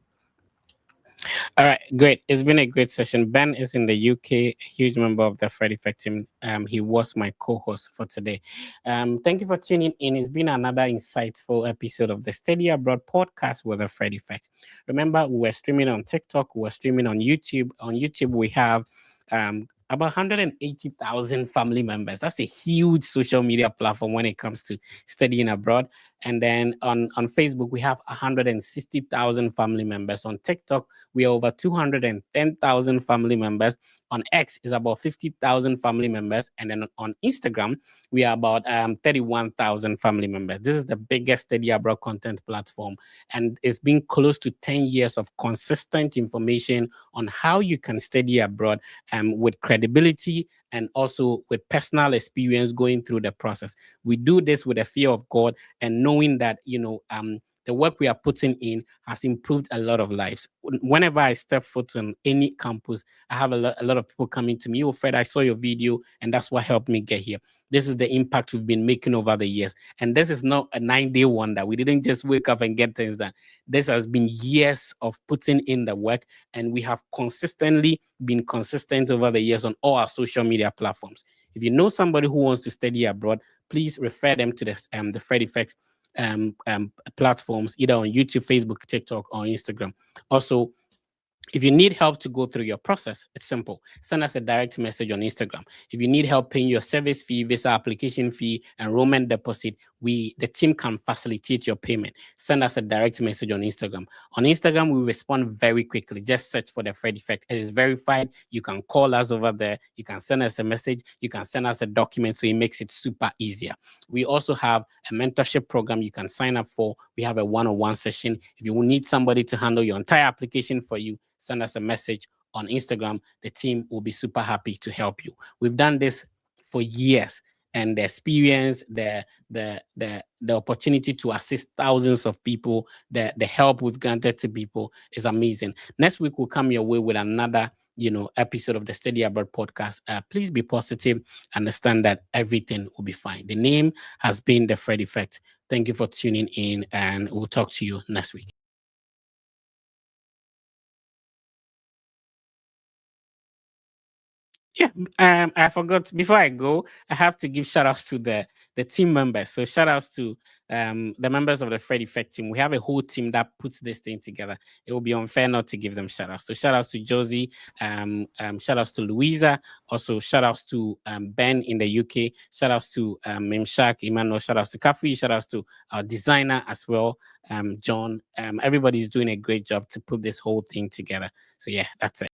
All right, great. It's been a great session. Ben is in the UK, a huge member of the TheFredffect team. He was my co-host for today. Thank you for tuning in. It's been another insightful episode of the Study Abroad podcast with the TheFredffect. Remember, we're streaming on TikTok, we're streaming on YouTube. On YouTube, we have about 180,000 family members. That's a huge social media platform when it comes to studying abroad. And then on Facebook, we have 160,000 family members. On TikTok, we are over 210,000 family members. On X is about 50,000 family members. And then on Instagram, we are about 31,000 family members. This is the biggest study abroad content platform. And it's been close to 10 years of consistent information on how you can study abroad with credibility and also with personal experience going through the process. We do this with a fear of God and knowing that, the work we are putting in has improved a lot of lives. Whenever I step foot on any campus, I have a lot of people coming to me. Oh, Fred, I saw your video, and that's what helped me get here. This is the impact we've been making over the years. And this is not a 9-day wonder. We didn't just wake up and get things done. This has been years of putting in the work, and we have consistently been consistent over the years on all our social media platforms. If you know somebody who wants to study abroad, please refer them to the TheFredffect platforms, either on YouTube, Facebook, TikTok, or Instagram. Also, if you need help to go through your process, it's simple. Send us a direct message on Instagram. If you need help paying your service fee, visa application fee, enrollment deposit, the team can facilitate your payment. Send us a direct message on Instagram. On Instagram, we respond very quickly. Just search for the TheFredffect. It is verified. You can call us over there. You can send us a message. You can send us a document, so it makes it super easier. We also have a mentorship program you can sign up for. We have a one-on-one session. If you need somebody to handle your entire application for you, send us a message on Instagram. The team will be super happy to help you. We've done this for years, and the experience, the opportunity to assist thousands of people, the help we've granted to people is amazing. Next week we'll come your way with another episode of the Study Abroad podcast. Please be positive. Understand that everything will be fine. The name has been the TheFredffect. Thank you for tuning in, and we'll talk to you next week. Yeah, I forgot before I go, I have to give shout outs to the team members. So shout outs to the members of the TheFredffect team. We have a whole team that puts this thing together. It will be unfair not to give them shout outs. So shout outs to Josie, shout outs to Louisa, also shout outs to Ben in the UK, shout outs to Mimshak, Emmanuel, shout outs to Kafi, shout outs to our designer as well, John. Everybody's doing a great job to put this whole thing together. So yeah, that's it.